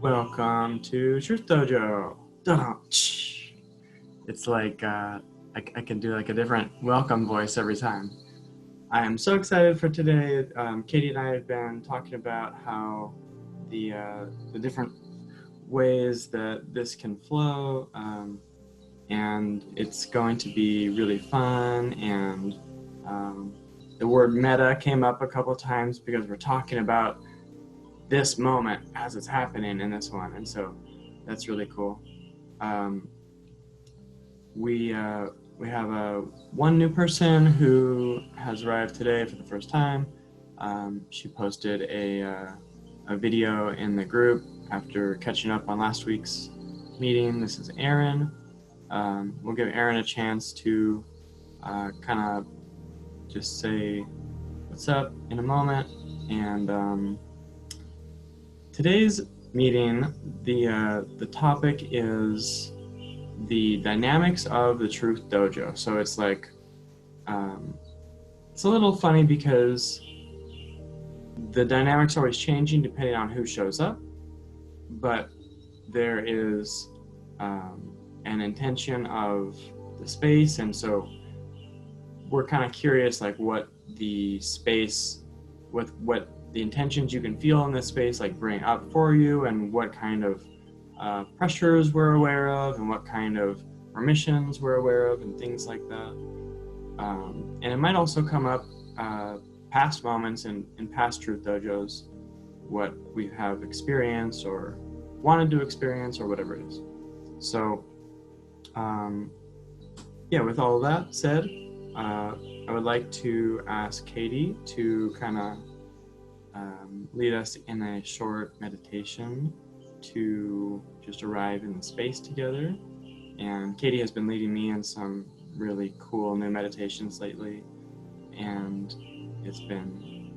Welcome to Truth Dojo. It's like I can do like a different welcome voice every time. I am so excited for today. Katie and I have been talking about how the different ways that this can flow, and it's going to be really fun. And the word meta came up a couple times because we're talking about this moment as it's happening in this one, and so that's really cool. We have one new person who has arrived today for the first time. She posted a video in the group after catching up on last week's meeting. This is Erin. We'll give Erin a chance to kind of just say what's up in a moment. And today's meeting, the topic is the dynamics of the Truth Dojo. So it's like, it's a little funny because the dynamics are always changing depending on who shows up, but there is an intention of the space, and so we're kind of curious like what the space, what the intentions you can feel in this space like bring up for you, and what kind of pressures we're aware of, and what kind of permissions we're aware of, and things like that. And it might also come up past moments in past Truth Dojos, what we have experienced or wanted to experience or whatever it is. So yeah, with all of that said, I would like to ask Katie to kind of lead us in a short meditation to just arrive in the space together. And Katie has been leading me in some really cool new meditations lately, and it's been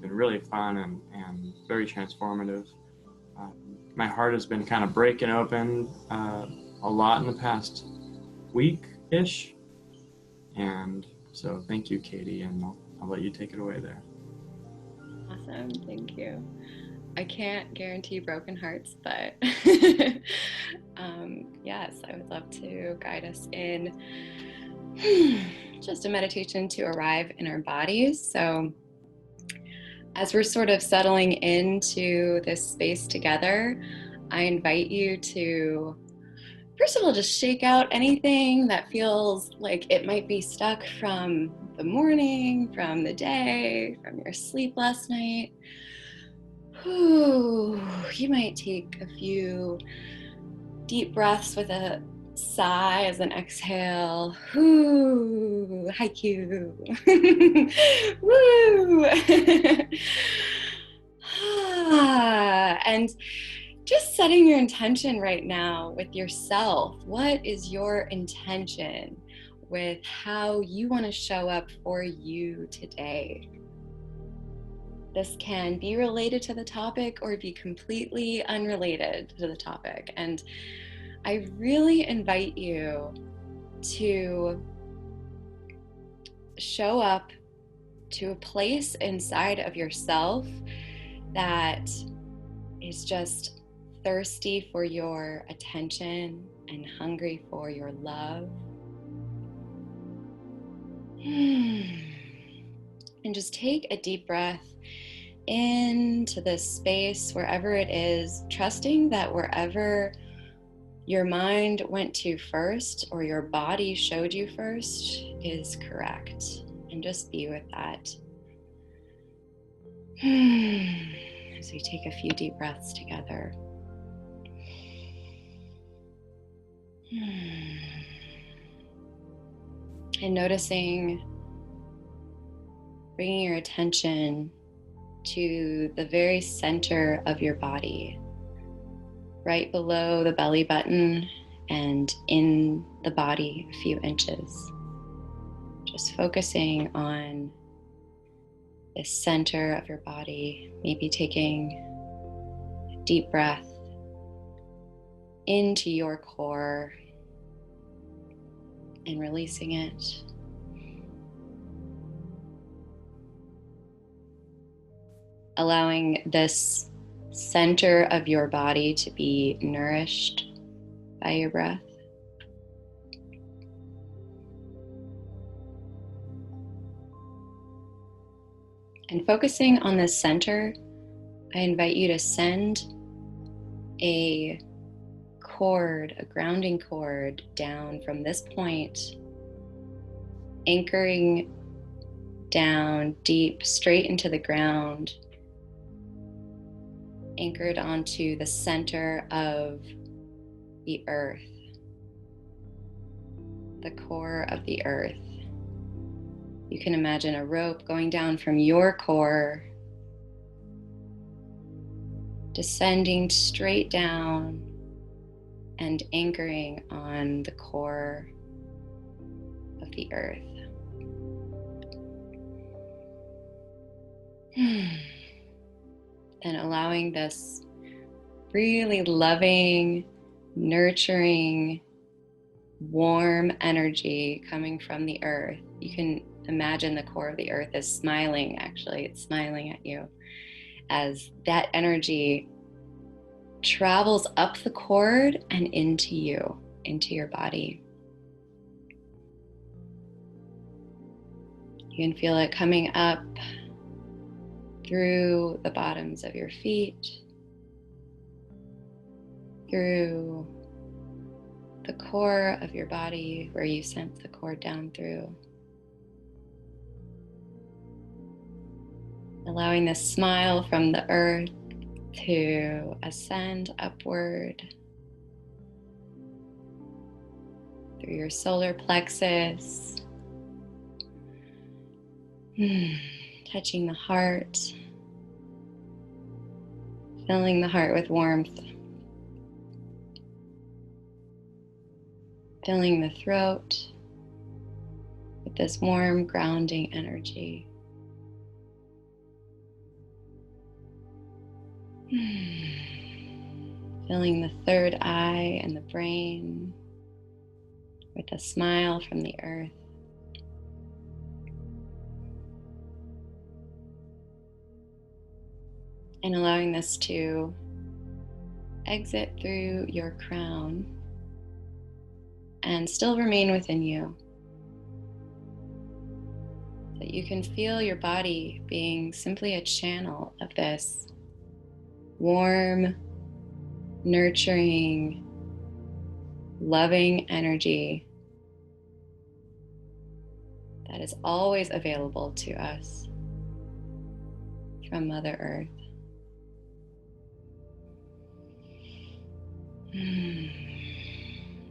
really fun and very transformative. My heart has been kind of breaking open a lot in the past week-ish, and so thank you, Katie, and I'll let you take it away there. Awesome, thank you. I can't guarantee broken hearts, but yes, I would love to guide us in just a meditation to arrive in our bodies. So as we're sort of settling into this space together, I invite you to, first of all, just shake out anything that feels like it might be stuck from the morning, from the day, from your sleep last night. You might take a few deep breaths with a sigh as an exhale. Haiku. Woo! And just setting your intention right now with yourself. What is your intention with how you want to show up for you today? This can be related to the topic or be completely unrelated to the topic. And I really invite you to show up to a place inside of yourself that is just thirsty for your attention and hungry for your love. And just take a deep breath into this space, wherever it is, trusting that wherever your mind went to first or your body showed you first is correct. And just be with that. As we take a few deep breaths together. And noticing, bringing your attention to the very center of your body, right below the belly button and in the body a few inches. Just focusing on the center of your body, maybe taking a deep breath into your core and releasing it. Allowing this center of your body to be nourished by your breath. And focusing on the center, I invite you to send a cord, a grounding cord down from this point, anchoring down deep, straight into the ground, anchored onto the center of the earth, the core of the earth. You can imagine a rope going down from your core, descending straight down and anchoring on the core of the earth. And allowing this really loving, nurturing, warm energy coming from the earth. You can imagine the core of the earth is smiling, actually. It's smiling at you as that energy travels up the cord and into you, into your body. You can feel it coming up through the bottoms of your feet, through the core of your body where you sent the cord down through. Allowing this smile from the earth to ascend upward through your solar plexus, touching the heart, filling the heart with warmth, filling the throat with this warm, grounding energy. Filling the third eye and the brain with a smile from the earth. And allowing this to exit through your crown and still remain within you. That you can feel your body being simply a channel of this warm, nurturing, loving energy that is always available to us from Mother Earth.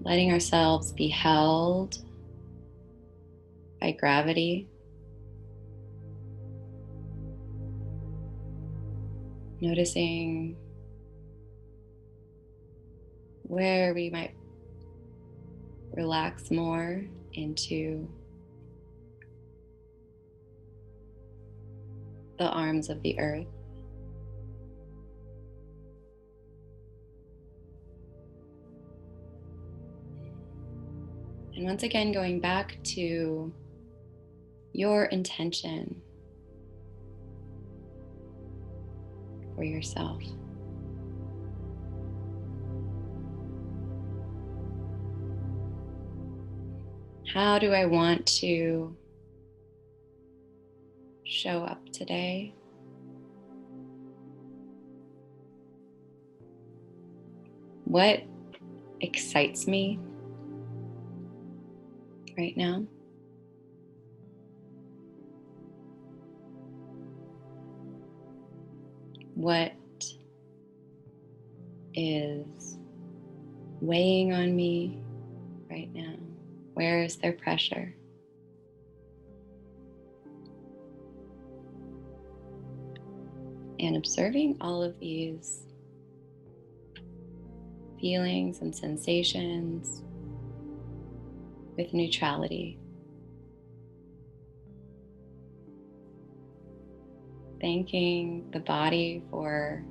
Letting ourselves be held by gravity. Noticing where we might relax more into the arms of the earth. And once again, going back to your intention for yourself. How do I want to show up today? What excites me right now? What is weighing on me right now? Where is there pressure? And observing all of these feelings and sensations with neutrality. Thanking the body for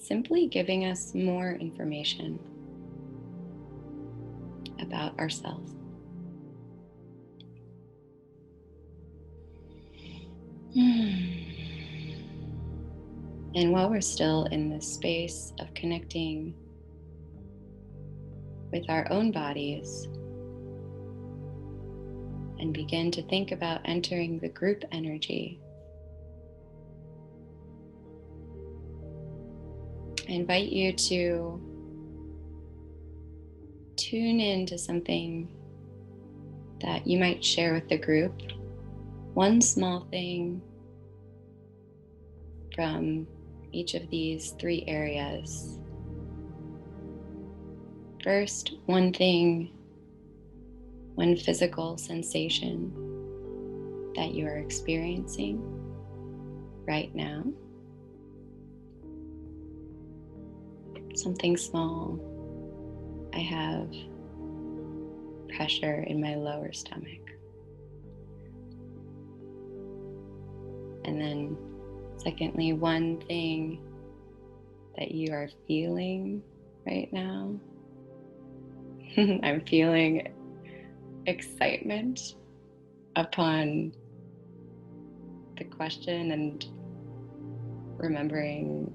simply giving us more information about ourselves. And while we're still in this space of connecting with our own bodies, and begin to think about entering the group energy, I invite you to tune into something that you might share with the group. One small thing from each of these 3 areas. First, one thing, one physical sensation that you are experiencing right now. Something small. I have pressure in my lower stomach. And then secondly, one thing that you are feeling right now. I'm feeling excitement upon the question and remembering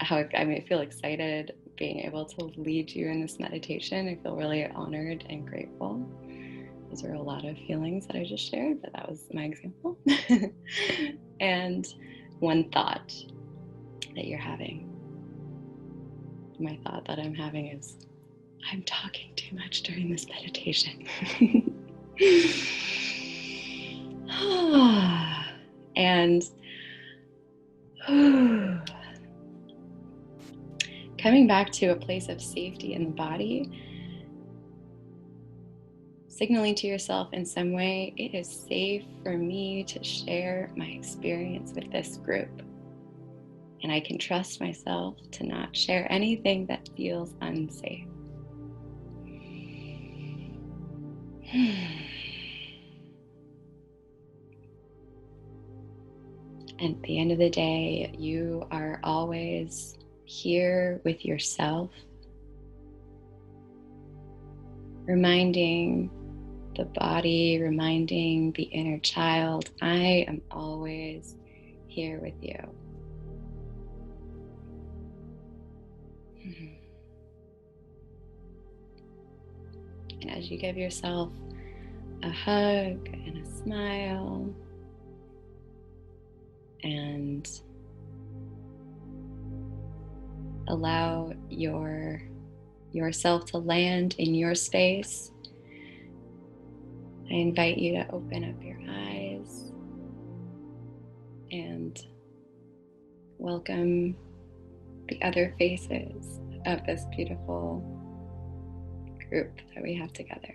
how I feel excited being able to lead you in this meditation. I feel really honored and grateful. Those are a lot of feelings that I just shared, but that was my example. And one thought that you're having. My thought that I'm having is, I'm talking too much during this meditation. And coming back to a place of safety in the body, signaling to yourself in some way, it is safe for me to share my experience with this group. And I can trust myself to not share anything that feels unsafe. And at the end of the day, you are always here with yourself, reminding the body, reminding the inner child, I am always here with you. And as you give yourself a hug and a smile, and allow yourself to land in your space, I invite you to open up your eyes and welcome the other faces of this beautiful group that we have together.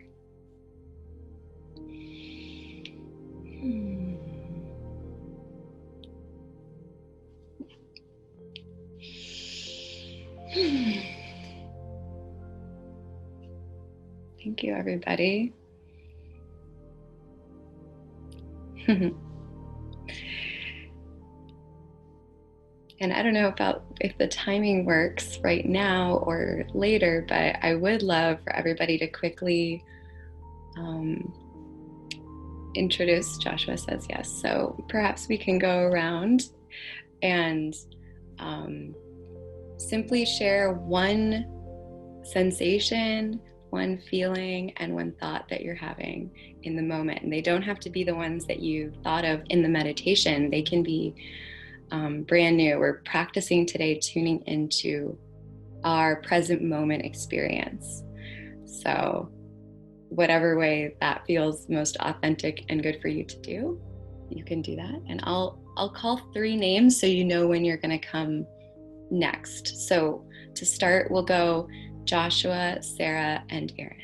Thank you, everybody. And I don't know about if the timing works right now or later, but I would love for everybody to quickly introduce. Joshua says yes. So perhaps we can go around and simply share one sensation, one feeling, and one thought that you're having in the moment. And they don't have to be the ones that you thought of in the meditation. They can be brand new. We're practicing today tuning into our present moment experience. So whatever way that feels most authentic and good for you to do, you can do that. And I'll call 3 names so you know when you're going to come next. So to start, we'll go Joshua, Sarah, and Aaron.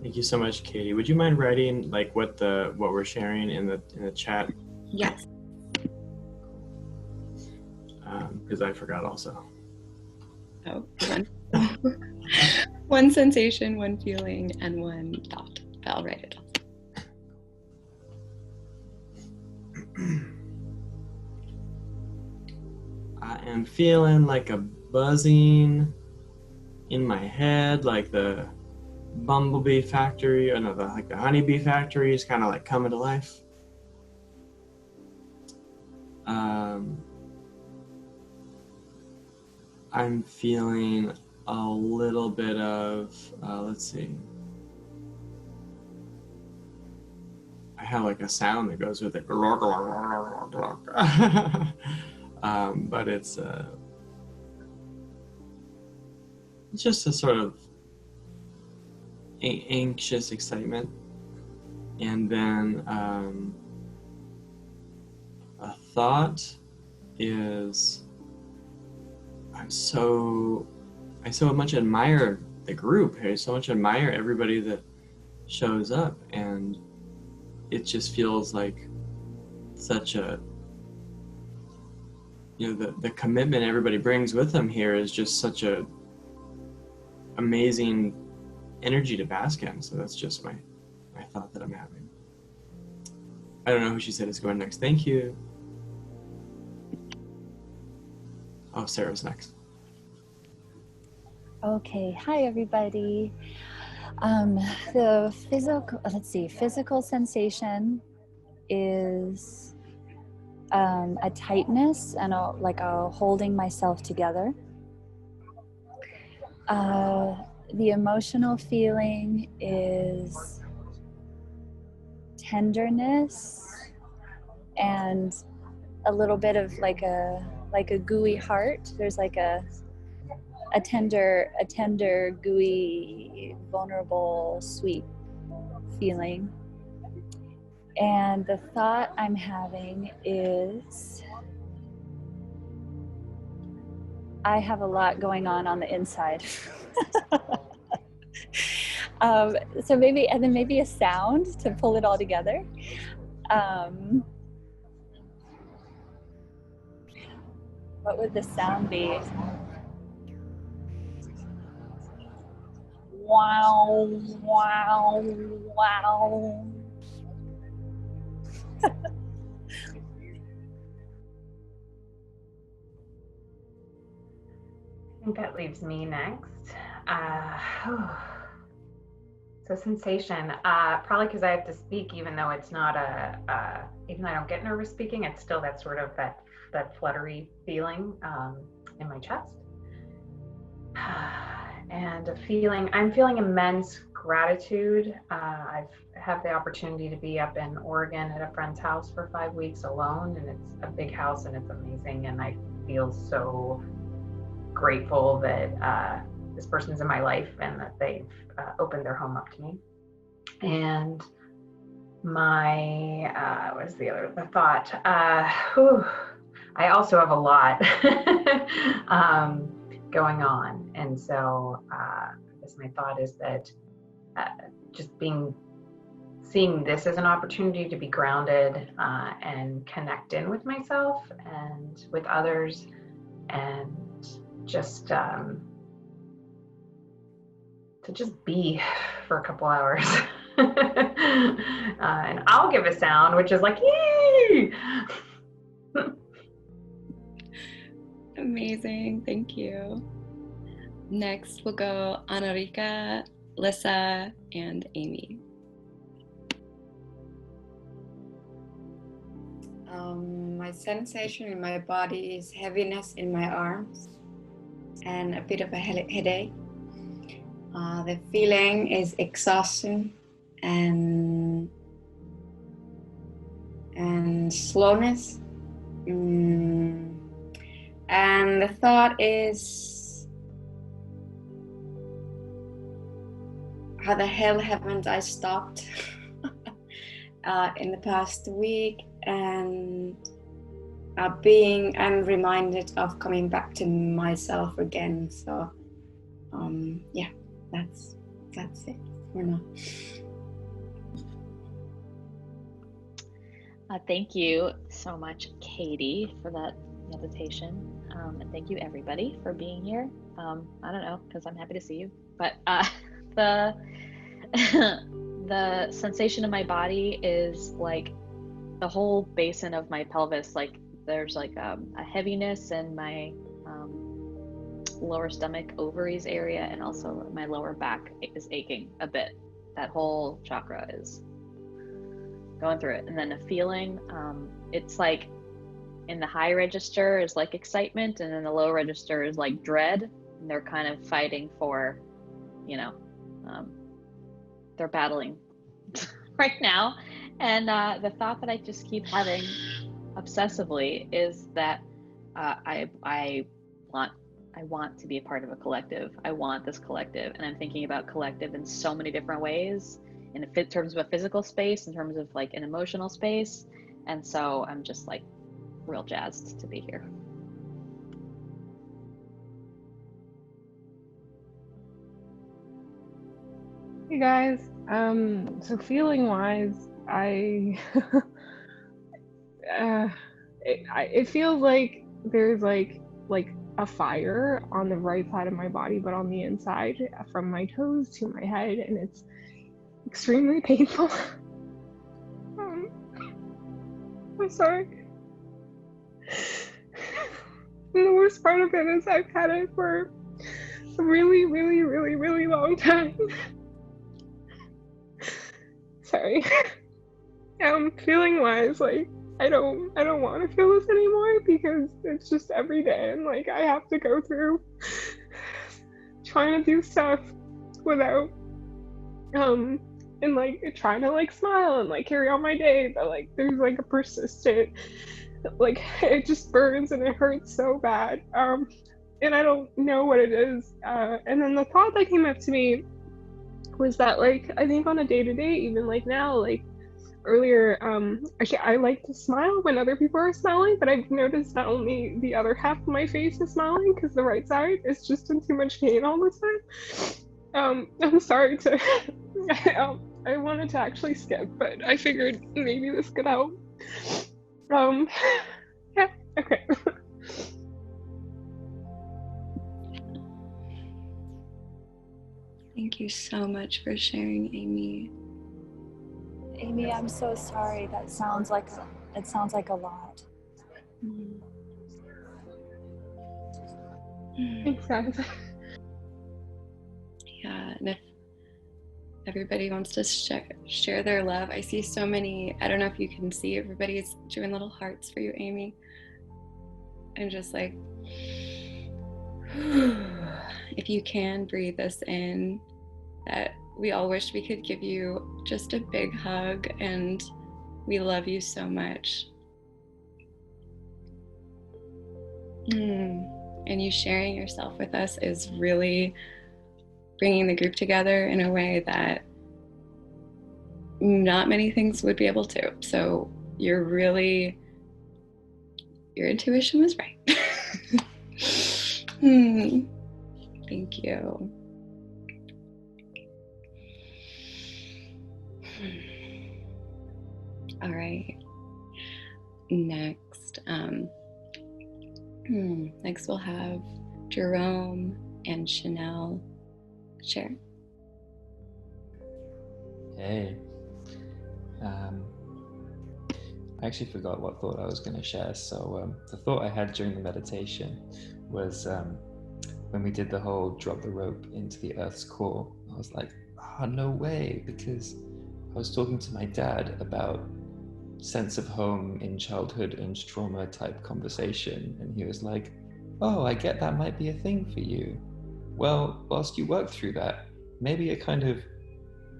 Thank you so much, Katie. Would you mind writing like what we're sharing in the chat? Yes. Because I forgot also. Oh, one sensation, one feeling, and one thought. I'll write it down. I am feeling like a buzzing in my head, like the bumblebee factory, or no, the honeybee factory is kind of like coming to life. I'm feeling a little bit of, let's see. I have like a sound that goes with it. But it's just a sort of anxious excitement. And then a thought is I so much admire the group. I so much admire everybody that shows up, and it just feels like such a, the commitment everybody brings with them here is just such a amazing energy to bask in. So that's just my thought that I'm having. I don't know who she said is going next. Thank you. Oh, Sarah's next. Okay, hi everybody. The physical sensation is a tightness and a holding myself together. The emotional feeling is tenderness and a little bit of like a gooey heart. There's like a tender, gooey, vulnerable, sweet feeling. And the thought I'm having is I have a lot going on the inside. So maybe a sound to pull it all together. What would the sound be? Wow, wow, wow. I think that leaves me next. So sensation, probably because I have to speak, even though it's not even though I don't get nervous speaking, it's still that sort of that fluttery feeling in my chest. And I'm feeling immense gratitude. I've had the opportunity to be up in Oregon at a friend's house for 5 weeks alone, and it's a big house and it's amazing. And I feel so grateful that this person's in my life and that they've opened their home up to me. And my, what is the thought? I also have a lot going on. And so I guess my thought is that just seeing this as an opportunity to be grounded and connect in with myself and with others, and just to just be for a couple hours. And I'll give a sound, which is like, yay! Amazing, thank you. Next we'll go Anarika, Lissa, and Amy. My sensation in my body is heaviness in my arms and a bit of a headache. The feeling is exhaustion and slowness. And the thought is, how the hell haven't I stopped in the past week? And I'm reminded of coming back to myself again. So yeah, that's it for now. Thank you so much, Katie, for that meditation. And thank you, everybody, for being here. I don't know, because I'm happy to see you. But the sensation in my body is like the whole basin of my pelvis. Like there's like a heaviness in my lower stomach, ovaries area, and also my lower back is aching a bit. That whole chakra is going through it. And then a feeling, it's like in the high register is like excitement, and then the low register is like dread. And they're kind of fighting for, you know, they're battling right now. And the thought that I just keep having obsessively is that I want to be a part of a collective. I want this collective, and I'm thinking about collective in so many different ways, in terms of a physical space, in terms of like an emotional space. And so I'm just like real jazzed to be here. Hey guys, so feeling wise, it feels like there's like a fire on the right side of my body, but on the inside, from my toes to my head, and it's extremely painful. I'm sorry. And the worst part of it is I've had it for a really, really, really, really long time. Sorry. Feeling wise, like I don't want to feel this anymore, because it's just every day, and like I have to go through trying to do stuff without and like trying to like smile and like carry on my day, but like there's like a persistent, like it just burns and it hurts so bad, and I don't know what it is, and then the thought that came up to me was that like I think on a day-to-day, even like now, like earlier, actually I like to smile when other people are smiling, but I've noticed that only the other half of my face is smiling because the right side is just in too much pain all the time. I'm sorry to I wanted to actually skip, but I figured maybe this could help. Yeah, okay. Thank you so much for sharing, Amy. Amy, I'm so sorry. That sounds like a lot. Thanks, guys. Yeah, and if everybody wants to share their love, I see so many. I don't know if you can see, everybody's doing little hearts for you, Amy. And just like, if you can breathe this in, that we all wish we could give you just a big hug, and we love you so much. And you sharing yourself with us is really bringing the group together in a way that not many things would be able to. So your intuition was right. Thank you. All right. Next, next we'll have Jerome and Chanel share. Hey. I actually forgot what thought I was going to share. So the thought I had during the meditation was when we did the whole drop the rope into the Earth's core, I was like, no way, because I was talking to my dad about sense of home in childhood and trauma type conversation, and he was like, I get that might be a thing for you. Well, whilst you work through that, maybe a kind of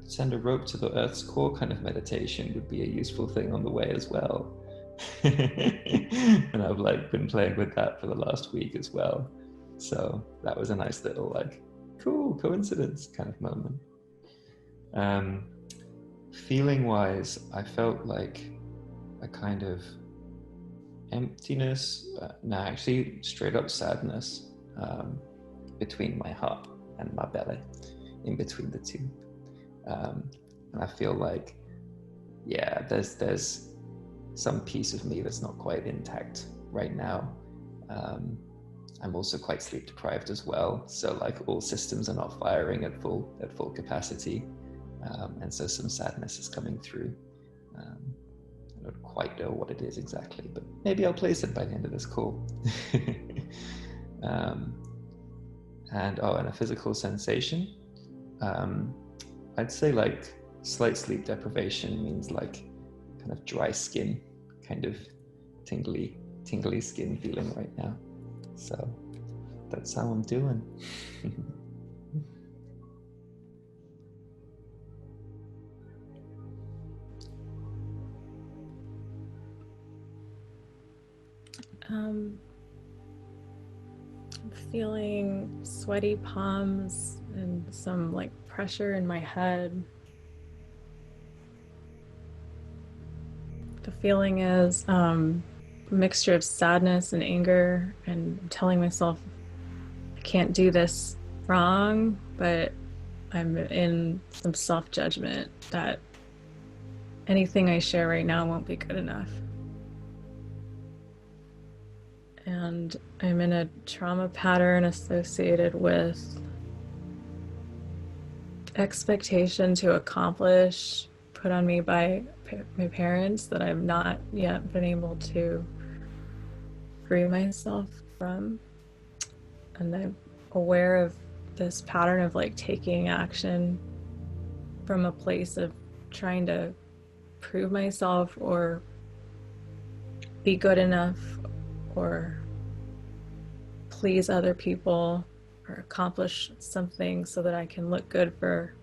send a rope to the Earth's core kind of meditation would be a useful thing on the way as well. And I've like been playing with that for the last week as well. So that was a nice little like cool coincidence kind of moment. Feeling wise, I felt like a kind of emptiness, actually straight up sadness, between my heart and my belly, in between the two. And I feel like, there's some piece of me that's not quite intact right now. I'm also quite sleep deprived as well, so like all systems are not firing at full capacity, and so some sadness is coming through. I don't quite know what it is exactly, but maybe I'll place it by the end of this call. And a physical sensation. I'd say like slight sleep deprivation means like kind of dry skin, kind of tingly skin feeling right now. So that's how I'm doing. I'm feeling sweaty palms and some like pressure in my head. The feeling is a mixture of sadness and anger, and I'm telling myself I can't do this wrong, but I'm in some self-judgment that anything I share right now won't be good enough. And I'm in a trauma pattern associated with expectation to accomplish put on me by my parents that I've not yet been able to free myself from. And I'm aware of this pattern of like taking action from a place of trying to prove myself or be good enough or please other people or accomplish something so that I can look good for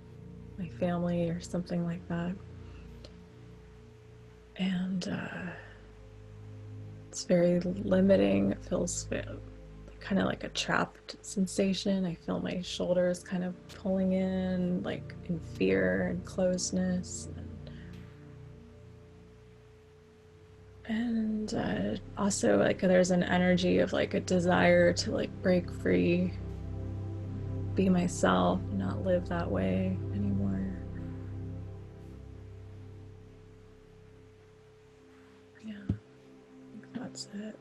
my family or something like that. And it's very limiting. It feels kind of like a trapped sensation. I feel my shoulders kind of pulling in, like in fear and closeness. And also like there's an energy of like a desire to like break free, be myself, not live that way anymore. Yeah, I think that's it.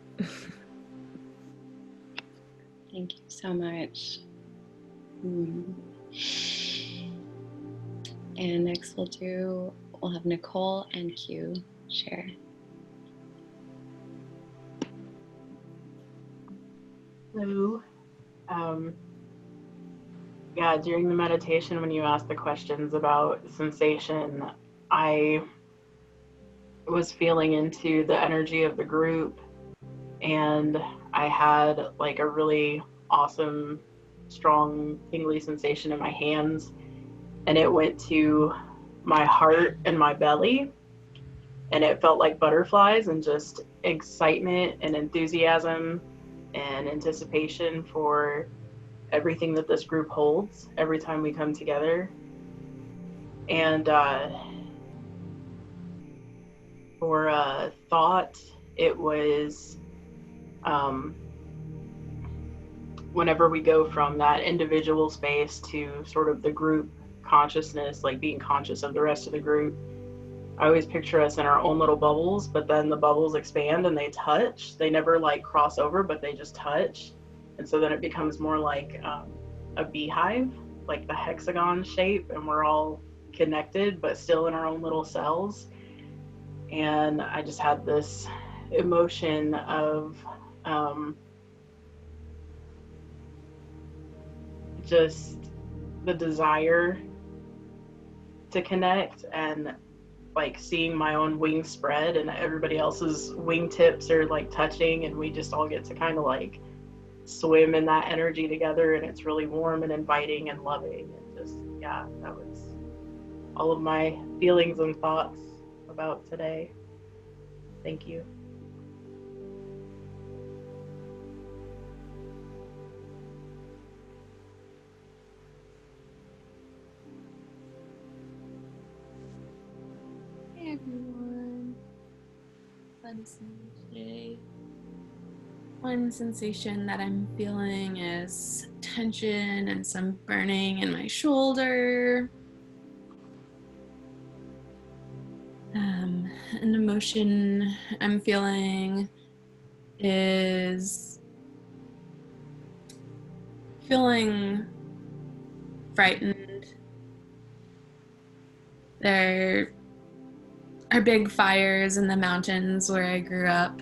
Thank you so much. And next we'll have Nicole and Q share. Hello. Yeah, during the meditation, when you asked the questions about sensation, I was feeling into the energy of the group, and I had like a really awesome, strong, tingly sensation in my hands, and it went to my heart and my belly, and it felt like butterflies and just excitement and enthusiasm and anticipation for everything that this group holds every time we come together. And for thought, it was whenever we go from that individual space to sort of the group consciousness, like being conscious of the rest of the group, I always picture us in our own little bubbles, but then the bubbles expand and they touch. They never like cross over, but they just touch. And so then it becomes more like a beehive, like the hexagon shape, and we're all connected, but still in our own little cells. And I just had this emotion of just the desire to connect, and like seeing my own wings spread and everybody else's wingtips are like touching, and we just all get to kind of like swim in that energy together, and it's really warm and inviting and loving, and just, yeah, that was all of my feelings and thoughts about today. Thank you. Hey everyone. Fun today. One sensation that I'm feeling is tension and some burning in my shoulder. An emotion I'm feeling is feeling frightened. There are big fires in the mountains where I grew up,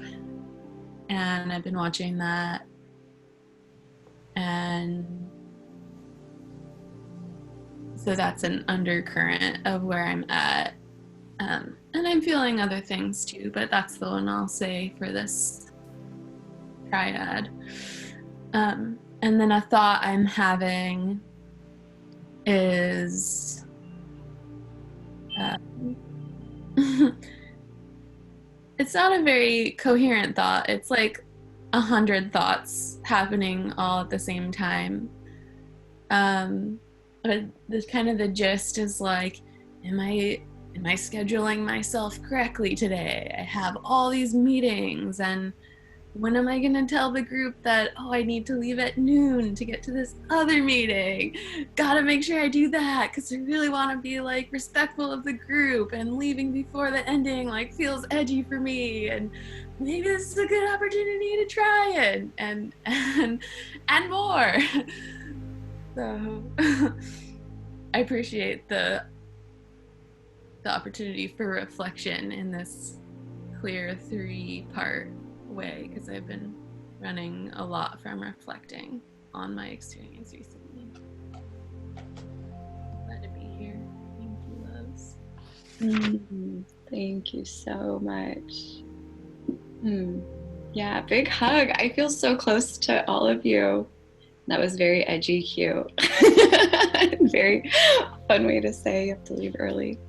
and I've been watching that, and So that's an undercurrent of where I'm at. And I'm feeling other things too, but that's the one I'll say for this triad. And then a thought I'm having is it's not a very coherent thought. It's like 100 thoughts happening all at the same time. But the kind of the gist is like, am I scheduling myself correctly today? I have all these meetings, and when am I gonna tell the group that, oh, I need to leave at noon to get to this other meeting? Gotta make sure I do that, because I really want to be like respectful of the group, and leaving before the ending like feels edgy for me, and maybe this is a good opportunity to try it, and more. So I appreciate the opportunity for reflection in this clear 3-part way, because I've been running a lot from reflecting on my experience recently. Glad to be here. Thank you, loves. Thank you so much. Yeah, big hug. I feel so close to all of you. That was very edgy cute. Very fun way to say you have to leave early.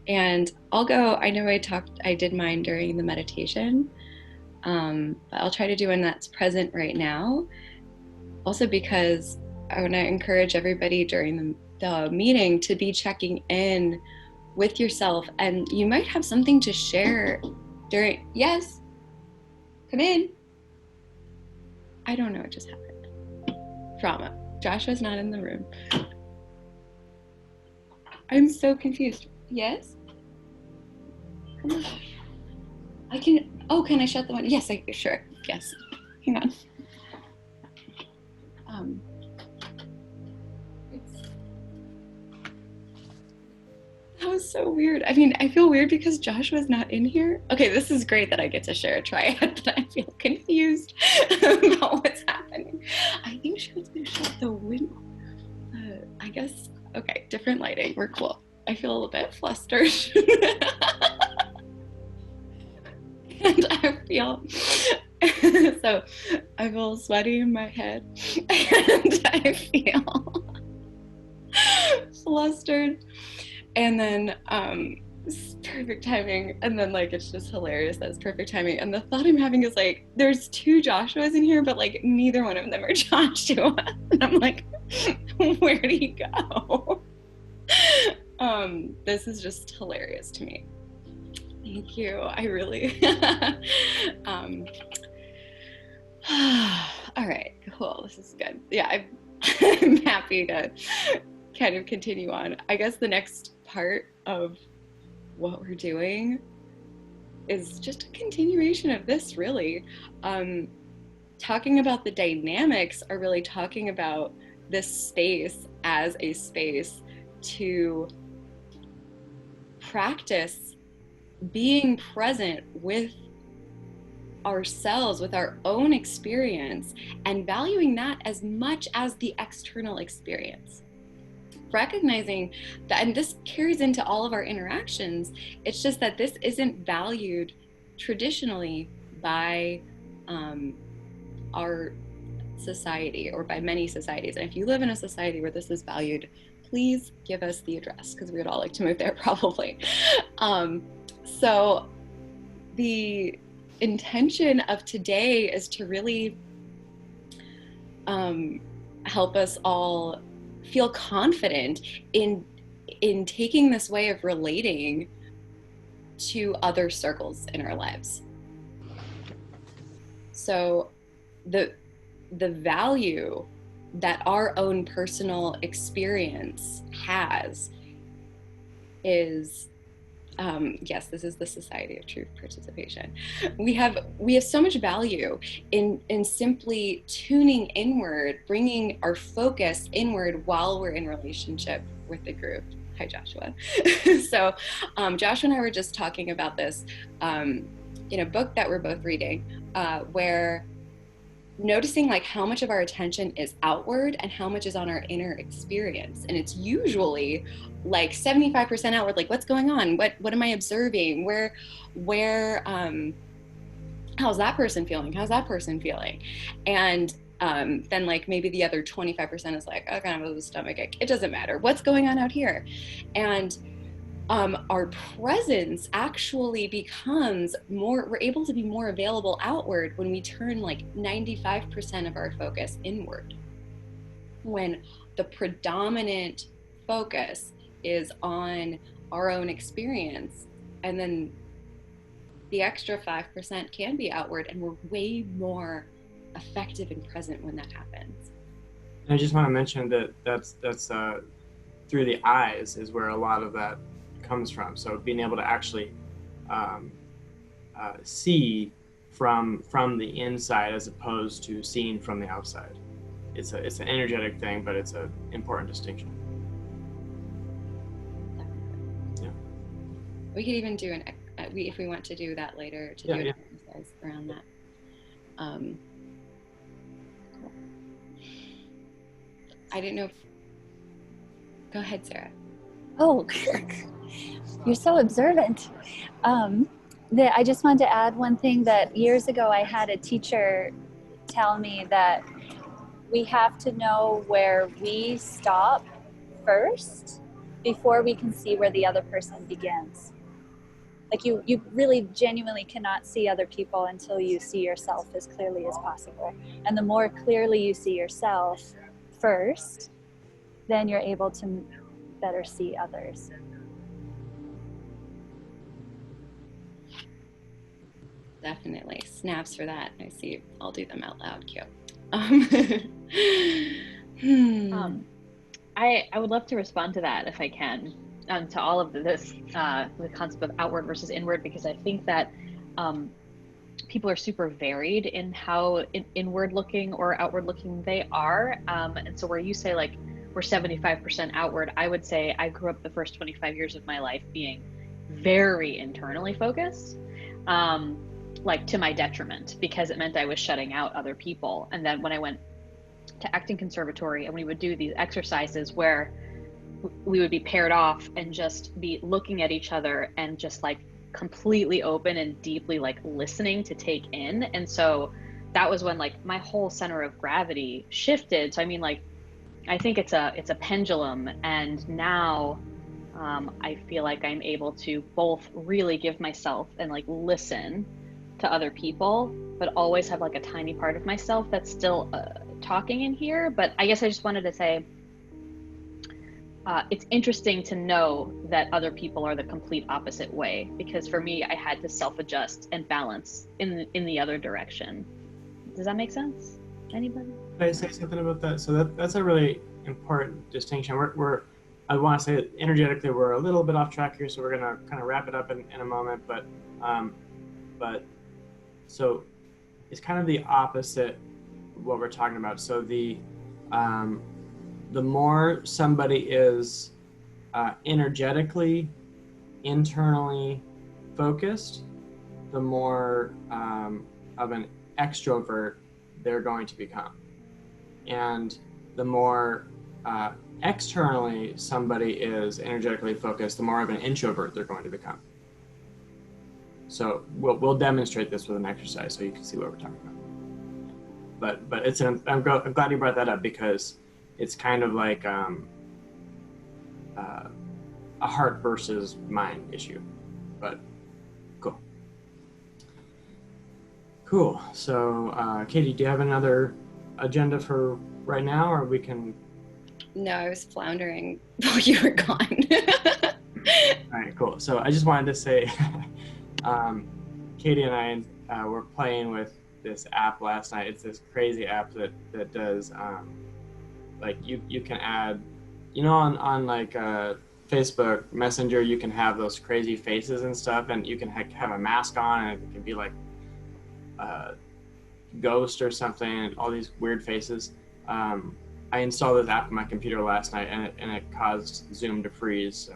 And I'll go, I know I did mine during the meditation, but I'll try to do one that's present right now. Also because I want to encourage everybody during the meeting to be checking in with yourself, and you might have something to share during, yes, come in. I don't know what just happened. Drama. Joshua's not in the room. I'm so confused. Yes? Come on. Can I shut the window? Yes, sure. Yes. Hang on. That was so weird. I mean, I feel weird because Joshua's not in here. Okay, this is great that I get to share a triad, but I feel confused about what's happening. I think she was gonna shut the window. I guess, okay, different lighting. We're cool. I feel a little bit flustered. And I feel sweaty in my head. And I feel flustered. And then perfect timing. And then like, it's just hilarious that it's perfect timing. And the thought I'm having is like, there's 2 Joshuas in here, but like neither one of them are Joshua. And I'm like, where did he go? This is just hilarious to me. Thank you. I really, all right, cool. This is good. Yeah, I'm happy to kind of continue on. I guess the next part of what we're doing is just a continuation of this, really. Talking about the dynamics are really talking about this space as a space to practice being present with ourselves, with our own experience, and valuing that as much as the external experience. Recognizing that, and this carries into all of our interactions, it's just that this isn't valued traditionally by our society, or by many societies. And if you live in a society where this is valued, please give us the address, because we would all like to move there probably. So the intention of today is to really help us all feel confident in taking this way of relating to other circles in our lives. So the value that our own personal experience has is, yes, this is the Society of Truth Participation. We have so much value in simply tuning inward, bringing our focus inward while we're in relationship with the group. Hi, Joshua. So Joshua and I were just talking about this in a book that we're both reading, where noticing like how much of our attention is outward and how much is on our inner experience. And it's usually like 75% outward, like what's going on, what am I observing, where how's that person feeling, how's that person feeling. And then like maybe the other 25% is like, oh, kind of a stomach ache, it doesn't matter, what's going on out here. And our presence actually becomes more, we're able to be more available outward when we turn like 95% of our focus inward. When the predominant focus is on our own experience, and then the extra 5% can be outward, and we're way more effective and present when that happens. And I just want to mention that that's through the eyes is where a lot of that comes from. So being able to actually see from the inside as opposed to seeing from the outside. It's an energetic thing, but it's an important distinction. Yeah. We could even do if we want to do that later, to do an exercise around that. Cool. I didn't know. Go ahead, Sarah. Oh, you're so observant. I just wanted to add one thing, that years ago I had a teacher tell me that we have to know where we stop first before we can see where the other person begins. Like you really genuinely cannot see other people until you see yourself as clearly as possible. And the more clearly you see yourself first, then you're able to better see others. Definitely. Snaps for that. I see. I'll do them out loud. Cute. I would love to respond to that if I can, to all of this, the concept of outward versus inward, because I think that people are super varied in how inward looking or outward looking they are. And so where you say like we're 75% outward, I would say I grew up the first 25 years of my life being very internally focused. Like to my detriment, because it meant I was shutting out other people. And then when I went to acting conservatory and we would do these exercises where we would be paired off and just be looking at each other and just like completely open and deeply like listening to take in. And so that was when like my whole center of gravity shifted. So I mean, like, I think it's a pendulum, and now I feel like I'm able to both really give myself and like listen to other people, but always have like a tiny part of myself that's still talking in here. But I guess I just wanted to say it's interesting to know that other people are the complete opposite way, because for me, I had to self-adjust and balance in the other direction. Does that make sense? Anybody? Can I say something about that? So that's a really important distinction. I want to say that energetically we're a little bit off track here, so we're gonna kind of wrap it up in a moment. But so it's kind of the opposite of what we're talking about. So the more somebody is energetically, internally focused, the more of an extrovert they're going to become. And the more externally somebody is energetically focused, the more of an introvert they're going to become. So we'll demonstrate this with an exercise so you can see what we're talking about. But it's I'm glad you brought that up, because it's kind of like a heart versus mind issue. But cool. So Katie, do you have another agenda for right now, or we can? No, I was floundering while you were gone. All right, cool. So I just wanted to say, Katie and I were playing with this app last night. It's this crazy app that does like you can add, on like Facebook Messenger, you can have those crazy faces and stuff, and you can have a mask on, and it can be like ghost or something, and all these weird faces. I installed this app on my computer last night, and it caused Zoom to freeze, so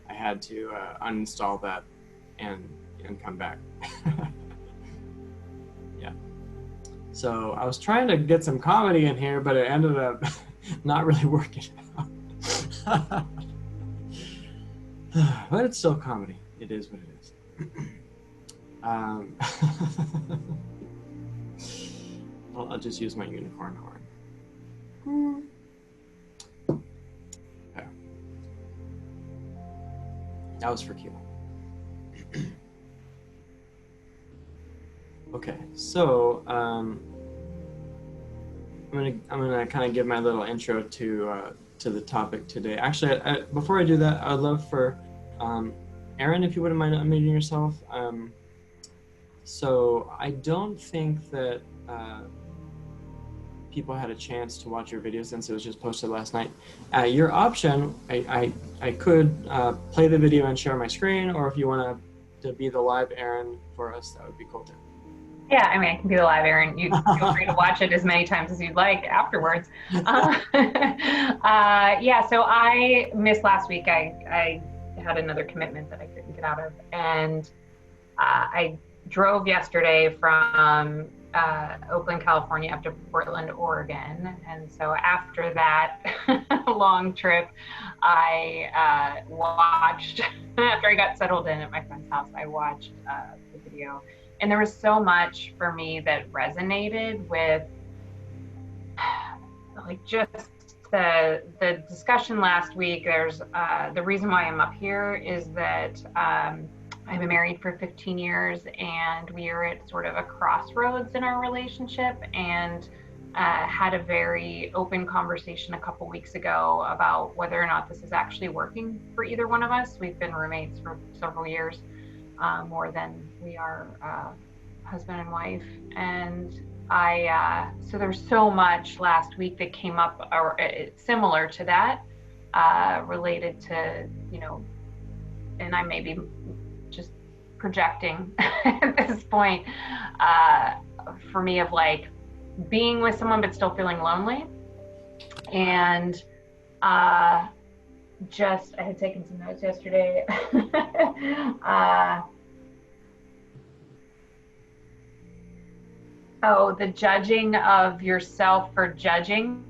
I had to uninstall that and come back. Yeah. So I was trying to get some comedy in here, but it ended up not really working out. But it's still comedy. It is what it is. Well, I'll just use my unicorn horn. Okay. That was for Q. Okay, so I'm gonna kind of give my little intro to the topic today. Actually, before I do that, I'd love for Erin, if you wouldn't mind unmuting yourself. So I don't think that people had a chance to watch your video since it was just posted last night. Your option, I could play the video and share my screen, or if you want to be the live Erin for us, that would be cool too. Yeah, I mean, I can be the live Erin. You feel free to watch it as many times as you'd like afterwards. Yeah, so I missed last week. I had another commitment that I couldn't get out of. And I drove yesterday from Oakland, California up to Portland, Oregon. And so after that long trip, I watched, after I got settled in at my friend's house, I watched the video. And there was so much for me that resonated with like just the discussion last week. There's the reason why I'm up here is that I've been married for 15 years and we are at sort of a crossroads in our relationship, and had a very open conversation a couple weeks ago about whether or not this is actually working for either one of us. We've been roommates for several years. More than we are husband and wife. And so there's so much last week that came up or similar to that, related to, and I may be just projecting at this point, for me, of like being with someone but still feeling lonely. And I had taken some notes yesterday. The judging of yourself for judging.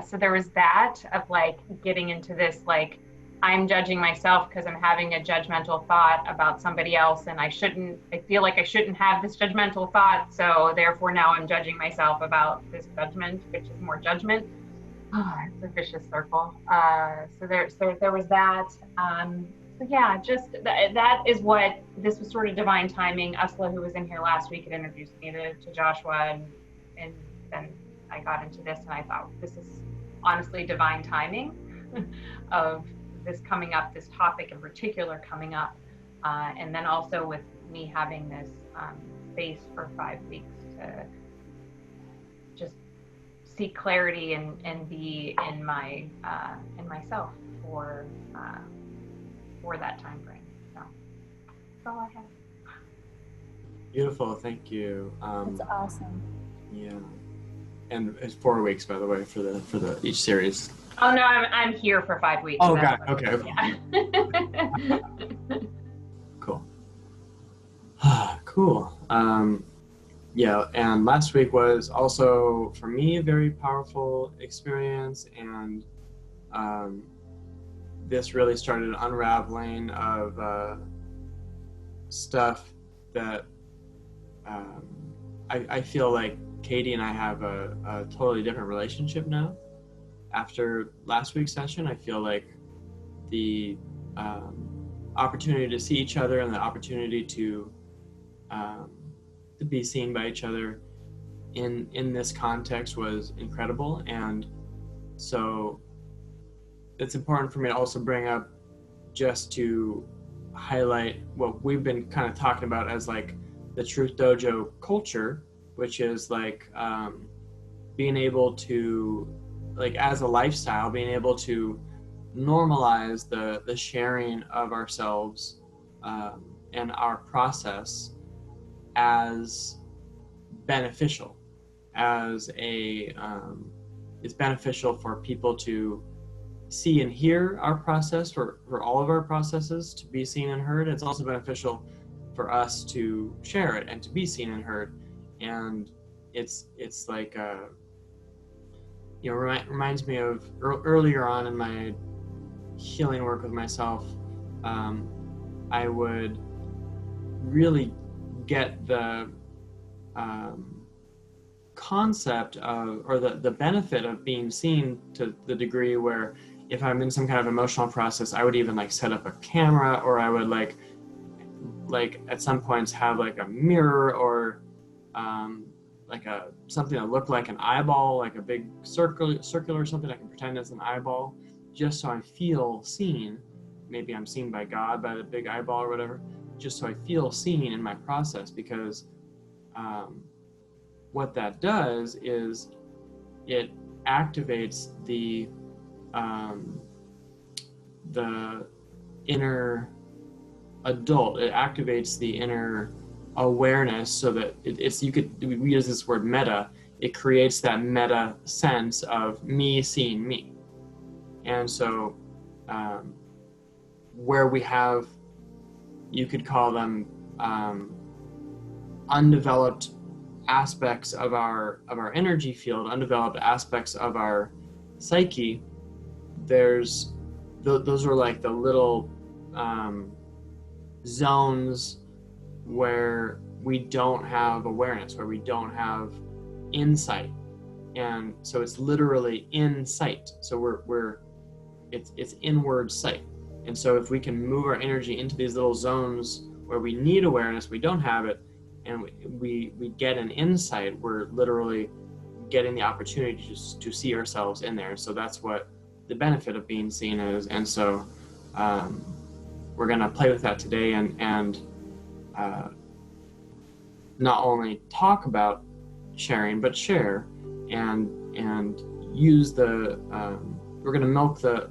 So there was that of like getting into this, like, I'm judging myself because I'm having a judgmental thought about somebody else, and I feel like I shouldn't have this judgmental thought. So therefore now I'm judging myself about this judgment, which is more judgment. Oh, it's a vicious circle. So there was that. So yeah, just that is what, this was sort of divine timing. Usla, who was in here last week, had introduced me to Joshua, and then I got into this, and I thought this is honestly divine timing of this coming up, this topic in particular coming up. And then also with me having this space for 5 weeks to just seek clarity and be in myself for that time frame. So that's all I have. Beautiful, thank you. That's awesome. Yeah, and it's 4 weeks, by the way, for the each series. Oh no, I'm here for 5 weeks. Oh, so got it. Okay. Yeah. Cool. Cool. Yeah, and last week was also for me a very powerful experience, and this really started an unraveling of stuff that I feel like Katie and I have a totally different relationship now. After last week's session, I feel like the opportunity to see each other and the opportunity to be seen by each other in this context was incredible. And so it's important for me to also bring up, just to highlight what we've been kind of talking about as like the Truth Dojo culture, which is like being able to, like as a lifestyle, being able to normalize the sharing of ourselves and our process as beneficial, as it's beneficial for people to see and hear our process, for all of our processes to be seen and heard. It's also beneficial for us to share it and to be seen and heard. and it's like reminds me of earlier on in my healing work with myself. I would really get the concept of, or the benefit of being seen, to the degree where if I'm in some kind of emotional process, I would even like set up a camera, or I would like at some points have like a mirror, or like something that looked like an eyeball, like a big circular something I can pretend as an eyeball, just so I feel seen. Maybe I'm seen by God, by the big eyeball or whatever, just so I feel seen in my process, because what that does is it activates the inner adult. It activates the inner awareness, so that we use this word meta. It creates that meta sense of me seeing me. And so where we have, you could call them undeveloped aspects of our energy field, undeveloped aspects of our psyche, those are like the little zones where we don't have awareness, where we don't have insight. And so it's literally insight. So it's inward sight. And so if we can move our energy into these little zones where we need awareness, we don't have it, and we get an insight, we're literally getting the opportunity to see ourselves in there. So that's what the benefit of being seen is. And so we're going to play with that today, and not only talk about sharing, but share and use the we're going to milk the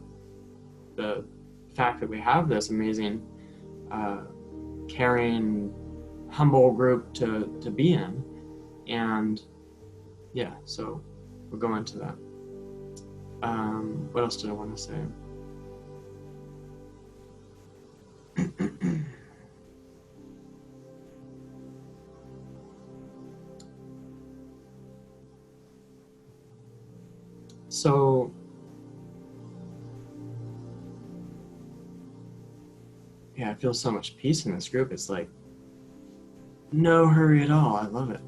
fact that we have this amazing caring, humble group to be in. And yeah, so we'll go into that. What else did I want to say? So yeah, I feel so much peace in this group. It's like no hurry at all. I love it.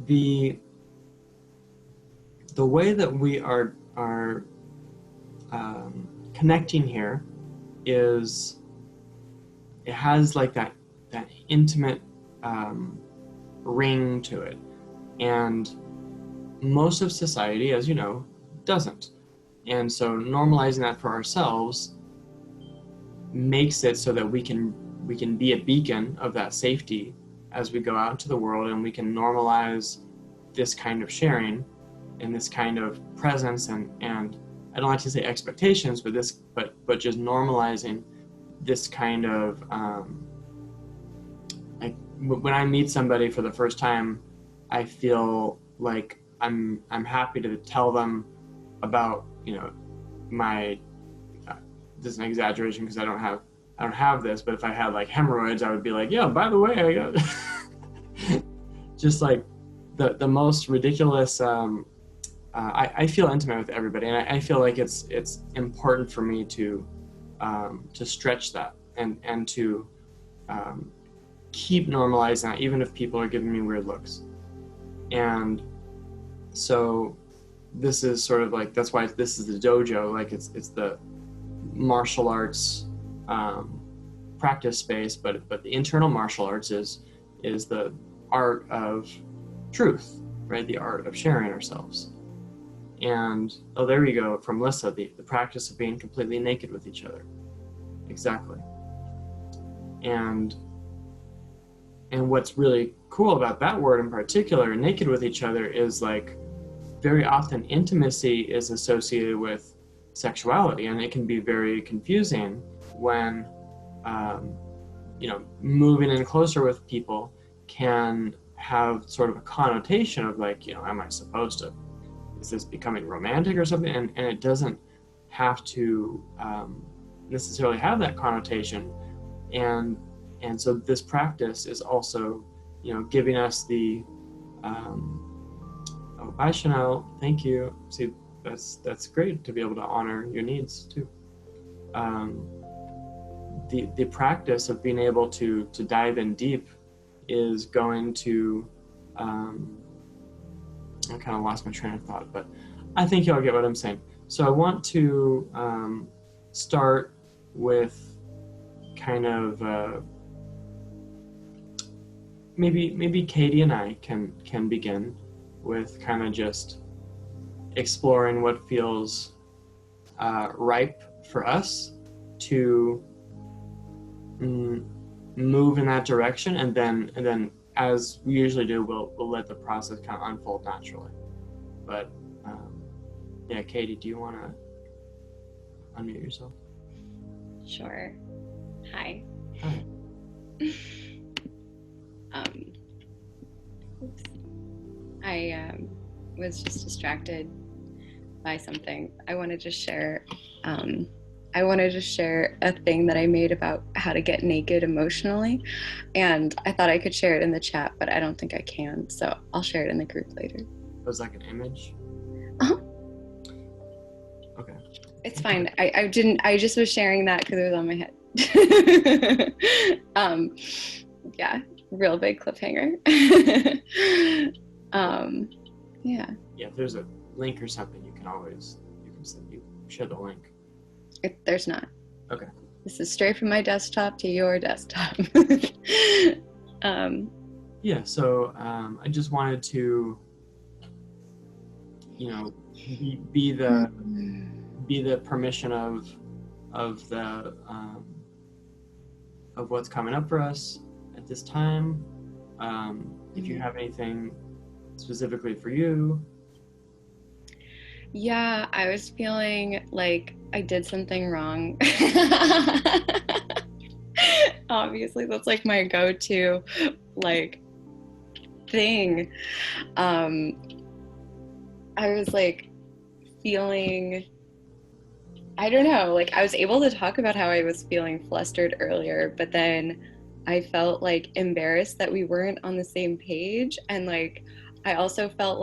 The way that we are connecting here is, it has like that intimate ring to it, and most of society, as you know, doesn't. And so normalizing that for ourselves makes it so that we can be a beacon of that safety as we go out into the world, and we can normalize this kind of sharing and this kind of presence, and I don't like to say expectations, but just normalizing this kind of like when I meet somebody for the first time, I feel like I'm happy to tell them about, my this is an exaggeration because I don't have this, but if I had like hemorrhoids, I would be like, yeah, by the way, I got just like the most ridiculous. I feel intimate with everybody, and I feel like it's important for me to stretch that and to keep normalizing that, even if people are giving me weird looks. And so this is sort of like, that's why this is the dojo. Like it's the martial arts practice space, but the internal martial arts is the art of truth, right? The art of sharing ourselves. And oh, there you go, from Lissa, the practice of being completely naked with each other. Exactly. And what's really cool about that word in particular, naked with each other, is like very often intimacy is associated with sexuality, and it can be very confusing when moving in closer with people can have sort of a connotation of like, am I supposed to, is this becoming romantic or something? And it doesn't have to necessarily have that connotation. And so this practice is also giving us the oh, bye Chanel, thank you. See, that's great to be able to honor your needs too. The practice of being able to dive in deep is going to I kind of lost my train of thought, but I think y'all get what I'm saying. So I want to start with kind of maybe Katie and I can begin with kind of just exploring what feels ripe for us to move in that direction, and then as we usually do, we'll let the process kind of unfold naturally. But yeah, Katie, do you want to unmute yourself? Sure. Hi. Hi. Oops. I was just distracted by something. I want to just share a thing that I made about how to get naked emotionally, and I thought I could share it in the chat, but I don't think I can, so I'll share it in the group later. It was like an image? Uh-huh. Okay. It's fine. I just was sharing that because it was on my head. Yeah, real big cliffhanger. Yeah. Yeah, if there's a link or something, you can share the link. There's not. Okay. This is straight from my desktop to your desktop. Yeah, so I just wanted to, be the permission of what's coming up for us at this time. If you have anything specifically for you. Yeah, I was feeling like I did something wrong. Obviously, that's like my go-to thing. I was like feeling, I don't know, I was able to talk about how I was feeling flustered earlier, but then I felt embarrassed that we weren't on the same page, and I also felt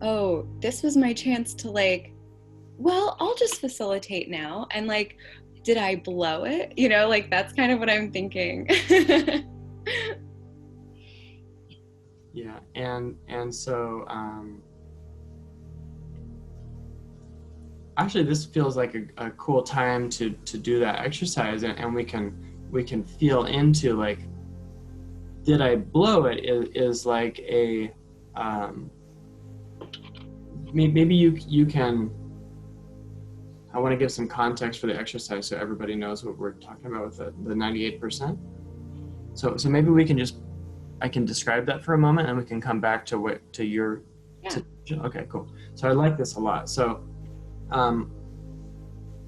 oh, this was my chance to well, I'll just facilitate now, and did I blow it? That's kind of what I'm thinking. Yeah, and so actually this feels like a cool time to do that exercise, and we can feel into did I blow it is like a maybe you can, I want to give some context for the exercise so everybody knows what we're talking about with the 98%. So maybe we can I can describe that for a moment, and we can come back to your. Yeah. Okay, cool. So I like this a lot. So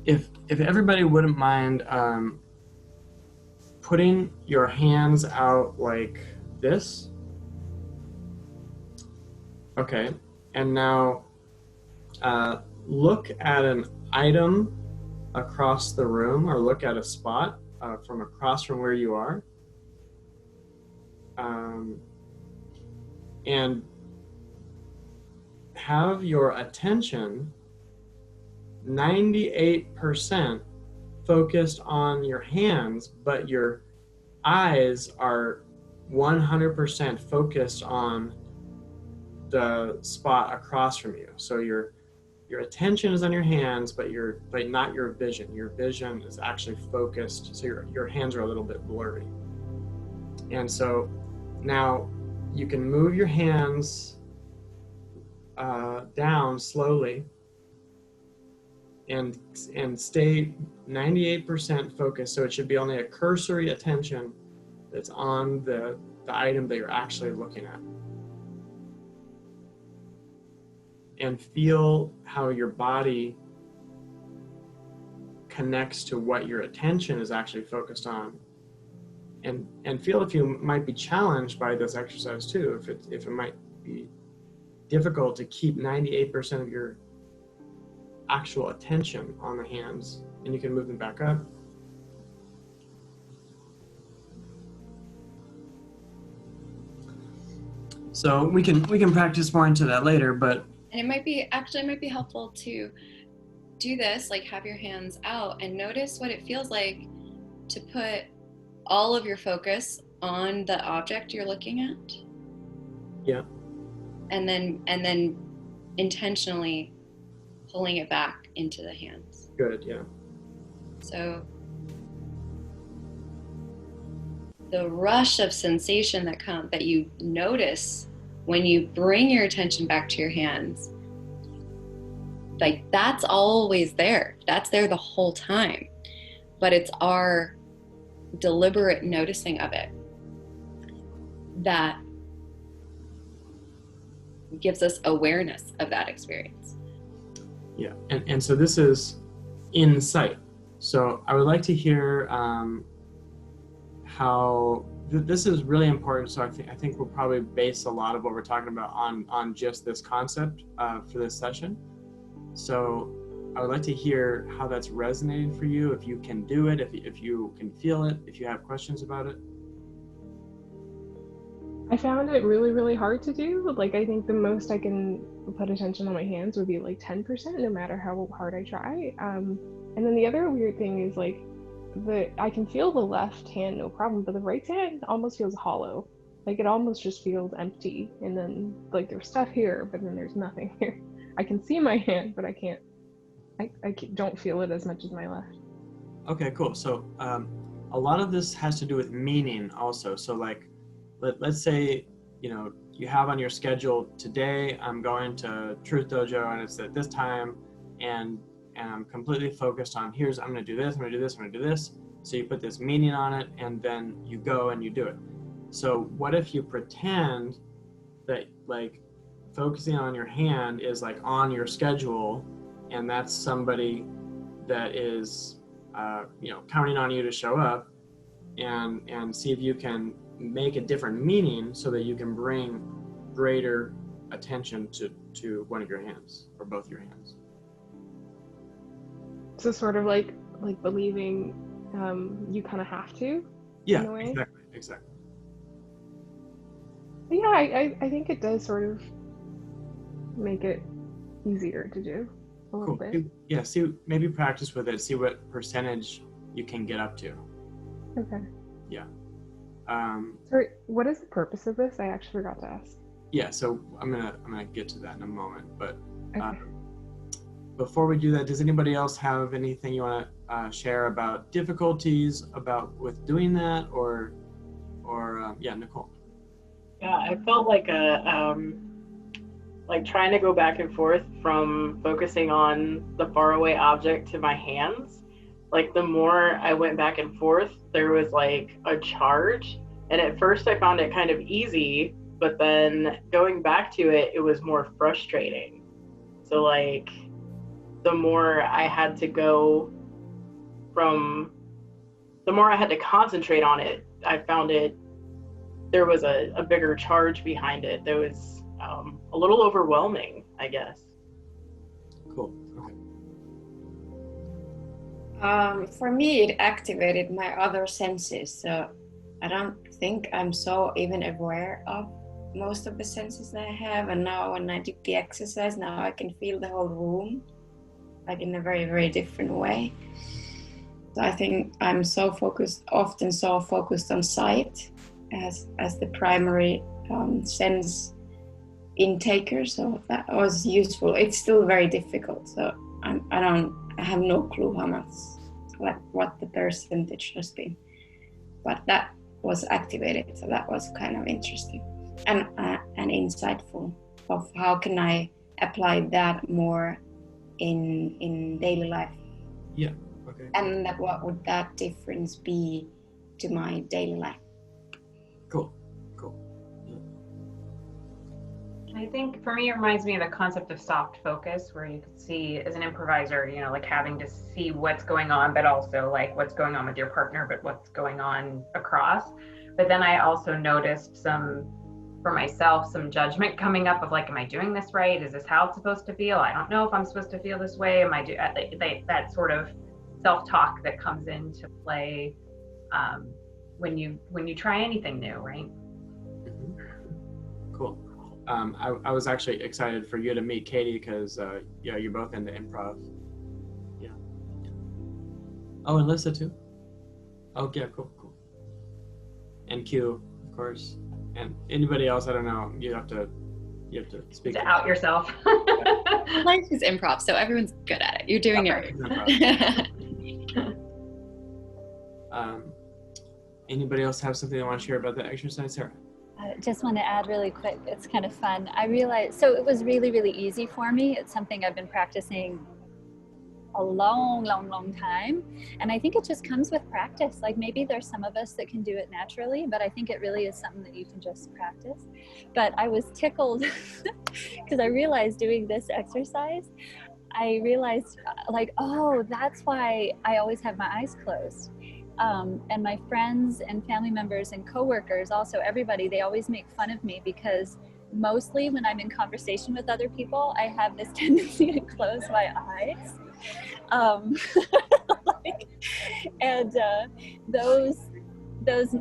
if everybody wouldn't mind putting your hands out like this. Okay, and now look at an item across the room, or look at a spot from across from where you are. And have your attention 98% focused on your hands, but your eyes are 100% focused on the spot across from you. So your attention is on your hands, but not your vision. Your vision is actually focused, so your hands are a little bit blurry. And so now you can move your hands down slowly and stay 98% focused. So it should be only a cursory attention that's on the item that you're actually looking at. And feel how your body connects to what your attention is actually focused on. And feel if you might be challenged by this exercise too, if it might be difficult to keep 98% of your actual attention on the hands, and you can move them back up. So we can practice more into that later, but And it might be helpful to do this, like have your hands out and notice what it feels like to put all of your focus on the object you're looking at. yeah. And then intentionally pulling it back into the hands. Good, yeah. So the rush of sensation that you notice when you bring your attention back to your hands, like that's always there. That's there the whole time. But it's our deliberate noticing of it that gives us awareness of that experience. Yeah, and so this is insight. So I would like to hear how this is really important. So I think we'll probably base a lot of what we're talking about on just this concept for this session. So I would like to hear how that's resonating for you, if you can do it, if you can feel it, if you have questions about it. I found it really, really hard to do. Like, I think the most I can put attention on my hands would be like 10%, no matter how hard I try. And then the other weird thing is like, I can feel the left hand no problem, but the right hand almost feels hollow. Like it almost just feels empty. And then like there's stuff here, but then there's nothing here. I can see my hand, but I don't feel it as much as my left. Okay, cool. So a lot of this has to do with meaning also. So like, let's say, you have on your schedule, today I'm going to Truth Dojo and it's at this time, and I'm completely focused on I'm going to do this, I'm going to do this, I'm going to do this. So you put this meaning on it and then you go and you do it. So what if you pretend that like focusing on your hand is like on your schedule, and that's somebody that is, counting on you to show up, and see if you can make a different meaning so that you can bring greater attention to one of your hands or both your hands. So sort of like believing you kind of have to. Yeah, in a way. Exactly. But yeah, I think it does sort of make it easier to do a little bit. Yeah, maybe practice with it, see what percentage you can get up to. Okay. Yeah. Sorry, what is the purpose of this? I actually forgot to ask. Yeah, so I'm gonna get to that in a moment, but Okay. Before we do that, does anybody else have anything you want to share about difficulties with doing that, or yeah, Nicole? Yeah, I felt like like trying to go back and forth from focusing on the faraway object to my hands. Like the more I went back and forth, there was like a charge. And at first I found it kind of easy, but then going back to it, it was more frustrating. So like the more I had to concentrate on it, I found there was a bigger charge behind it. There was a little overwhelming, I guess. Cool. Okay. For me, it activated my other senses. So I don't think I'm so even aware of most of the senses that I have. And now when I did the exercise, now I can feel the whole room, like in a very, very different way. So I think I'm often so focused on sight as the primary sense intaker. So that was useful. It's still very difficult. So I have no clue how much, like what the percentage has been, but that was activated. So that was kind of interesting and insightful of how can I apply that more in daily life. Yeah. Okay. And what would that difference be to my daily life? Cool. I think for me, it reminds me of the concept of soft focus, where you could see as an improviser, like having to see what's going on, but also like what's going on with your partner, but what's going on across. But then I also noticed for myself, some judgment coming up of like, am I doing this right? Is this how it's supposed to feel? I don't know if I'm supposed to feel this way. That sort of self-talk that comes into play when you try anything new, right? Mm-hmm. Cool. I was actually excited for you to meet Katie because yeah, you're both into improv. Yeah. Oh, and Lissa too. Oh yeah, cool. And Q, of course. And anybody else, I don't know. You have to speak. To out yourself. Life is improv, so everyone's good at it. You're doing it right. Anybody else have something they want to share about the exercise, Sarah? I just want to add really quick, it's kind of fun. I realized, so it was really, really easy for me. It's something I've been practicing a long time. And I think it just comes with practice. Like maybe there's some of us that can do it naturally, but I think it really is something that you can just practice. But I was tickled because I realized doing this exercise, I realized like, oh, that's why I always have my eyes closed. And my friends and family members and coworkers, also everybody, they always make fun of me because mostly when I'm in conversation with other people, I have this tendency to close my eyes. Those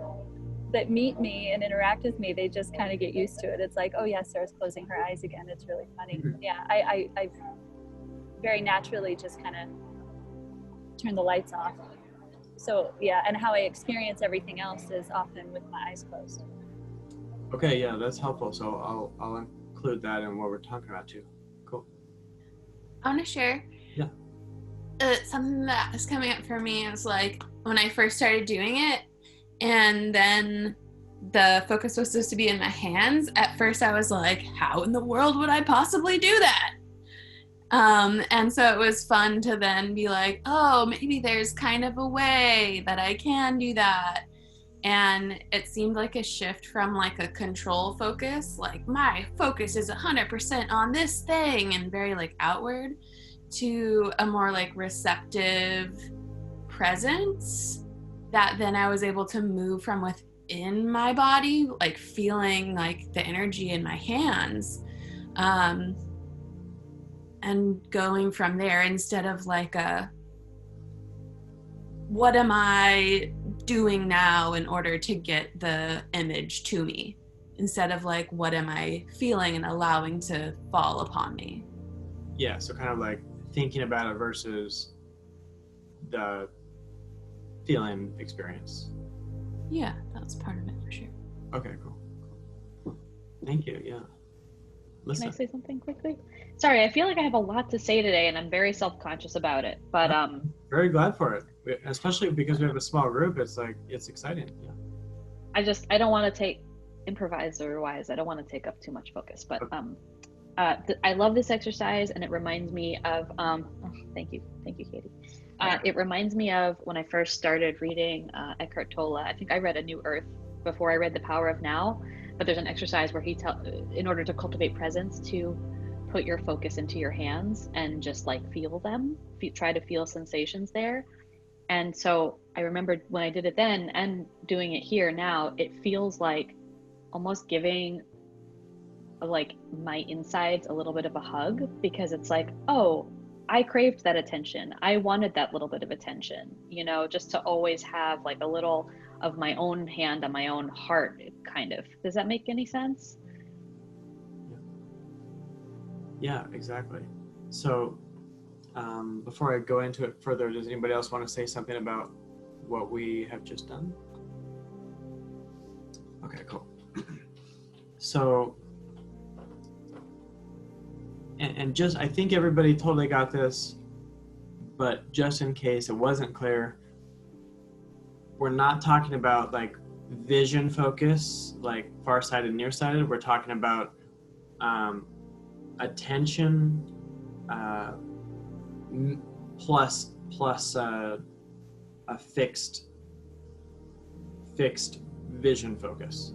that meet me and interact with me, they just kind of get used to it. It's like, oh yeah, Sarah's closing her eyes again. It's really funny. Yeah, I very naturally just kind of turn the lights off. So yeah, and how I experience everything else is often with my eyes closed. Okay, yeah, that's helpful. So I'll include that in what we're talking about too. Cool. I want to share. Yeah. Something that is coming up for me is like when I first started doing it, and then the focus was supposed to be in my hands. At first, I was like, "How in the world would I possibly do that?" And so it was fun to then be like, oh, maybe there's kind of a way that I can do that. And it seemed like a shift from like a control focus, like my focus is 100% on this thing and very like outward, to a more like receptive presence that then I was able to move from within my body, like feeling like the energy in my hands. And going from there instead of like what am I doing now in order to get the image to me, instead of like what am I feeling and allowing to fall upon me. Yeah, so kind of like thinking about it versus the feeling experience. Yeah, that was part of it for sure. Okay, cool. Thank you, yeah. Listen. Can I say something quickly? Sorry, I feel like I have a lot to say today and I'm very self-conscious about it, but I'm very glad for it, especially because we have a small group. It's like, it's exciting. Yeah. I don't want to take improviser wise, I don't want to take up too much focus, but I love this exercise and it reminds me of thank you Katie. It reminds me of when I first started reading Eckhart Tolle. I think I read A New Earth before I read The Power of Now, but there's an exercise where he in order to cultivate presence, to put your focus into your hands and just like feel them, try to feel sensations there. And so I remembered when I did it then and doing it here now, it feels like almost giving like my insides a little bit of a hug, because it's like, oh, I craved that attention. I wanted that little bit of attention, you know, just to always have like a little of my own hand on my own heart, kind of. Does that make any sense? Yeah, exactly. So before I go into it further, does anybody else want to say something about what we have just done? Okay, cool. So, and just, I think everybody totally got this, but just in case it wasn't clear, we're not talking about like vision focus, like farsighted, nearsighted. We're talking about attention plus a fixed vision focus.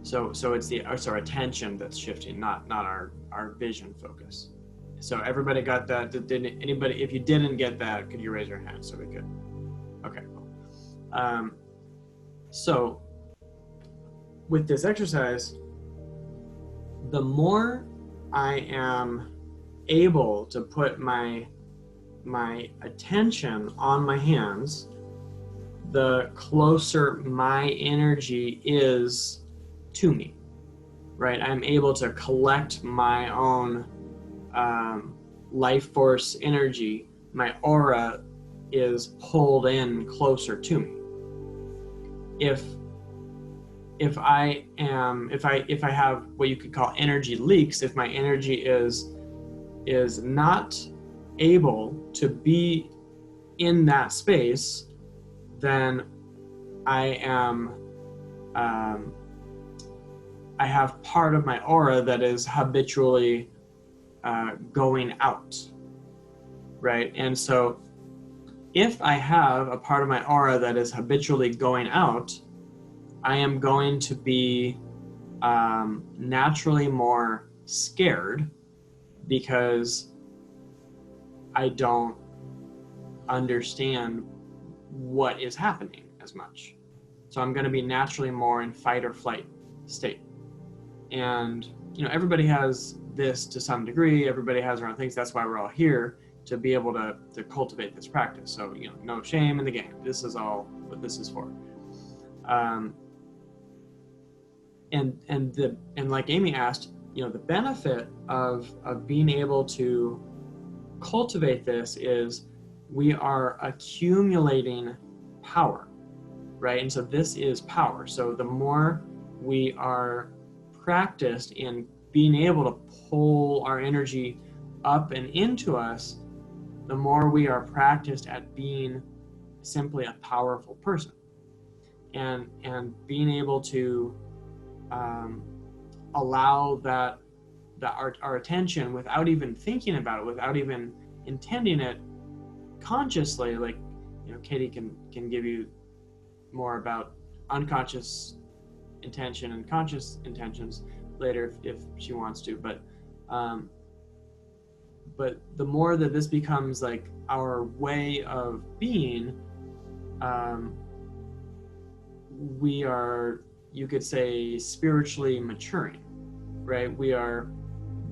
So it's it's our attention that's shifting, not our vision focus. So everybody got that? Did anybody? If you didn't get that, could you raise your hand so we could? Okay, cool. So with this exercise, the more I am able to put my attention on my hands, the closer my energy is to me. right? I'm able to collect my own life force energy. My aura is pulled in closer to me. If I have what you could call energy leaks, if my energy is not able to be in that space, then I have part of my aura that is habitually going out, right? And so if I have a part of my aura that is habitually going out, I am going to be naturally more scared because I don't understand what is happening as much. So I'm going to be naturally more in fight or flight state. And, everybody has this to some degree. Everybody has their own things. That's why we're all here, to be able to cultivate this practice. So, no shame in the game. This is all what this is for. And like Amy asked, the benefit of being able to cultivate this is we are accumulating power, right? And so this is power. So the more we are practiced in being able to pull our energy up and into us, the more we are practiced at being simply a powerful person, and being able to allow that our attention, without even thinking about it, without even intending it consciously, like Katie can give you more about unconscious intention and conscious intentions later if she wants to, but the more that this becomes like our way of being, we are, you could say, spiritually maturing, right? We are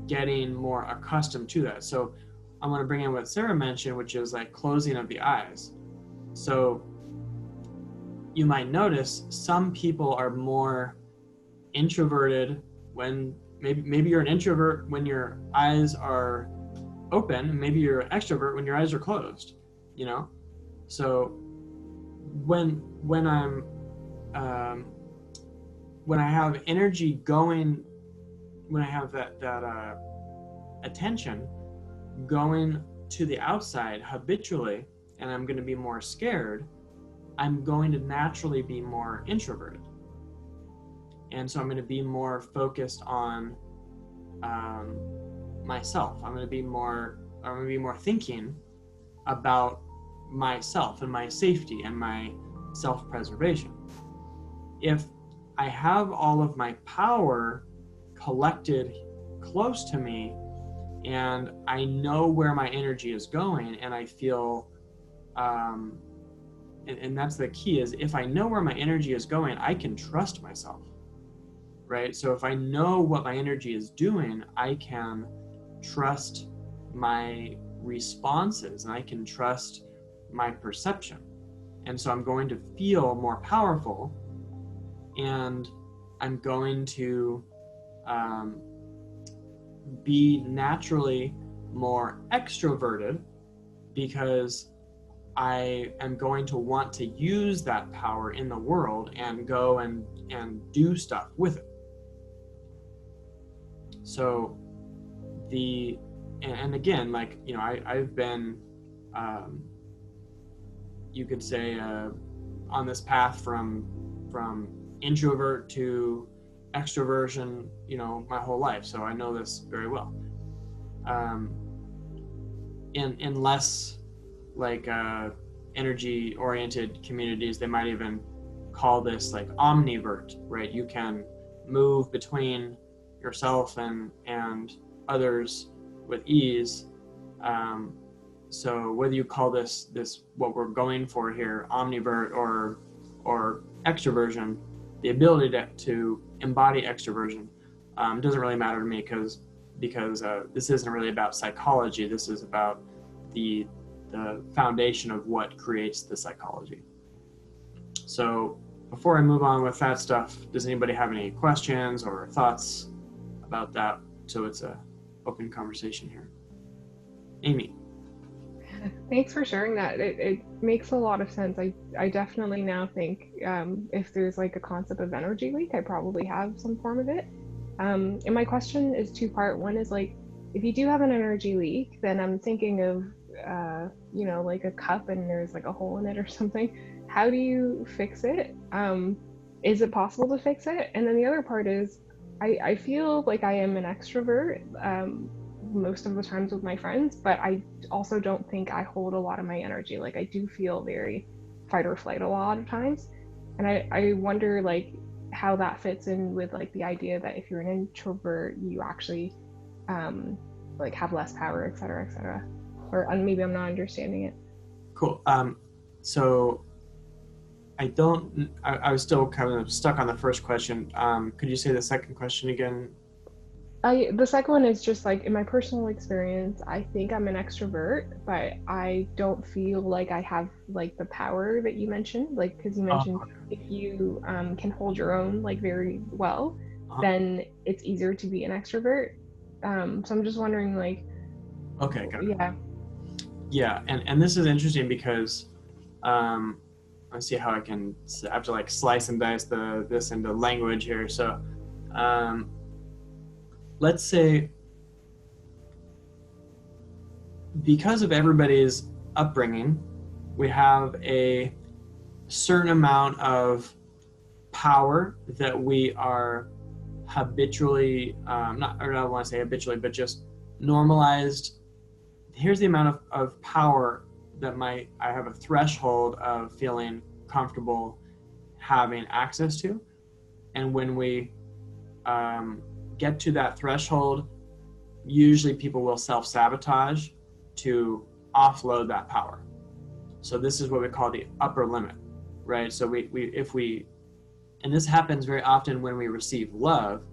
getting more accustomed to that. So I want to bring in what Sarah mentioned, which is like closing of the eyes. So you might notice some people are more introverted when maybe you're an introvert when your eyes are open, maybe you're an extrovert when your eyes are closed, So when I have energy going, when I have that attention going to the outside habitually, and I'm going to be more scared, I'm going to naturally be more introverted. And so I'm going to be more focused on myself. I'm going to be more thinking about myself and my safety and my self-preservation. If I have all of my power collected close to me, and I know where my energy is going, and I feel, and that's the key, is if I know where my energy is going, I can trust myself, right? So if I know what my energy is doing, I can trust my responses, and I can trust my perception. And so I'm going to feel more powerful, and I'm going to be naturally more extroverted, because I am going to want to use that power in the world and go and do stuff with it. So and again, like, I've been, you could say, on this path from introvert to extroversion, my whole life. So I know this very well. In less like energy oriented communities, they might even call this like omnivert, right? You can move between yourself and others with ease. So whether you call this what we're going for here, omnivert or extroversion, the ability to embody extroversion, doesn't really matter to me, because this isn't really about psychology. This is about the foundation of what creates the psychology. So before I move on with that stuff, does anybody have any questions or thoughts about that, so it's a open conversation here. Amy. Thanks for sharing that. It makes a lot of sense. I definitely now think if there's like a concept of energy leak, I probably have some form of it. And my question is two-part. One is like, if you do have an energy leak, then I'm thinking of, like a cup and there's like a hole in it or something. How do you fix it? Is it possible to fix it? And then the other part is, I feel like I am an extrovert most of the times with my friends, but I also don't think I hold a lot of my energy. Like I do feel very fight or flight a lot of times. And I wonder like how that fits in with like the idea that if you're an introvert, you actually like have less power, et cetera, et cetera. Or maybe I'm not understanding it. Cool. So I was still kind of stuck on the first question. Could you say the second question again? The second one is just like, in my personal experience, I think I'm an extrovert, but I don't feel like I have like the power that you mentioned, like, because you mentioned if you can hold your own like very well, then it's easier to be an extrovert. So I'm just wondering like, okay, got it. Yeah. And this is interesting because let's see how I have to like slice and dice this into language here. So let's say, because of everybody's upbringing, we have a certain amount of power that we are habitually, I don't want to say habitually, but just normalized. Here's the amount of power that I have a threshold of feeling comfortable having access to. And when we get to that threshold, usually people will self-sabotage to offload that power. So this is what we call the upper limit, right? So and this happens very often when we receive love,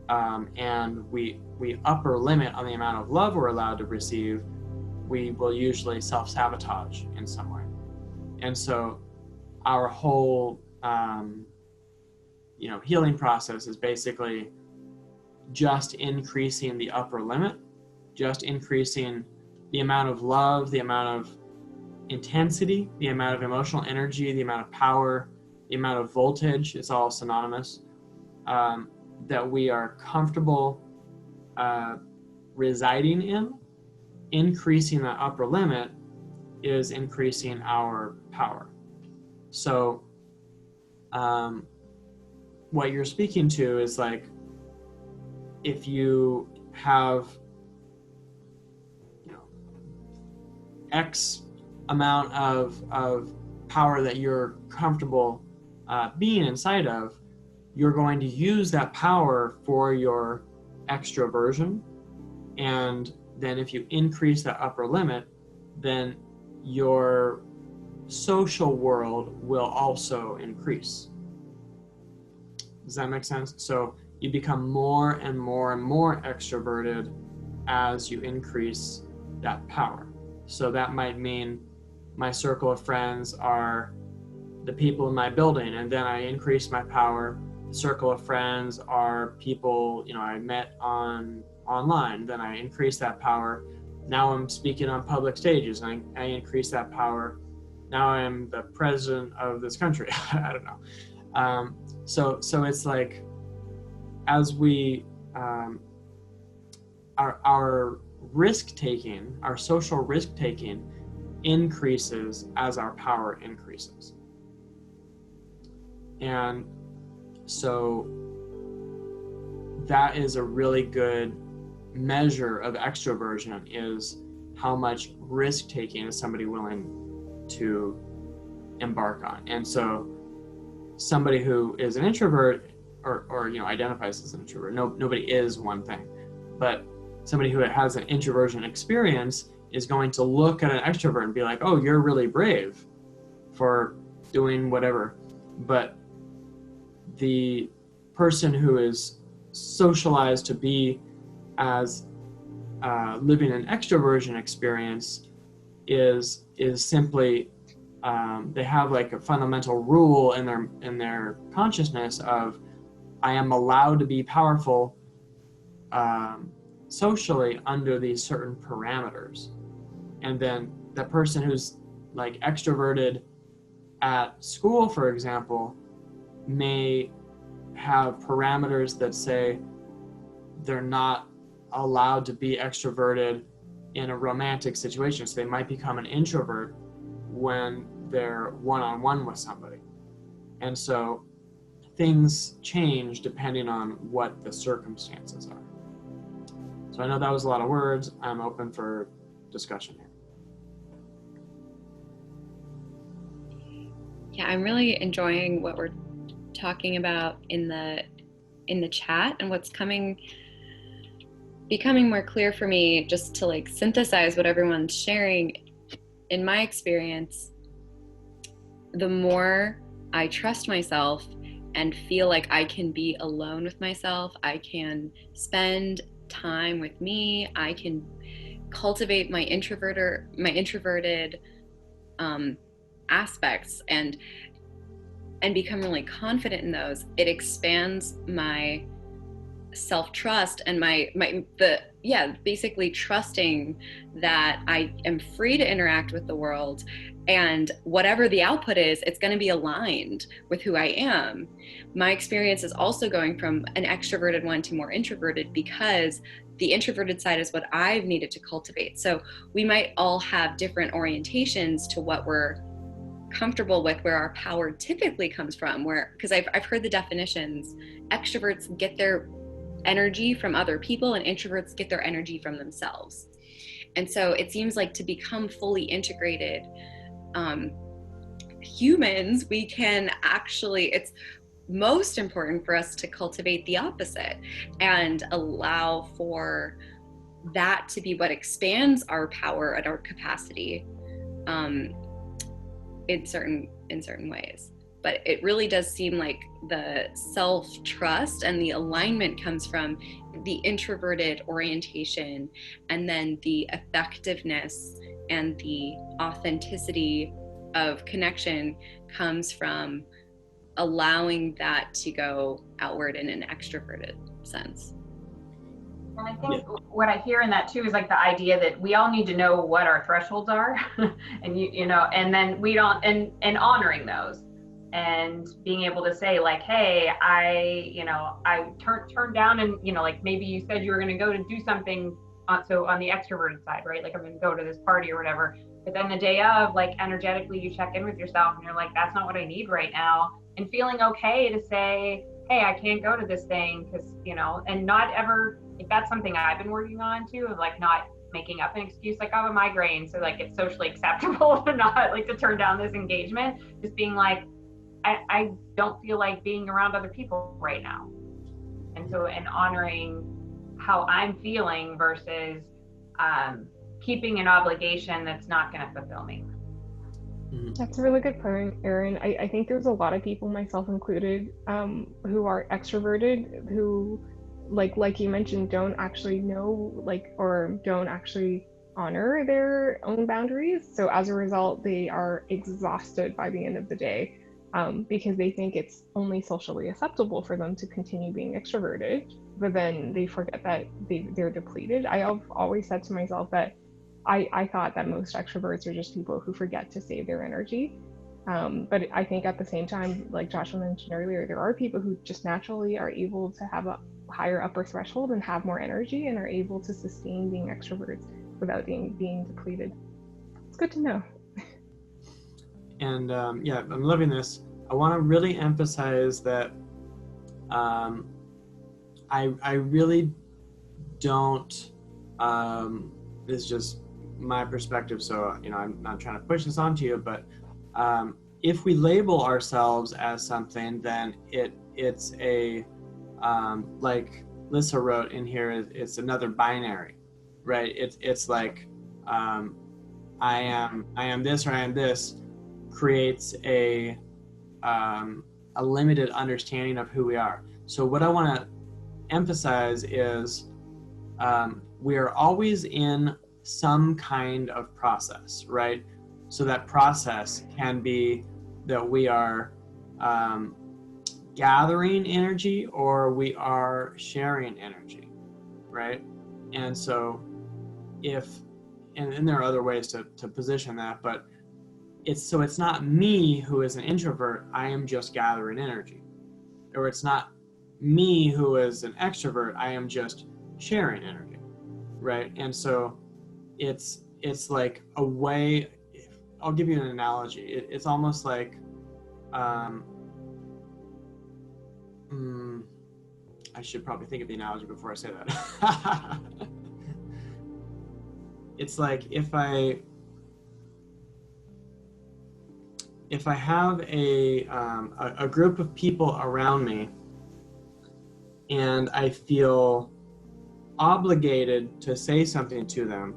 and we upper limit on the amount of love we're allowed to receive, we will usually self-sabotage in some way. And so our whole healing process is basically just increasing the upper limit, just increasing the amount of love, the amount of intensity, the amount of emotional energy, the amount of power, the amount of voltage, it's all synonymous, that we are comfortable residing in. Increasing that upper limit is increasing our power. So what you're speaking to is like, if you have X amount of power that you're comfortable being inside of, you're going to use that power for your extroversion. And then if you increase that upper limit, then your social world will also increase. Does that make sense? So you become more and more and more extroverted as you increase that power. So that might mean my circle of friends are the people in my building, and then I increase my power. The circle of friends are people I met online, then I increase that power. Now I'm speaking on public stages, and I increase that power. Now I am the president of this country. I don't know. So it's like, as we our risk taking, our social risk taking increases as our power increases. And so that is a really good measure of extroversion, is how much risk taking is somebody willing to embark on. And so somebody who is an introvert or identifies as an introvert, nobody is one thing, but somebody who has an introversion experience is going to look at an extrovert and be like, oh, you're really brave for doing whatever. But the person who is socialized to be as living an extroversion experience is simply they have like a fundamental rule in their consciousness of, I am allowed to be powerful socially under these certain parameters. And then the person who's like extroverted at school, for example, may have parameters that say they're not allowed to be extroverted in a romantic situation. So they might become an introvert when they're one-on-one with somebody. And so things change depending on what the circumstances are. So I know that was a lot of words. I'm open for discussion here. Yeah, I'm really enjoying what we're talking about in the chat, and what's becoming more clear for me, just to like synthesize what everyone's sharing. In my experience, the more I trust myself and feel like I can be alone with myself, I can spend time with me, I can cultivate my introverted aspects and become really confident in those, it expands my self-trust and basically trusting that I am free to interact with the world, and whatever the output is, it's going to be aligned with who I am. My experience is also going from an extroverted one to more introverted, because the introverted side is what I've needed to cultivate. So we might all have different orientations to what we're comfortable with, where our power typically comes from, because I've heard the definitions. Extroverts get their energy from other people, and introverts get their energy from themselves. And so it seems like to become fully integrated humans, we can actually, it's most important for us to cultivate the opposite and allow for that to be what expands our power and our capacity in certain ways. But it really does seem like the self-trust and the alignment comes from the introverted orientation, and then the effectiveness and the authenticity of connection comes from allowing that to go outward in an extroverted sense. And I think what I hear in that too is like the idea that we all need to know what our thresholds are and you know, and then we don't, and honoring those. And being able to say like, hey, I turned down, and like maybe you said you were going to go to do something, so on the extroverted side, right? Like I'm going to go to this party or whatever. But then the day of, like energetically, you check in with yourself and you're like, that's not what I need right now. And feeling okay to say, hey, I can't go to this thing because, and not ever, if that's something I've been working on too, of like not making up an excuse, like I have a migraine, so like it's socially acceptable to not like to turn down this engagement. Just being like, I don't feel like being around other people right now. And honoring how I'm feeling versus keeping an obligation that's not going to fulfill me. That's a really good point, Erin. I think there's a lot of people, myself included, who are extroverted, who like you mentioned, don't actually know or don't actually honor their own boundaries. So as a result, they are exhausted by the end of the day. Because they think it's only socially acceptable for them to continue being extroverted, but then they forget that they're depleted. I have always said to myself that I thought that most extroverts are just people who forget to save their energy. But I think at the same time, like Joshua mentioned earlier, there are people who just naturally are able to have a higher upper threshold and have more energy and are able to sustain being extroverts without being depleted. It's good to know. And I'm loving this. I want to really emphasize that I really don't, this is just my perspective, so I'm not trying to push this onto you, but if we label ourselves as something, then it's a, like Lissa wrote in here, it's another binary, right? It's like I am this or I am this, creates a limited understanding of who we are. So what I want to emphasize is we are always in some kind of process, right? So that process can be that we are gathering energy or we are sharing energy. right? And so and there are other ways to position that, but it's not me who is an introvert, I am just gathering energy. Or it's not me who is an extrovert, I am just sharing energy, right? And so it's like a way, I'll give you an analogy. It's almost like, I should probably think of the analogy before I say that. It's like if I have a group of people around me and I feel obligated to say something to them,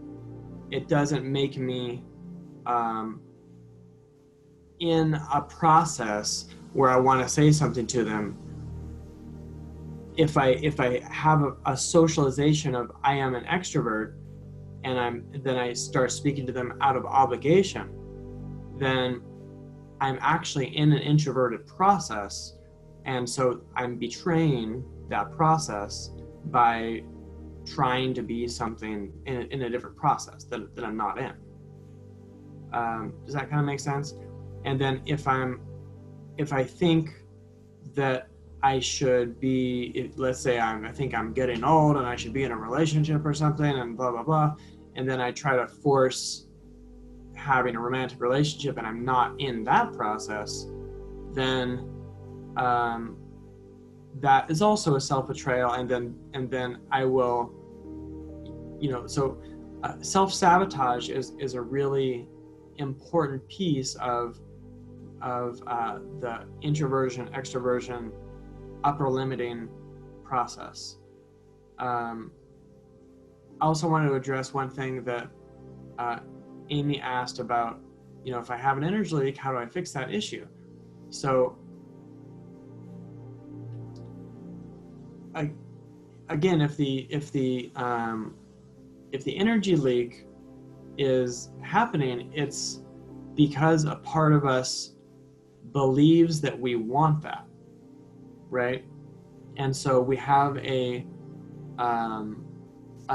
it doesn't make me in a process where I want to say something to them. If I have a socialization of I am an extrovert and then I start speaking to them out of obligation, then I'm actually in an introverted process, and so I'm betraying that process by trying to be something in a different process that I'm not in. Does that kind of make sense? And then if I think that I should be, let's say I think I'm getting old and I should be in a relationship or something and blah, blah, blah, and then I try to force having a romantic relationship and I'm not in that process, then that is also a self-betrayal, and then I will, so self-sabotage is a really important piece of the introversion, extroversion, upper limiting process. I also wanted to address one thing that Amy asked about, if I have an energy leak, how do I fix that issue? So again, if the energy leak is happening, it's because a part of us believes that we want that, right? And so we have a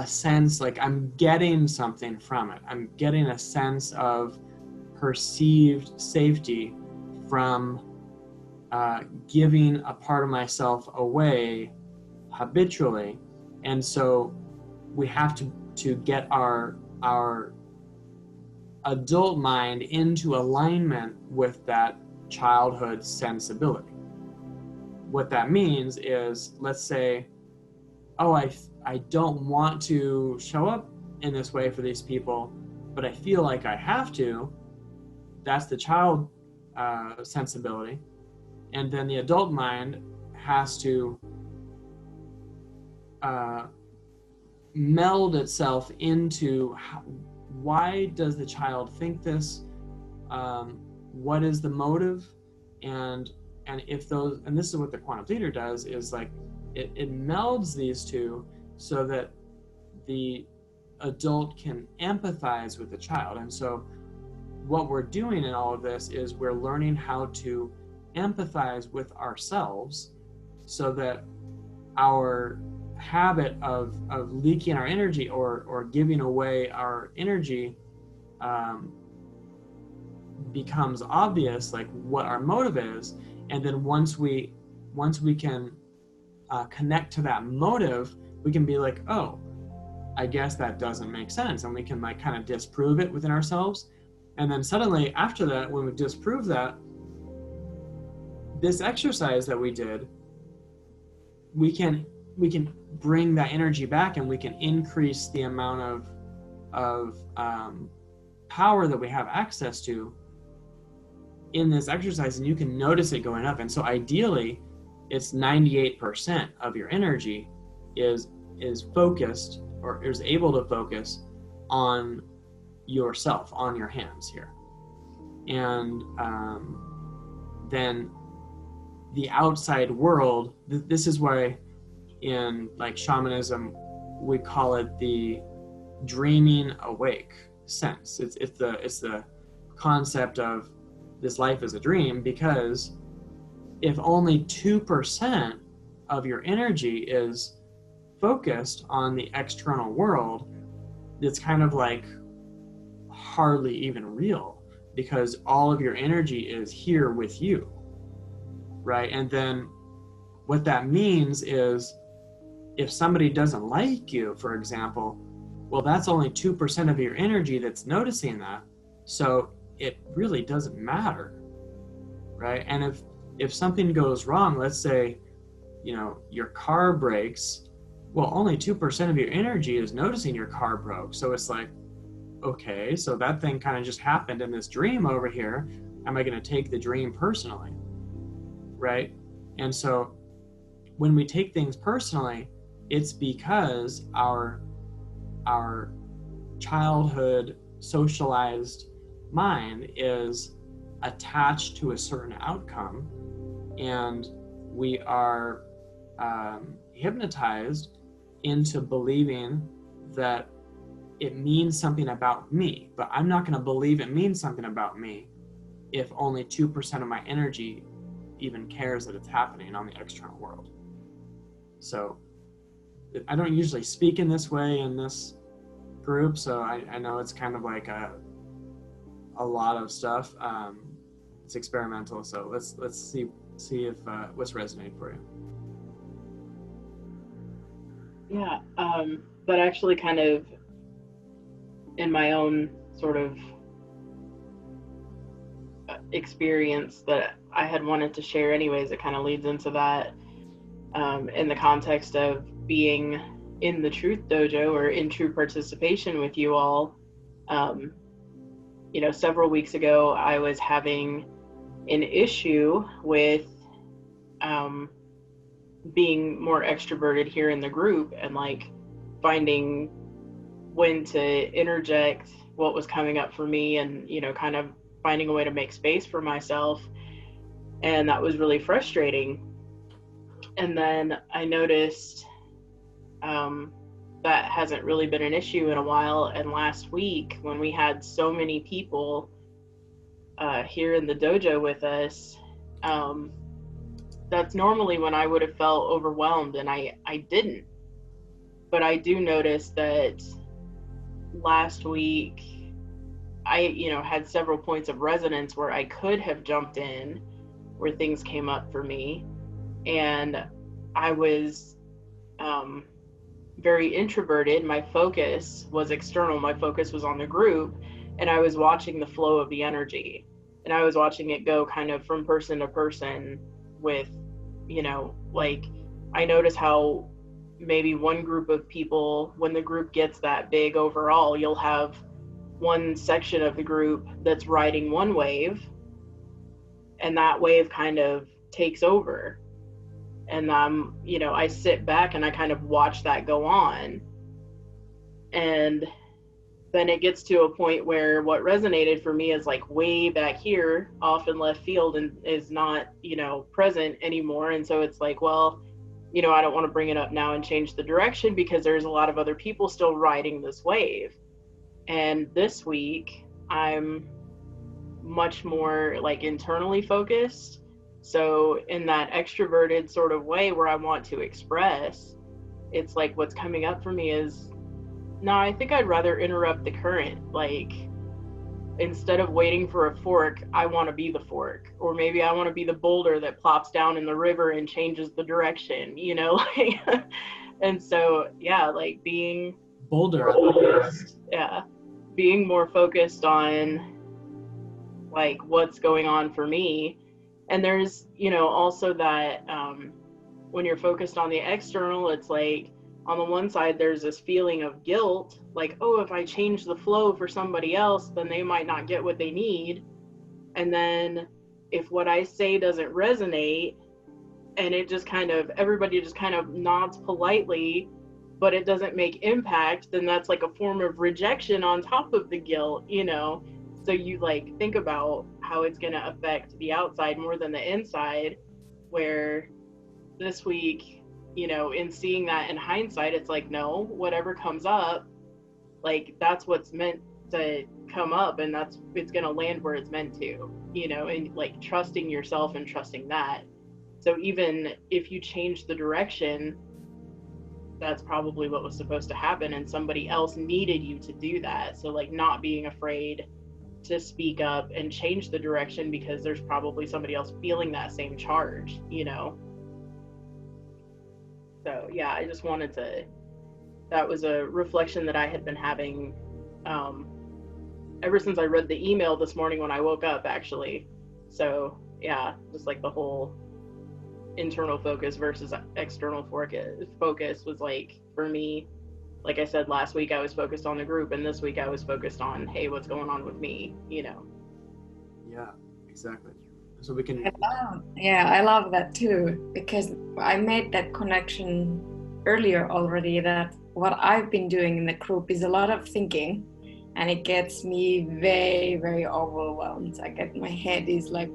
sense like I'm getting something from it. I'm getting a sense of perceived safety from giving a part of myself away habitually. And so we have to get our adult mind into alignment with that childhood sensibility. What that means is, let's say, I don't want to show up in this way for these people, but I feel like I have to. That's the child sensibility. And then the adult mind has to meld itself into why does the child think this? What is the motive? And if those, and this is what the quantum theater does, is like it melds these two so that the adult can empathize with the child. And so what we're doing in all of this is we're learning how to empathize with ourselves so that our habit of leaking our energy or giving away our energy becomes obvious, like what our motive is. And then once we can connect to that motive, we can be like, oh, I guess that doesn't make sense, and we can like kind of disprove it within ourselves. And then suddenly after that, when we disprove that, this exercise that we did, we can bring that energy back, and we can increase the amount of power that we have access to in this exercise, and you can notice it going up. And so ideally it's 98% of your energy is focused, or is able to focus on yourself, on your hands here. And then the outside world, this is why in like shamanism we call it the dreaming awake sense. It's the concept of this life is a dream, because if only 2% of your energy is focused on the external world, it's kind of like hardly even real, because all of your energy is here with you, right? And then what that means is if somebody doesn't like you, for example, well, that's only 2% of your energy that's noticing that. So it really doesn't matter, right? And if something goes wrong, let's say, your car breaks, well, only 2% of your energy is noticing your car broke. So it's like, okay, so that thing kind of just happened in this dream over here. Am I going to take the dream personally, right? And so when we take things personally, it's because our childhood socialized mind is attached to a certain outcome, and we are hypnotized into believing that it means something about me, but I'm not going to believe it means something about me if only 2% of my energy even cares that it's happening on the external world. So I don't usually speak in this way in this group, so I know it's kind of like a lot of stuff. It's experimental, so let's see if what's resonating for you. Yeah, but actually kind of in my own sort of experience that I had wanted to share anyways, it kind of leads into that in the context of being in the Truth Dojo or in true participation with you all. Several weeks ago, I was having an issue with being more extroverted here in the group and like finding when to interject what was coming up for me and, kind of finding a way to make space for myself. And that was really frustrating. And then I noticed that hasn't really been an issue in a while. And last week, when we had so many people here in the dojo with us, that's normally when I would have felt overwhelmed, and I didn't. But I do notice that last week, I had several points of resonance where I could have jumped in, where things came up for me, and I was very introverted. My focus was external. My focus was on the group, and I was watching the flow of the energy, and I was watching it go kind of from person to person with, like I notice how maybe one group of people, when the group gets that big overall, you'll have one section of the group that's riding one wave, and that wave kind of takes over. And I sit back and I kind of watch that go on. And then it gets to a point where what resonated for me is like way back here off in left field and is not, present anymore. And so it's like, well, I don't want to bring it up now and change the direction because there's a lot of other people still riding this wave. And this week I'm much more like internally focused. So in that extroverted sort of way where I want to express, it's like what's coming up for me is, no, I think I'd rather interrupt the current. Like, instead of waiting for a fork, I want to be the fork. Or maybe I want to be the boulder that plops down in the river and changes the direction, And so, yeah, like being Boulder. Being more focused on like what's going on for me. And there's, also that when you're focused on the external, it's like on the one side, there's this feeling of guilt, like, oh, if I change the flow for somebody else, then they might not get what they need. And then if what I say doesn't resonate and it just kind of, everybody just kind of nods politely, but it doesn't make impact, then that's like a form of rejection on top of the guilt, So you like think about how it's going to affect the outside more than the inside, where this week, in seeing that in hindsight, it's like, no, whatever comes up, like that's what's meant to come up, and it's going to land where it's meant to, and like trusting yourself and trusting that. So even if you change the direction, that's probably what was supposed to happen, and somebody else needed you to do that. So like not being afraid to speak up and change the direction because there's probably somebody else feeling that same charge, you know? So yeah, I just wanted to, that was a reflection that I had been having ever since I read the email this morning when I woke up, actually. So yeah, just like the whole internal focus versus external focus was like, for me, like I said last week, I was focused on the group, and this week I was focused on, hey, what's going on with me, you know? Yeah, exactly. So we can. I love that too, because I made that connection earlier already, that what I've been doing in the group is a lot of thinking, and it gets me very, very overwhelmed. My head is like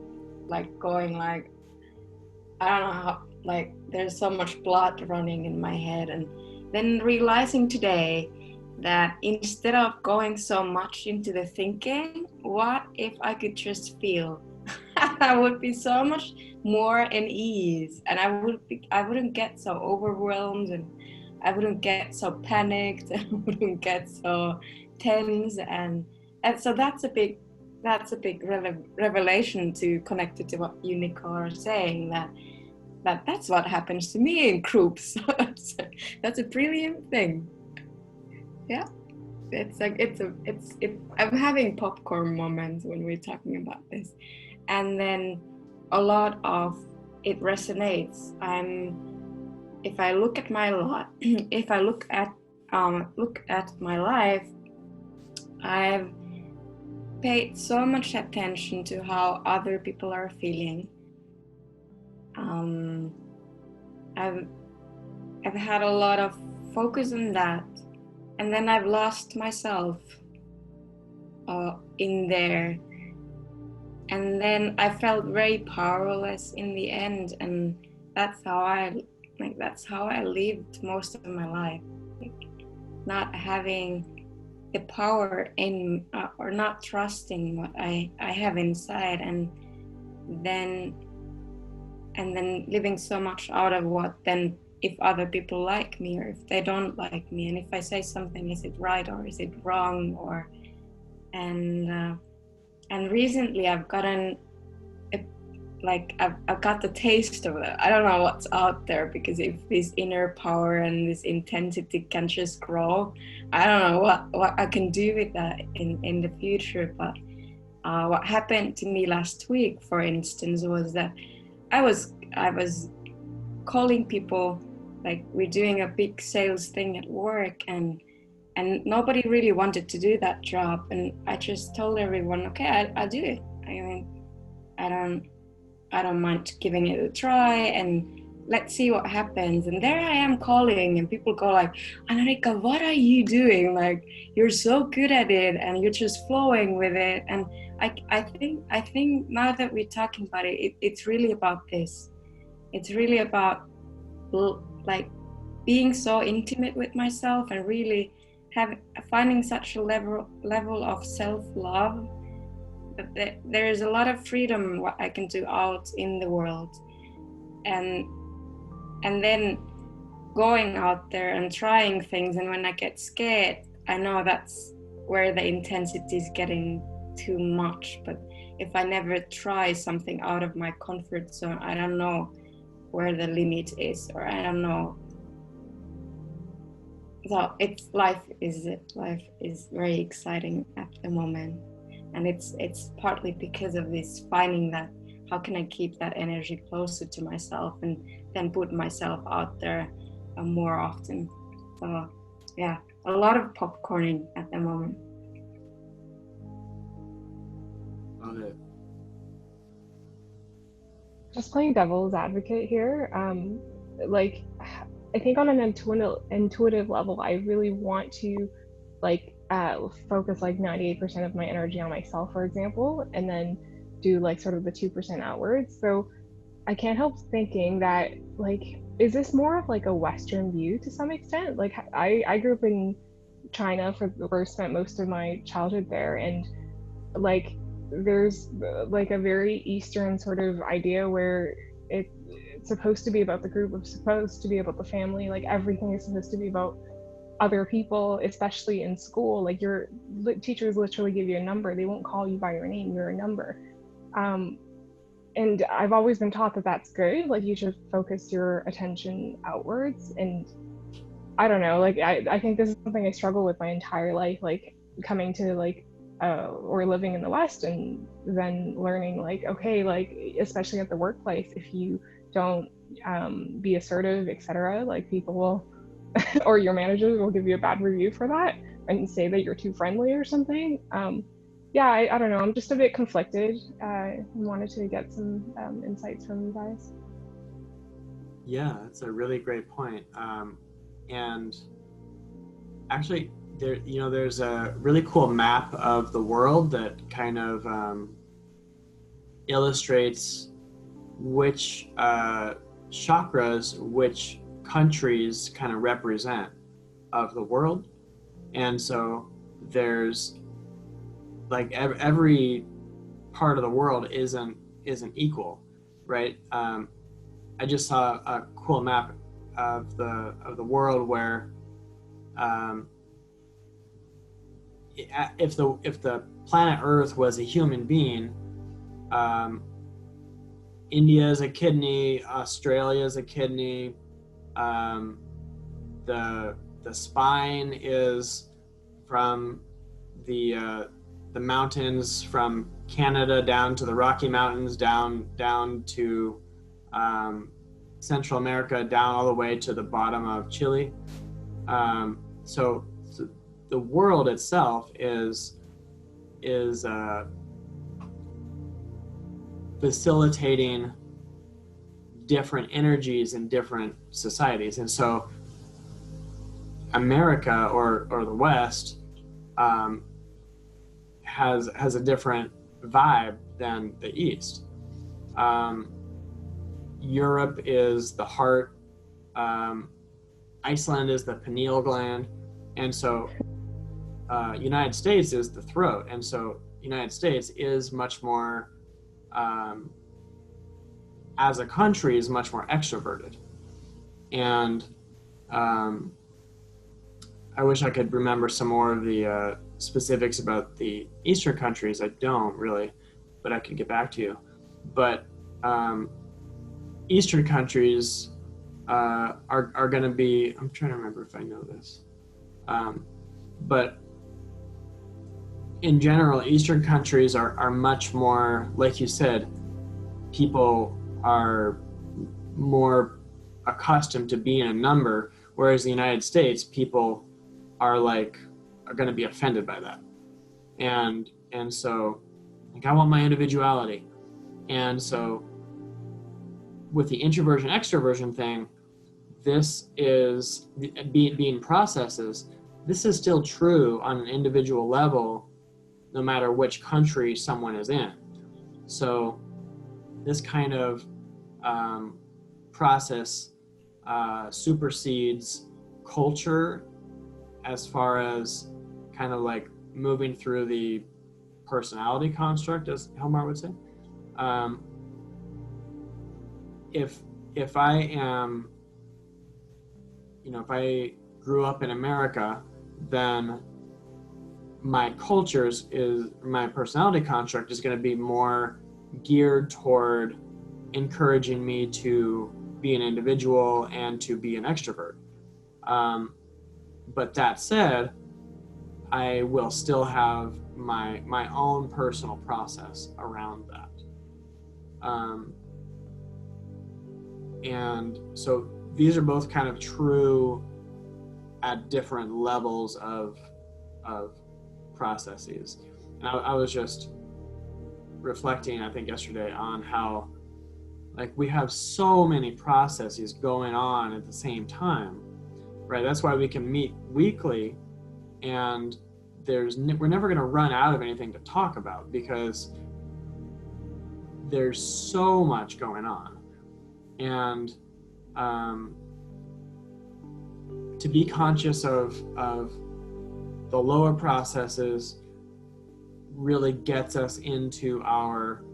going like, I don't know how, like there's so much blood running in my head. And then realizing today that instead of going so much into the thinking, what if I could just feel? I would be so much more in ease, and I wouldn't get so overwhelmed, and I wouldn't get so panicked, and I wouldn't get so tense, and so that's a big revelation to connect it to what you, Nicole, are saying, that's what happens to me in groups. That's a brilliant thing. Yeah, it's like I'm having popcorn moments when we're talking about this, and then a lot of it resonates. If I look at my my life, I've paid so much attention to how other people are feeling. I've had a lot of focus on that, and then I've lost myself in there, and then I felt very powerless in the end, and that's how I lived most of my life, like not having the power in or not trusting what I have inside, and then living so much out of what then, if other people like me or if they don't like me, and if I say something, is it right or is it wrong, or and recently I've gotten I've got the taste of it. I don't know what's out there, because if this inner power and this intensity can just grow, I don't know what I can do with that in the future. But what happened to me last week, for instance, was that I was calling people, like we're doing a big sales thing at work, and nobody really wanted to do that job, and I just told everyone, okay, I'll do it. I mean, I don't mind giving it a try, and let's see what happens. And there I am calling, and people go like, Anarika, what are you doing? Like, you're so good at it, and you're just flowing with it. And I think now that we're talking about it, it's really about this. It's really about like being so intimate with myself, and really finding such a level of self-love, that there is a lot of freedom what I can do out in the world, and then going out there and trying things. And when I get scared, I know that's where the intensity is getting too much. But if I never try something out of my comfort zone, I don't know where the limit is, or I don't know. So life is very exciting at the moment, and it's partly because of this, finding that how can I keep that energy closer to myself, and then put myself out there more often. So yeah, a lot of popcorning at the moment. Love it. Just playing devil's advocate here, like I think on an intuitive level, I really want to focus like 98% of my energy on myself, for example, and then do like sort of the 2% outwards. So I can't help thinking that, like, is this more of like a Western view to some extent? Like I grew up in China or spent most of my childhood there, and like there's like a very Eastern sort of idea where supposed to be about the group, it's supposed to be about the family. Like everything is supposed to be about other people, especially in school. Like your teachers literally give you a number. They won't call you by your name, you're a number. And I've always been taught that that's good. Like you should focus your attention outwards. And I don't know, like I think this is something I struggle with my entire life, like coming to like or living in the West, and then learning like, okay, like especially at the workplace, if you don't be assertive, etc., like people will or your managers will give you a bad review for that and say that you're too friendly or something. Yeah, I don't know, I'm just a bit conflicted. I wanted to get some insights from you guys. Yeah, that's a really great point. And actually, there's a really cool map of the world that kind of illustrates which chakras, which countries kind of represent of the world. And so there's like every part of the world isn't equal, right? I just saw a cool map of the world where if the planet Earth was a human being, India is a kidney, Australia is a kidney, the spine is from the mountains from Canada down to the Rocky Mountains, down to Central America, down all the way to the bottom of Chile. So the world itself is facilitating different energies in different societies. And so America or the West has a different vibe than the East. Europe is the heart, Iceland is the pineal gland, and so United States is the throat. And so United States is much more, as a country, is much more extroverted. And I wish I could remember some more of the specifics about the Eastern countries. I don't really, but I can get back to you. But Eastern countries are going to be, I'm trying to remember if I know this, but in general, Eastern countries are much more, like you said, people are more accustomed to being a number, whereas the United States, people are going to be offended by that. And so, like, I want my individuality. And so with the introversion extroversion thing, this is being processes. This is still true on an individual level, no matter which country someone is in. So this kind of process supersedes culture as far as kind of like moving through the personality construct, as Helmar would say. If I am, if I grew up in America, then my my personality construct is going to be more geared toward encouraging me to be an individual and to be an extrovert. But that said, I will still have my own personal process around that. And so these are both kind of true at different levels of processes. And I was just reflecting, I think yesterday, on how like we have so many processes going on at the same time, right? That's why we can meet weekly, and we're never going to run out of anything to talk about because there's so much going on. And to be conscious of the lower processes really gets us into our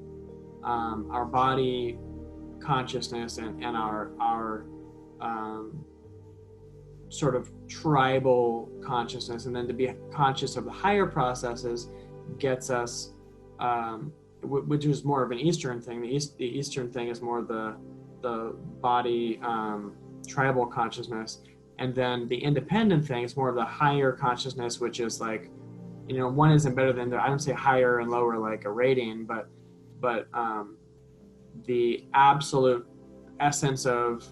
body consciousness and our sort of tribal consciousness, and then to be conscious of the higher processes gets us, which is more of an Eastern thing. The Eastern thing is more the body tribal consciousness, and then the independent thing is more of the higher consciousness, which is like, one isn't better than I don't say higher and lower like a rating, but the absolute essence of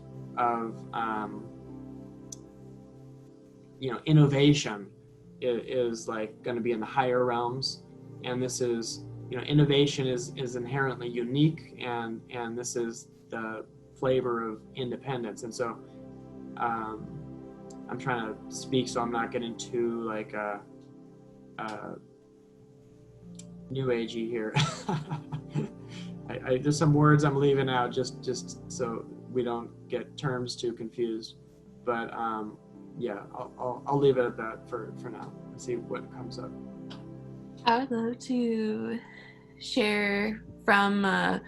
innovation is like going to be in the higher realms, and this is, innovation is inherently unique, and this is the flavor of independence. And so I'm trying to speak so I'm not getting too like new agey here. There's some words I'm leaving out just so we don't get terms too confused, but yeah, I'll leave it at that for now and see what comes up. I would love to share from a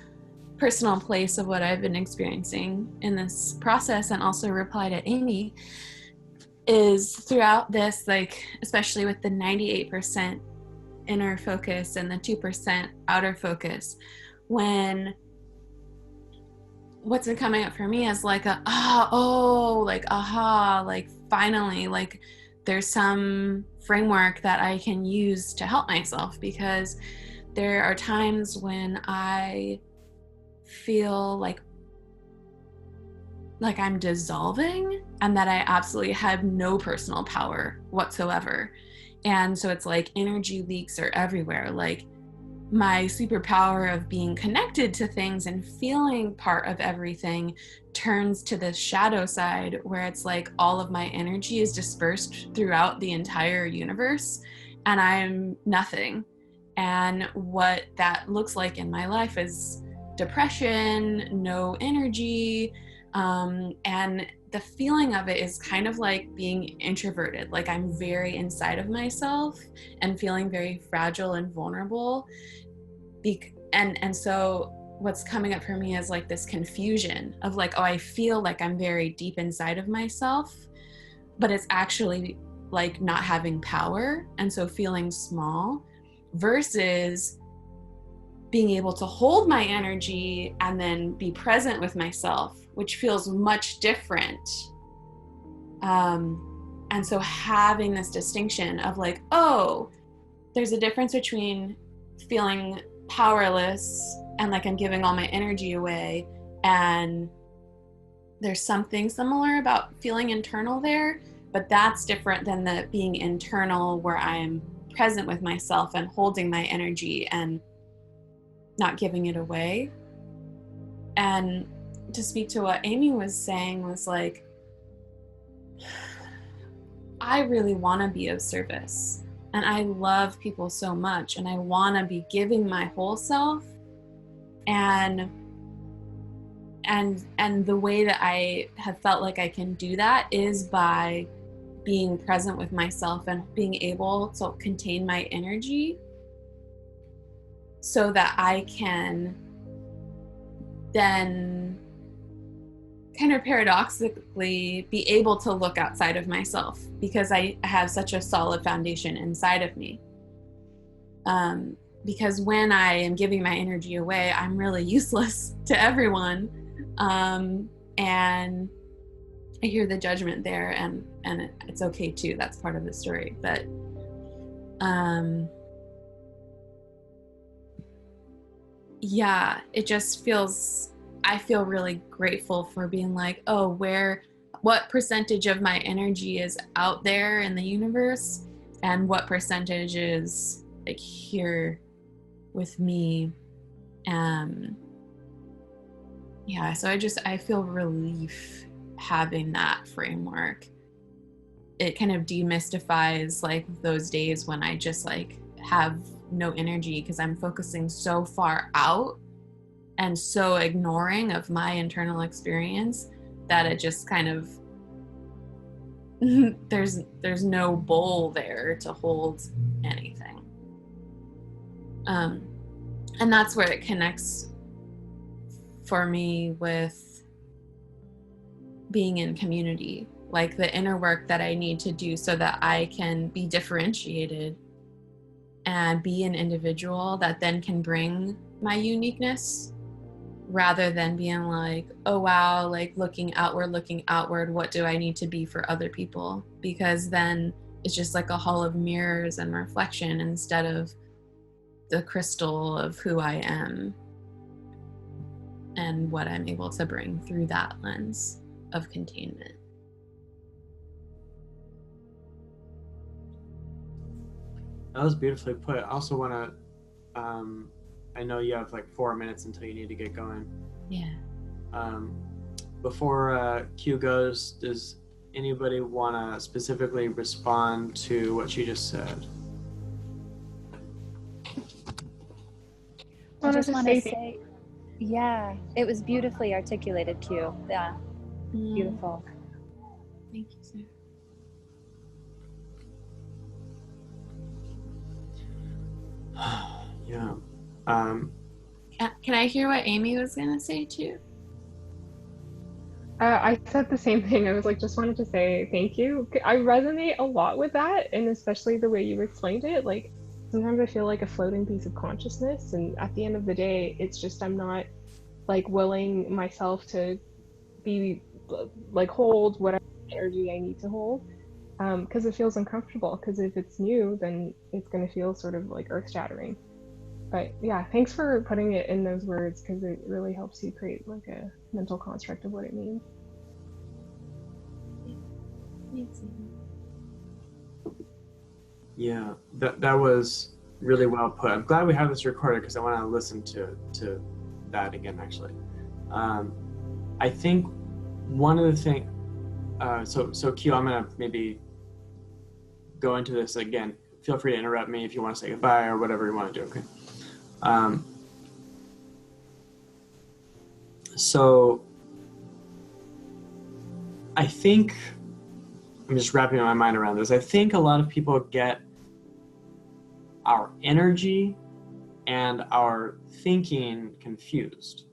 personal place of what I've been experiencing in this process, and also reply to Amy. Is throughout this, like especially with the 98% inner focus and the 2% outer focus, when what's been coming up for me is like aha, like finally, like there's some framework that I can use to help myself, because there are times when I feel like I'm dissolving and that I absolutely have no personal power whatsoever. And so it's like energy leaks are everywhere. Like my superpower of being connected to things and feeling part of everything turns to the shadow side, where it's like all of my energy is dispersed throughout the entire universe and I'm nothing. And what that looks like in my life is depression, no energy, and the feeling of it is kind of like being introverted. Like I'm very inside of myself and feeling very fragile and vulnerable. And so what's coming up for me is like this confusion of like, I feel like I'm very deep inside of myself, but it's actually like not having power, and so feeling small, versus being able to hold my energy and then be present with myself, which feels much different. And so having this distinction of like, there's a difference between feeling powerless and like I'm giving all my energy away, and there's something similar about feeling internal there, but that's different than the being internal where I'm present with myself and holding my energy and not giving it away. And to speak to what Amy was saying was like, I really want to be of service, and I love people so much, and I want to be giving my whole self, and the way that I have felt like I can do that is by being present with myself and being able to contain my energy so that I can then kind of paradoxically be able to look outside of myself, because I have such a solid foundation inside of me. Because when I am giving my energy away, I'm really useless to everyone. And I hear the judgment there, and it's okay too. That's part of the story. But yeah, it just feels, I feel really grateful for being like, what percentage of my energy is out there in the universe, and what percentage is like here with me. Yeah, so I feel relief having that framework. It kind of demystifies like those days when I just like have no energy because I'm focusing so far out and so ignoring of my internal experience that it just kind of there's no bowl there to hold anything. And that's where it connects for me with being in community, like the inner work that I need to do so that I can be differentiated and be an individual that then can bring my uniqueness, rather than being like, oh wow, like looking outward, what do I need to be for other people? Because then it's just like a hall of mirrors and reflection instead of the crystal of who I am and what I'm able to bring through that lens of containment. That was beautifully put. I also want to, I know you have like 4 minutes until you need to get going. Yeah. Before Q goes, does anybody want to specifically respond to what she just said? I just want to say, yeah, it was beautifully articulated, Q. Yeah, beautiful. Thank you, sir. Yeah. Can I hear what Amy was going to say too? I said the same thing. I was like, just wanted to say thank you. I resonate a lot with that, and especially the way you explained it. Like, sometimes I feel like a floating piece of consciousness, and at the end of the day, it's just I'm not like willing myself to be like hold whatever energy I need to hold, because it feels uncomfortable. Because if it's new, then it's going to feel sort of like earth-shattering. But yeah, thanks for putting it in those words, because it really helps you create like a mental construct of what it means. Yeah, that was really well put. I'm glad we have this recorded because I want to listen to that again, actually. I think one of the things, so Q, I'm going to maybe go into this again. Feel free to interrupt me if you want to say goodbye or whatever you want to do, okay? So I think, I'm just wrapping my mind around this. I think a lot of people get our energy and our thinking confused,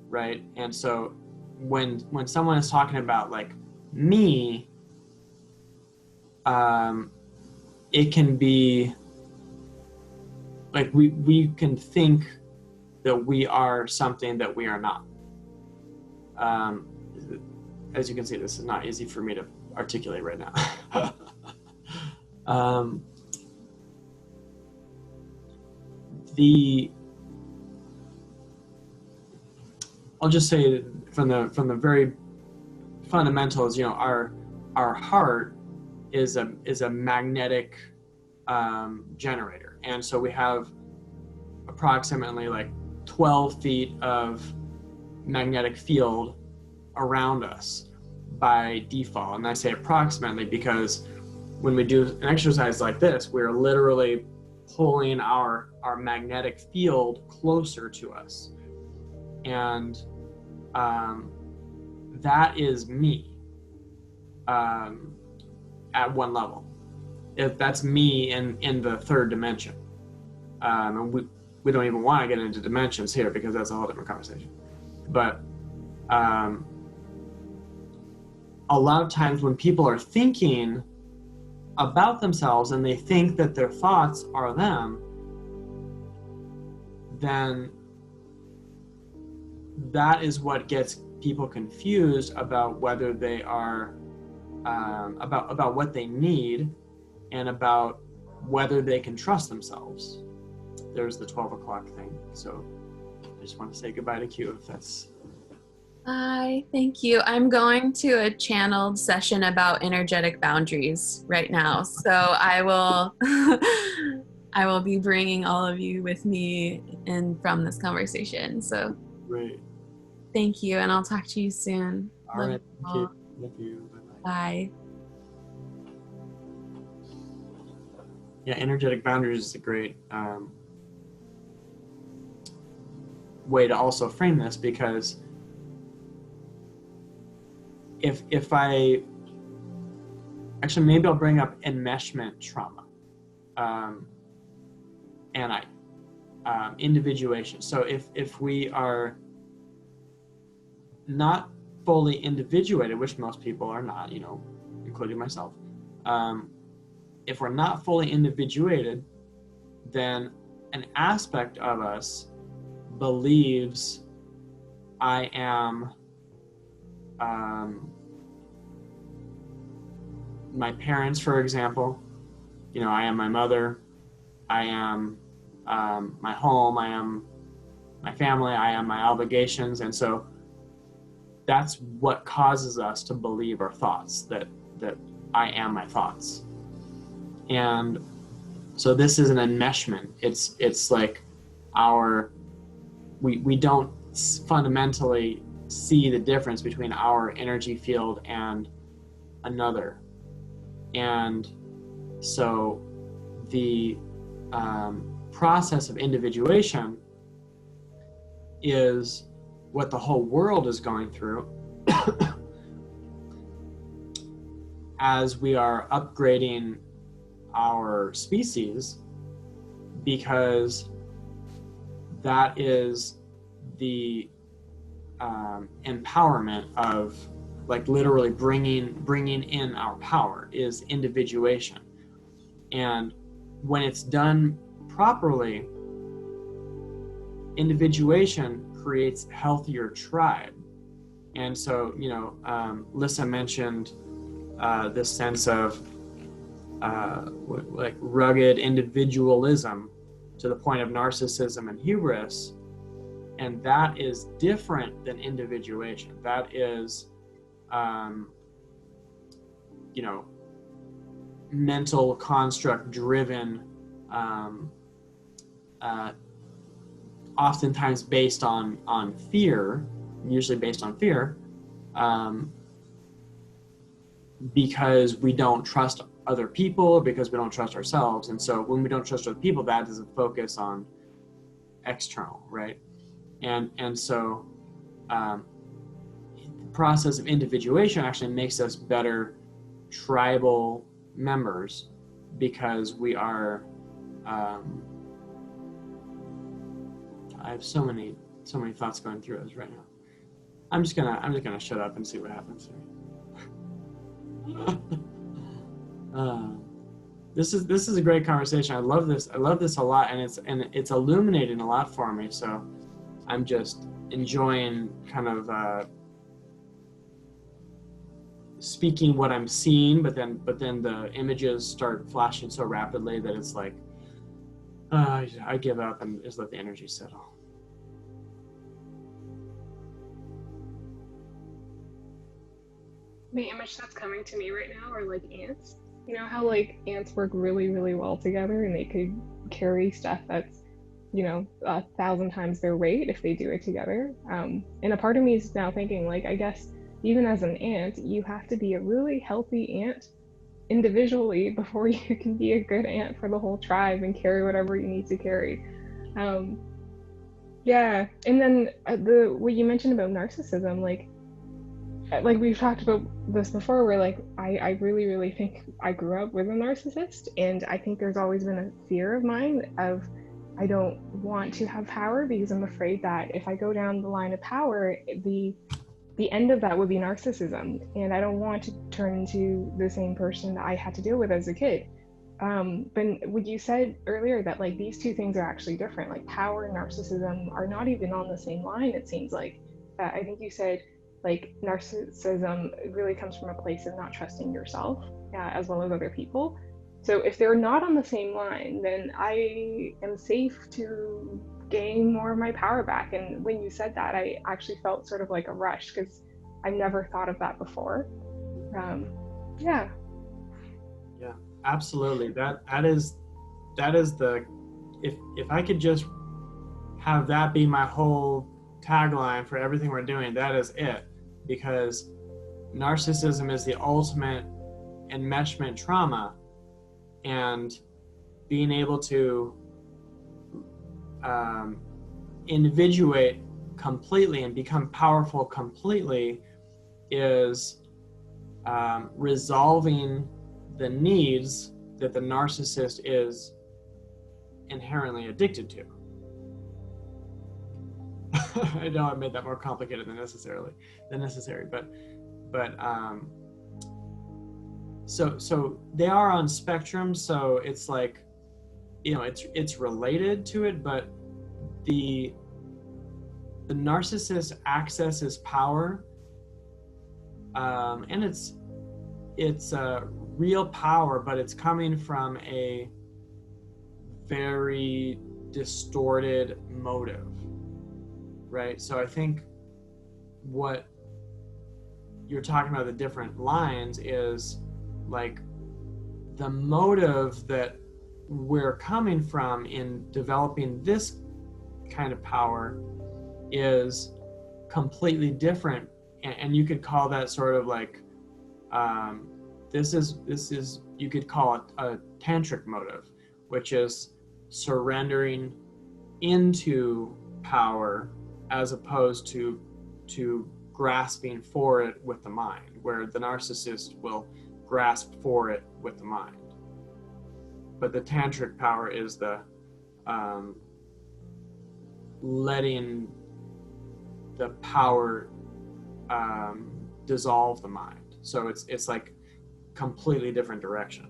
right? And so when someone is talking about like me, it can be like we can think that we are something that we are not. As you can see, this is not easy for me to articulate right now. I'll just say from the very fundamentals, you know, our heart is a magnetic generator, and so we have approximately like 12 feet of magnetic field around us by default. And I say approximately because when we do an exercise like this, we're literally pulling our magnetic field closer to us. And that is me at one level. If that's me in the third dimension. And we don't even want to get into dimensions here because that's a whole different conversation. But a lot of times when people are thinking about themselves and they think that their thoughts are them, then that is what gets people confused about whether they are about what they need and about whether they can trust themselves. There's the 12 o'clock thing. So I just want to say goodbye to Q if that's... Hi, thank you. I'm going to a channeled session about energetic boundaries right now. So I will be bringing all of you with me in from this conversation. So Great. Thank you, and I'll talk to you soon. All right. Thank you. Love you. Bye-bye. Bye. Yeah, energetic boundaries is a great way to also frame this, because if I actually, maybe I'll bring up enmeshment trauma and individuation. So if we are not fully individuated, which most people are not, you know, including myself, if we're not fully individuated, then an aspect of us believes I am my parents, for example. You know, I am my mother, I am my home, I am my family, I am my obligations. And so that's what causes us to believe our thoughts, that I am my thoughts. And so this is an enmeshment. It's like we don't fundamentally see the difference between our energy field and another. And so the process of individuation is what the whole world is going through as we are upgrading our species, because that is the empowerment of, like, literally bringing in our power is individuation. And when it's done properly, individuation creates healthier tribe. And so, you know, Lissa mentioned this sense of like rugged individualism to the point of narcissism and hubris. And that is different than individuation. That is, you know, mental construct driven, oftentimes based on fear, usually based on fear, because we don't trust other people, or because we don't trust ourselves. And so when we don't trust other people, that is a focus on external, right? And so the process of individuation actually makes us better tribal members, because we are I have so many thoughts going through this right now. I'm just gonna shut up and see what happens here. This is a great conversation. I love this a lot, and it's illuminating a lot for me. So I'm just enjoying kind of speaking what I'm seeing, but then the images start flashing so rapidly that it's like I give up and just let the energy settle. The image that's coming to me right now are like ants. You know how like ants work really, really well together, and they could carry stuff that's, you know, 1,000 times their weight if they do it together. And a part of me is now thinking, like, I guess even as an ant, you have to be a really healthy ant individually before you can be a good ant for the whole tribe and carry whatever you need to carry. Yeah, and then what you mentioned about narcissism, like we've talked about this before, where like I really, really think I grew up with a narcissist, and I think there's always been a fear of mine of, I don't want to have power because I'm afraid that if I go down the line of power, the end of that would be narcissism, and I don't want to turn into the same person that I had to deal with as a kid. But what you said earlier, that like these two things are actually different, like power and narcissism are not even on the same line, it seems like. I think you said like narcissism really comes from a place of not trusting yourself as well as other people. So if they're not on the same line, then I am safe to gain more of my power back. And when you said that, I actually felt sort of like a rush, because I've never thought of that before. Yeah, absolutely. That is the, if I could just have that be my whole tagline for everything we're doing, that is it. Because narcissism is the ultimate enmeshment trauma, and being able to individuate completely and become powerful completely is resolving the needs that the narcissist is inherently addicted to. I know I made that more complicated than necessary, but so they are on spectrum. So it's like, it's related to it, but the narcissist accesses power, and it's real power, but it's coming from a very distorted motive, right? So I think what you're talking about, the different lines, is like the motive that we're coming from in developing this kind of power is completely different, and you could call that sort of like this is you could call it a tantric motive, which is surrendering into power as opposed to grasping for it with the mind, where the narcissist will grasp for it with the mind. But the tantric power is the letting the power dissolve the mind. So it's like completely different direction.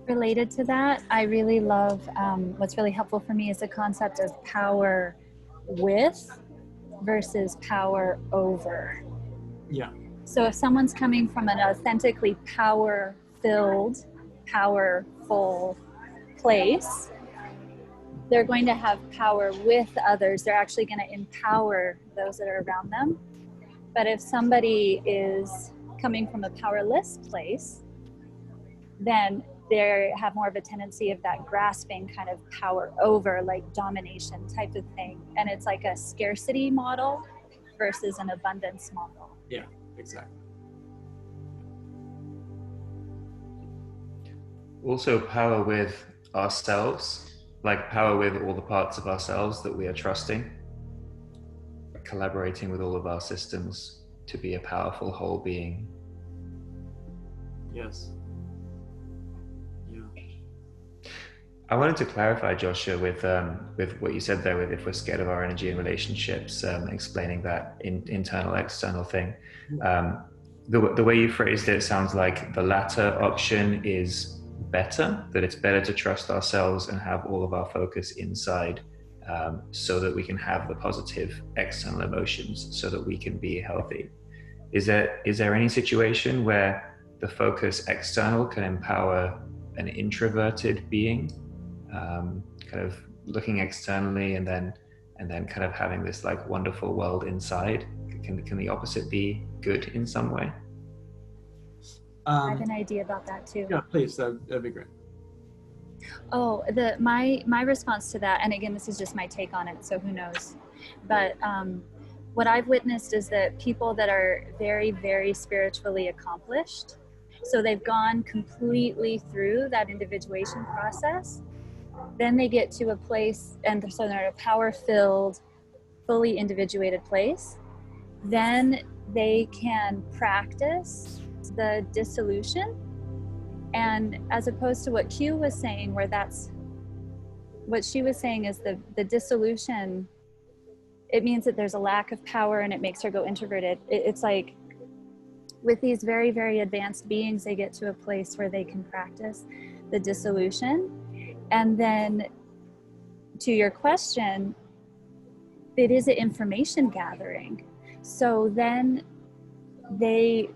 Related to that, I really love, what's really helpful for me is the concept of power with versus power over. Yeah. So if someone's coming from an authentically power-filled, powerful place, they're going to have power with others. They're actually going to empower those that are around them. But if somebody is coming from a powerless place, then they have more of a tendency of that grasping kind of power over, like domination type of thing. And it's like a scarcity model versus an abundance model. Yeah, exactly. Also power with ourselves, like power with all the parts of ourselves that we are trusting, collaborating with all of our systems to be a powerful whole being. Yes. Yeah. I wanted to clarify, Joshua, with what you said there, with if we're scared of our energy in relationships, explaining that internal, external thing. The way you phrased it sounds like the latter option is better, that it's better to trust ourselves and have all of our focus inside, so that we can have the positive external emotions, so that we can be healthy. Is there any situation where the focus external can empower an introverted being, kind of looking externally and then kind of having this like wonderful world inside? Can the opposite be good in some way? I have an idea about that too. Yeah, please, that'd be great. Oh, my response to that, and again, this is just my take on it, so who knows, but what I've witnessed is that people that are very, very spiritually accomplished, so they've gone completely through that individuation process, then they get to a place, and so they're in a power-filled, fully individuated place, then they can practice the dissolution. And as opposed to what Q was saying, where that's what she was saying is the dissolution, it means that there's a lack of power and it makes her go introverted. It's like with these very, very advanced beings, they get to a place where they can practice the dissolution. And then to your question, it is an information gathering. So then they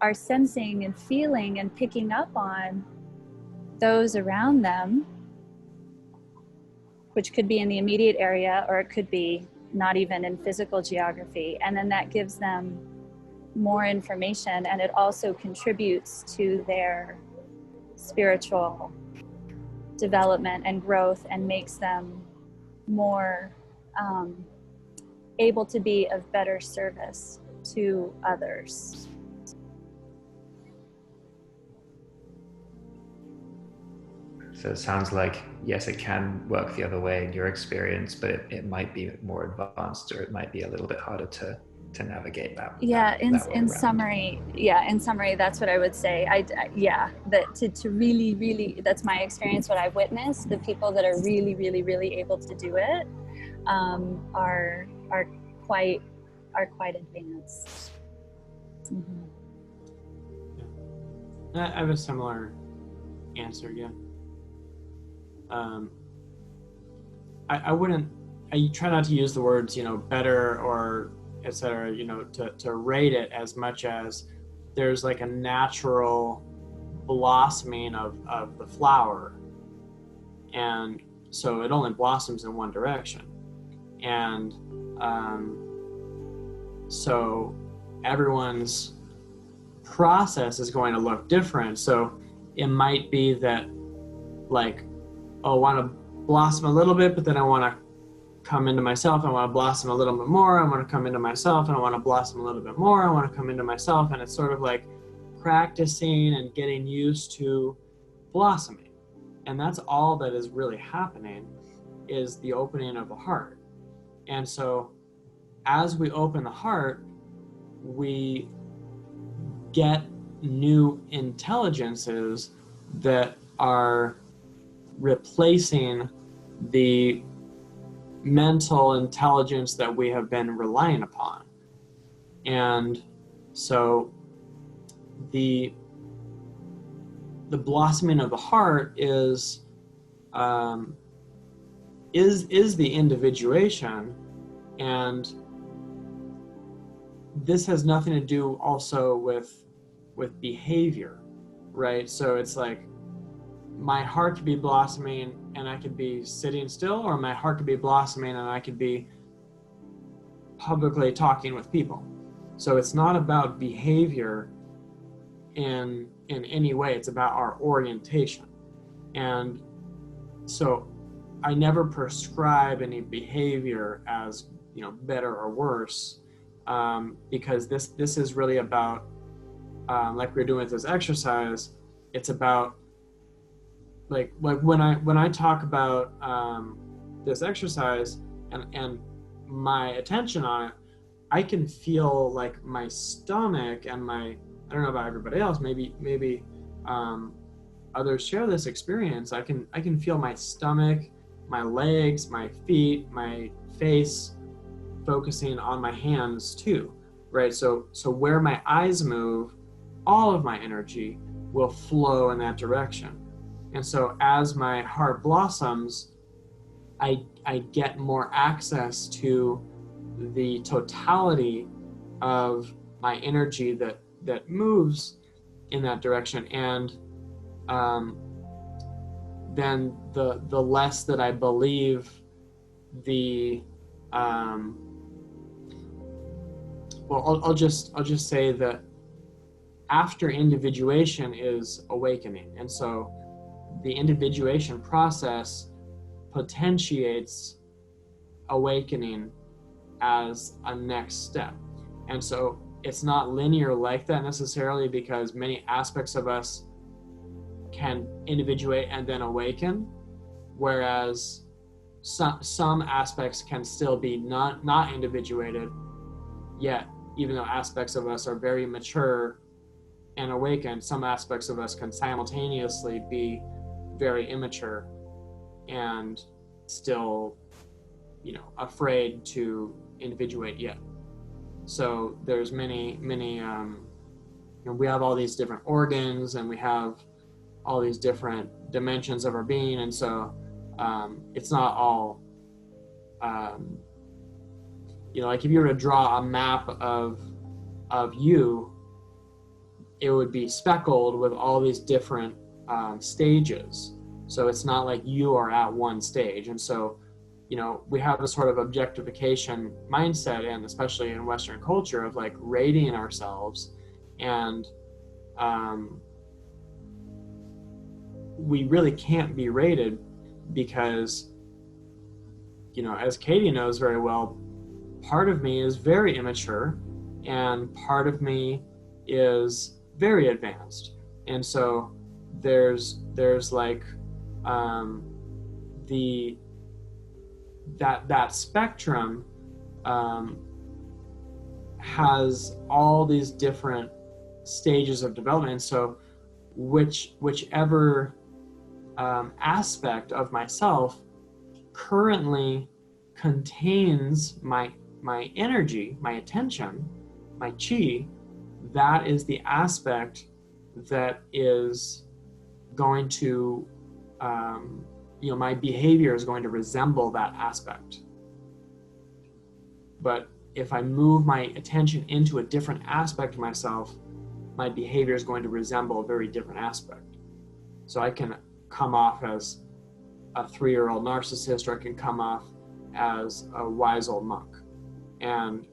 are sensing and feeling and picking up on those around them, which could be in the immediate area, or it could be not even in physical geography. And then that gives them more information, and it also contributes to their spiritual development and growth, and makes them more able to be of better service to others. So it sounds like, yes, it can work the other way in your experience, but it might be more advanced, or it might be a little bit harder to navigate that. Yeah, in summary, that's what I would say. That to really, that's my experience, what I've witnessed, the people that are really, really, really able to do it are quite advanced. Mm-hmm. I have a similar answer. Yeah. I wouldn't. I try not to use the words, better or etc. To rate it as much as there's like a natural blossoming of the flower, and so it only blossoms in one direction, and so everyone's process is going to look different. So it might be that, like, I want to blossom a little bit, but then I want to come into myself. I want to blossom a little bit more. I want to come into myself, and I want to blossom a little bit more. I want to come into myself, and it's sort of like practicing and getting used to blossoming. And that's all that is really happening, is the opening of the heart. And so as we open the heart, we get new intelligences that are replacing the mental intelligence that we have been relying upon. And so the blossoming of the heart is the individuation, and this has nothing to do also with behavior, right? So it's like my heart could be blossoming and I could be sitting still, or my heart could be blossoming and I could be publicly talking with people. So it's not about behavior in any way, it's about our orientation. And so I never prescribe any behavior as better or worse, because this is really about, like we're doing with this exercise, it's about like when I talk about this exercise and my attention on it, I can feel like my stomach and I don't know about everybody else, maybe others share this experience. I can feel my stomach, my legs, my feet, my face focusing on my hands too, right? So where my eyes move, all of my energy will flow in that direction. And so as my heart blossoms, I get more access to the totality of my energy that moves in that direction. And then the less that I believe I'll just say that after individuation is awakening. And so the individuation process potentiates awakening as a next step. And so it's not linear like that necessarily, because many aspects of us can individuate and then awaken, whereas some aspects can still be not individuated yet. Even though aspects of us are very mature and awakened, some aspects of us can simultaneously be very immature and still, afraid to individuate yet. So there's many, we have all these different organs and we have all these different dimensions of our being. And so it's not all, like if you were to draw a map of you, it would be speckled with all these different stages. So it's not like you are at one stage. And so, we have a sort of objectification mindset, and especially in Western culture, of like rating ourselves. And we really can't be rated because, as Katie knows very well, part of me is very immature and part of me is very advanced. And so there's like that spectrum has all these different stages of development. And so whichever aspect of myself currently contains my energy, my attention, my chi, that is the aspect that is going to, my behavior is going to resemble that aspect. But if I move my attention into a different aspect of myself, my behavior is going to resemble a very different aspect. So I can come off as a 3-year-old narcissist, or I can come off as a wise old monk. And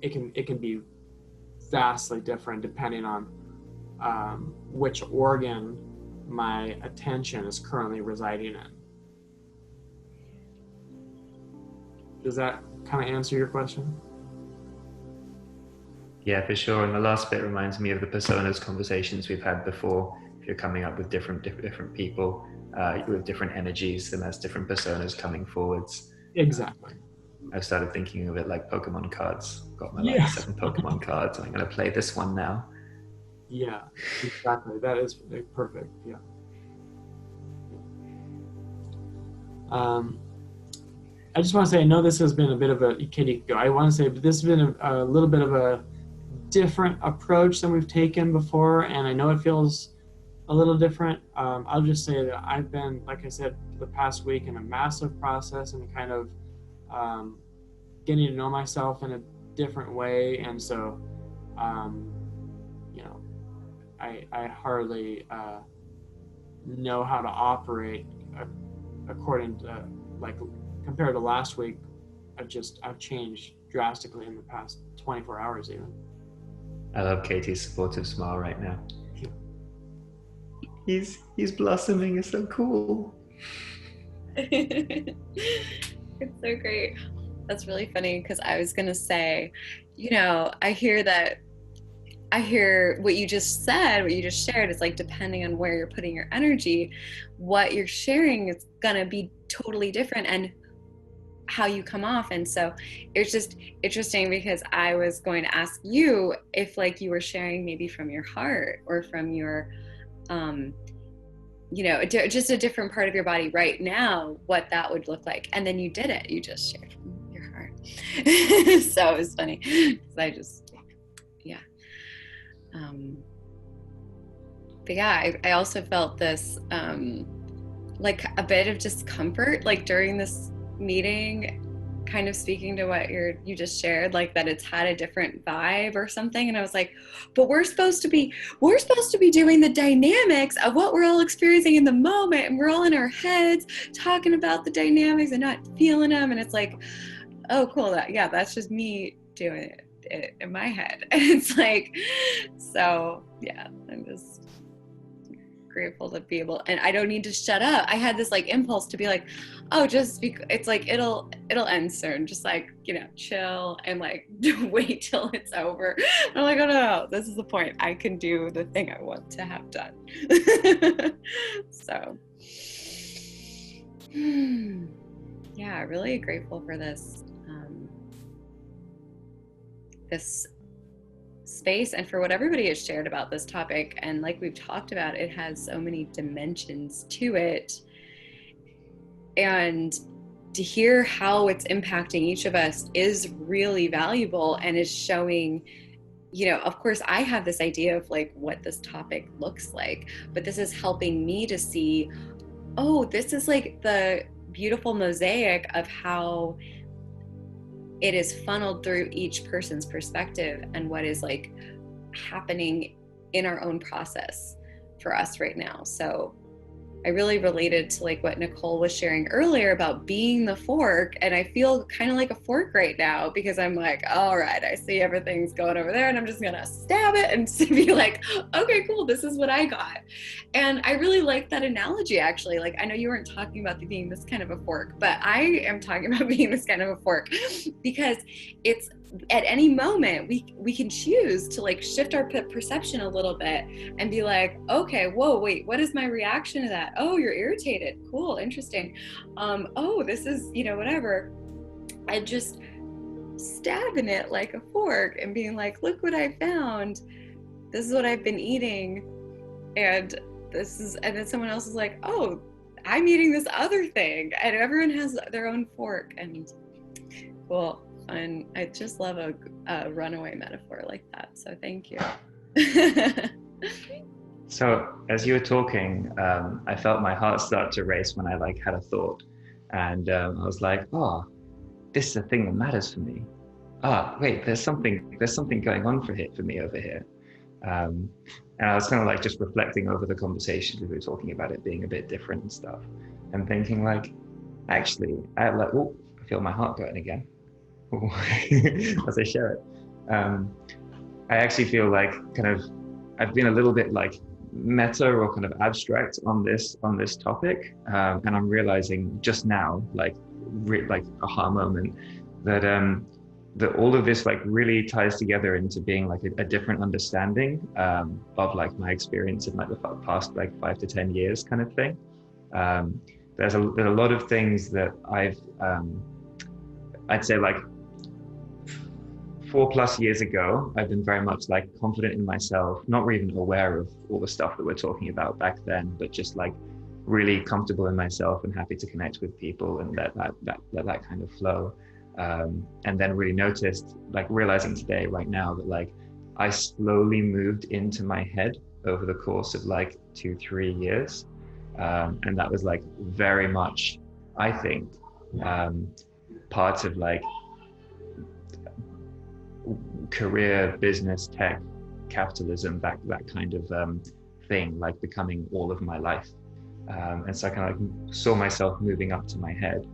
it can be vastly different depending on which organ my attention is currently residing in. Does that kind of answer your question? Yeah, for sure. And the last bit reminds me of the personas conversations we've had before. If you're coming up with different people with different energies, and that's different personas coming forwards. Exactly. I've started thinking of it like Pokemon cards. Got my Yeah. 7 Pokemon cards. I'm going to play this one now. Yeah, exactly. That is perfect. Yeah. I just want to say, I know this has been a bit of a, Katie, I want to say, but this has been a little bit of a different approach than we've taken before, and I know it feels a little different. I'll just say that I've been, like I said, for the past week in a massive process and kind of getting to know myself in a different way, and so, I hardly know how to operate according to, like, compared to last week. I've changed drastically in the past 24 hours even. I love Katie's supportive smile right now. He's blossoming. It's so cool. It's so great. That's really funny, because I was gonna say, I hear what you just said, what you just shared. Is like, depending on where you're putting your energy, what you're sharing is gonna be totally different, and how you come off. And so it's just interesting, because I was going to ask you if, like, you were sharing maybe from your heart, or from your just a different part of your body right now, what that would look like. And then you did it. You just shared from your heart. So it was funny, because but yeah, I also felt this like a bit of discomfort, like during this meeting, kind of speaking to what you just shared, like that it's had a different vibe or something. And I was like, but we're supposed to be doing the dynamics of what we're all experiencing in the moment, and we're all in our heads talking about the dynamics and not feeling them. And it's like, oh cool, that's just me doing it in my head. And it's like, so yeah, I'm just grateful to be able, and I don't need to shut up. I had this like impulse to be like, oh, it's like it'll end soon, just like, chill and like wait till it's over. And I'm like, oh no, this is the point. I can do the thing I want to have done. So yeah, really grateful for this this space, and for what everybody has shared about this topic. And like we've talked about, it has so many dimensions to it, and to hear how it's impacting each of us is really valuable, and is showing, of course I have this idea of like what this topic looks like, but this is helping me to see, oh, this is like the beautiful mosaic of how it is funneled through each person's perspective, and what is like happening in our own process for us right now. So I really related to like what Nicole was sharing earlier about being the fork, and I feel kind of like a fork right now, because I'm like, all right, I see everything's going over there, and I'm just gonna stab it and be like, okay, cool, this is what I got. And I really like that analogy, actually. Like, I know you weren't talking about being this kind of a fork, but I am talking about being this kind of a fork, because it's at any moment we can choose to like shift our perception a little bit and be like, okay, whoa, wait, what is my reaction to that? Oh, you're irritated. Cool, interesting. Oh, this is, whatever. I just stabbing it like a fork and being like, look what I found. This is what I've been eating. And then someone else is like, oh, I'm eating this other thing. And everyone has their own fork. And Cool. And I just love a runaway metaphor like that. So thank you. So as you were talking, I felt my heart start to race when I like had a thought, and I was like, oh, this is a thing that matters for me. Ah, wait, there's something going on for me over here. And I was kind of like just reflecting over the conversation we were talking about it being a bit different and stuff, and thinking like, actually, I feel my heart going again as I share it. I actually feel like kind of I've been a little bit like meta or kind of abstract on this topic, and I'm realizing just now, like aha moment, that that all of this like really ties together into being like a different understanding of like my experience in like the past like 5 to 10 years kind of thing. There's a lot of things that I'd say like 4+ years ago, I've been very much like confident in myself, not even aware of all the stuff that we're talking about back then, but just like really comfortable in myself and happy to connect with people and let that kind of flow. And then really noticed, like realizing today, right now, that like I slowly moved into my head over the course of like 2-3 years. And that was like very much, I think, part of like career, business, tech, capitalism, that kind of thing, like becoming all of my life. And so I kind of like saw myself moving up to my head.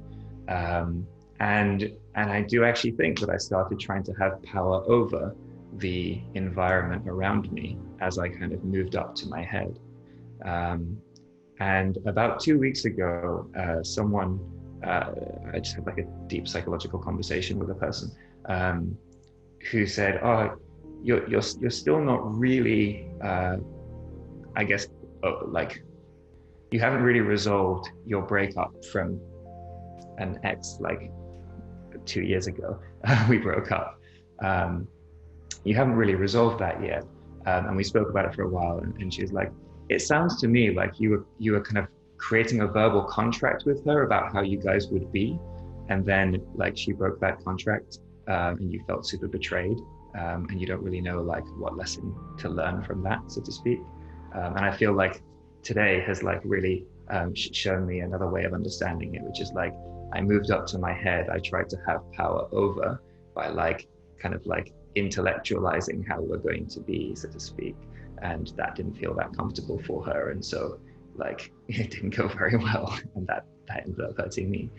And I do actually think that I started trying to have power over the environment around me as I kind of moved up to my head. And about 2 weeks ago, someone, I just had like a deep psychological conversation with a person who said, "Oh, you're still not really, I guess, like you haven't really resolved your breakup from an ex like 2 years ago. We broke up. You haven't really resolved that yet." And we spoke about it for a while, and she was like, "It sounds to me like you were kind of creating a verbal contract with her about how you guys would be, and then like she broke that contract, and you felt super betrayed, and you don't really know like what lesson to learn from that, so to speak." And I feel like today has like really shown me another way of understanding it, which is like I moved up to my head. I tried to have power over by like kind of like intellectualizing how we're going to be, so to speak. And that didn't feel that comfortable for her. And so like it didn't go very well. And that ended up hurting me.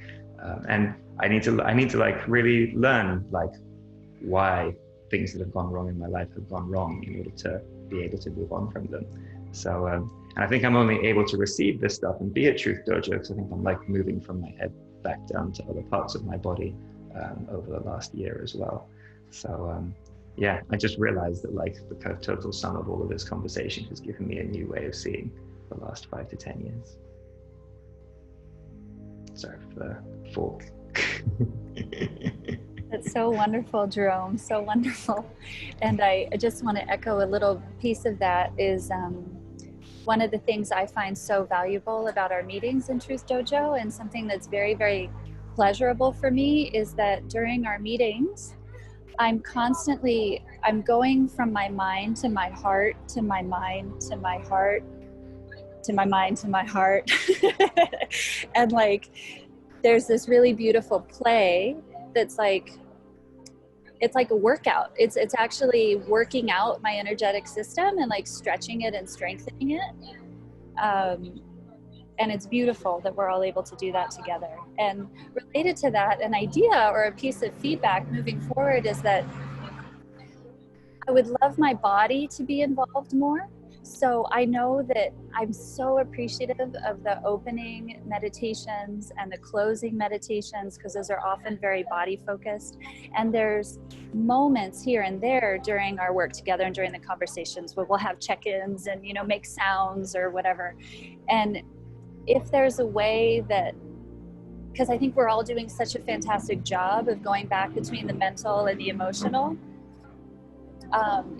And I need to like really learn like why things that have gone wrong in my life have gone wrong in order to be able to move on from them. So, and I think I'm only able to receive this stuff and be at Truth Dojo because I think I'm like moving from my head back down to other parts of my body over the last year as well. So yeah, I just realized that like the kind of total sum of all of this conversation has given me a new way of seeing the last 5 to 10 years. Sorry for the fork. That's so wonderful, Jerome, so wonderful. And I just want to echo a little piece of that is one of the things I find so valuable about our meetings in Truth Dojo, and something that's very, very pleasurable for me, is that during our meetings, I'm going from my mind to my heart, to my mind, to my heart, to my mind, to my heart. And like, there's this really beautiful play that's like, it's like a workout. It's actually working out my energetic system and like stretching it and strengthening it. And it's beautiful that we're all able to do that together. And related to that, an idea or a piece of feedback moving forward is that I would love my body to be involved more. So I know that I'm so appreciative of the opening meditations and the closing meditations, because those are often very body focused. And there's moments here and there during our work together and during the conversations where we'll have check-ins and, you know, make sounds or whatever. And if there's a way that, because I think we're all doing such a fantastic job of going back between the mental and the emotional,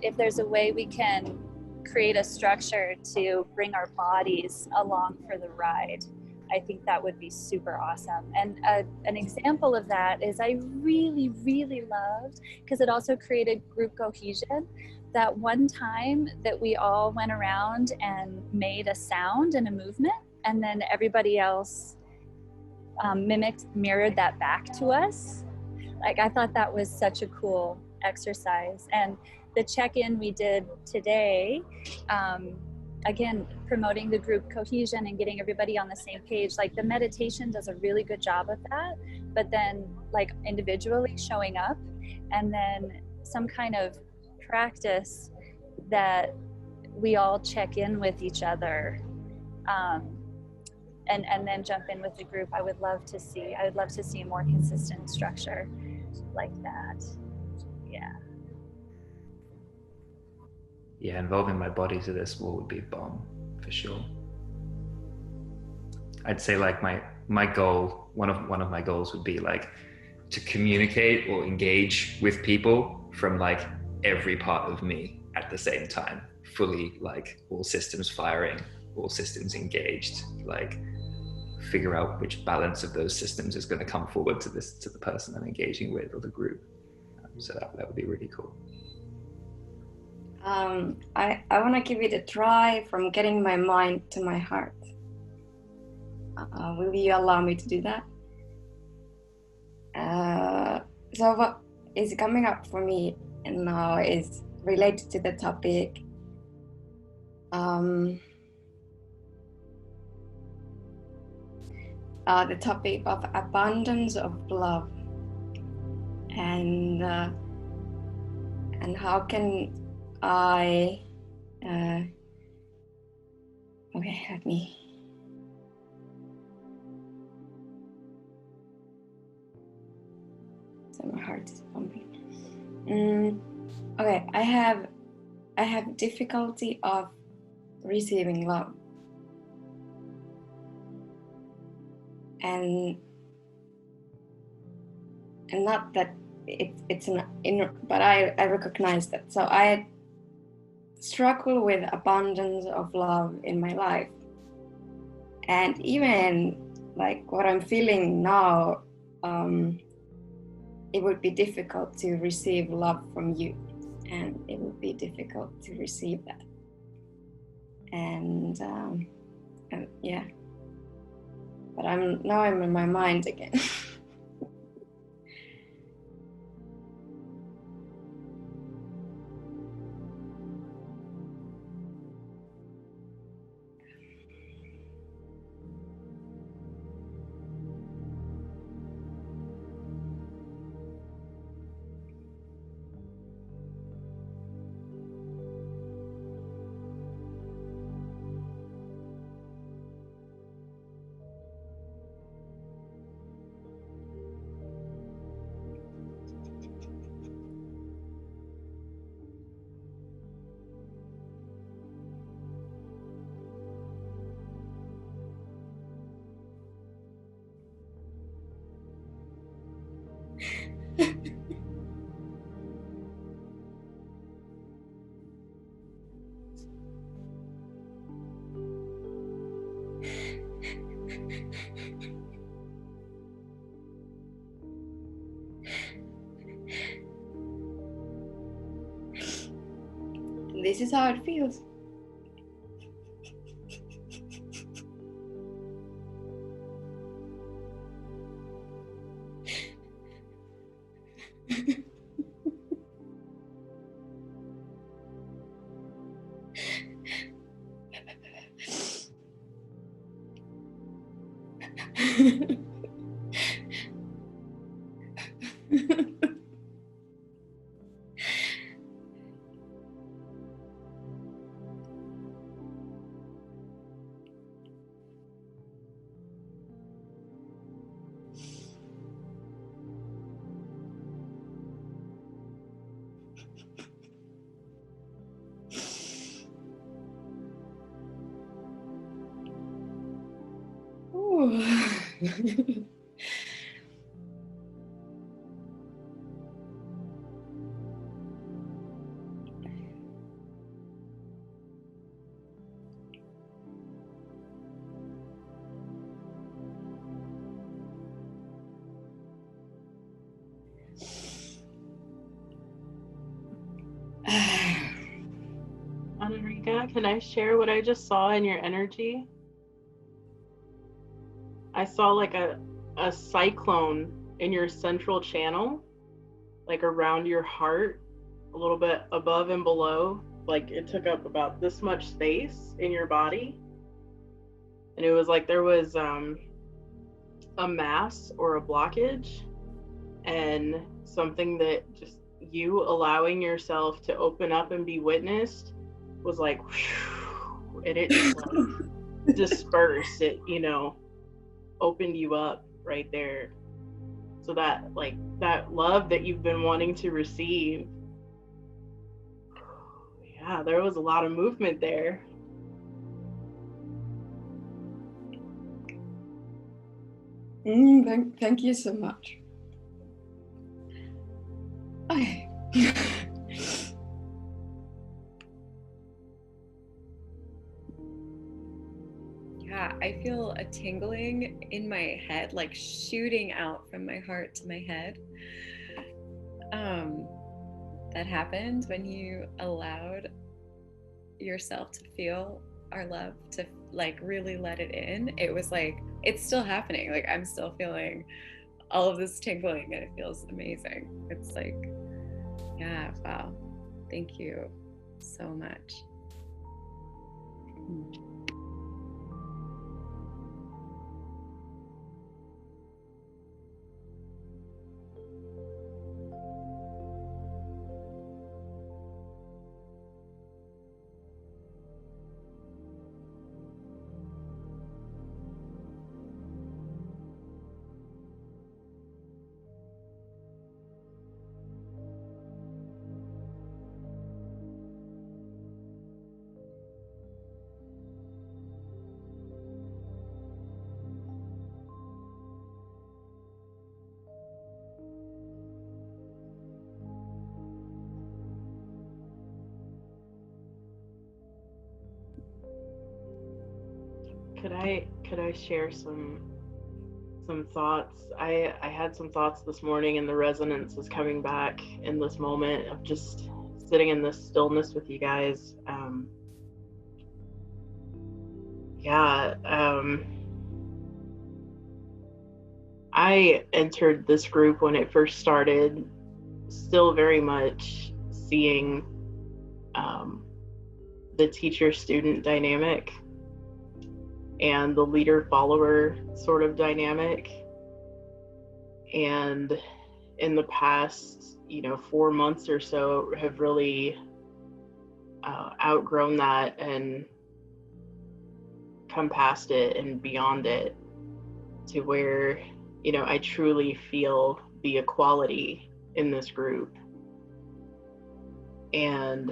if there's a way we can create a structure to bring our bodies along for the ride, I think that would be super awesome. And an example of that is I really, really loved, because it also created group cohesion, that one time that we all went around and made a sound and a movement, and then everybody else mirrored that back to us. Like, I thought that was such a cool exercise. And the check-in we did today, again, promoting the group cohesion and getting everybody on the same page. Like, the meditation does a really good job of that, but then like individually showing up, and then some kind of practice that we all check in with each other, and then jump in with the group. I would love to see a more consistent structure like that. Yeah, involving my body to this would be a bomb for sure. I'd say like my goal, one of my goals would be like to communicate or engage with people from like every part of me at the same time, fully, like all systems firing, all systems engaged, like figure out which balance of those systems is going to come forward to the person I'm engaging with or the group. So that would be really cool. I want to give it a try from getting my mind to my heart. Will you allow me to do that? So what is coming up for me now is related to the topic. The topic of abundance of love, and how can I? Okay, let me. So my heart is pumping. Okay, I have difficulty of receiving love, and not that it's an inner, but I recognize that. So I struggle with abundance of love in my life, and even like what I'm feeling now, it would be difficult to receive love from you, and it would be difficult to receive that. And yeah, but I'm in my mind again. This is how it feels. Luna, can I share what I just saw in your energy? I saw like a cyclone in your central channel, like around your heart, a little bit above and below. Like it took up about this much space in your body. And it was like there was a mass or a blockage, and something that just you allowing yourself to open up and be witnessed was like, whew, and it just like dispersed. It, you know, opened you up right there. So that, like, that love that you've been wanting to receive, yeah, there was a lot of movement there. Thank you so much. Okay. Yeah, I feel a tingling in my head, like shooting out from my heart to my head. That happened when you allowed yourself to feel our love, to like really let it in. It was like, it's still happening. Like I'm still feeling all of this tingling and it feels amazing. It's like, yeah, wow. Thank you so much. Could I share some thoughts? I had some thoughts this morning, and the resonance is coming back in this moment of just sitting in this stillness with you guys. I entered this group when it first started, still very much seeing the teacher-student dynamic and the leader-follower sort of dynamic. And in the past, 4 months or so, have really outgrown that and come past it and beyond it, to where, I truly feel the equality in this group. And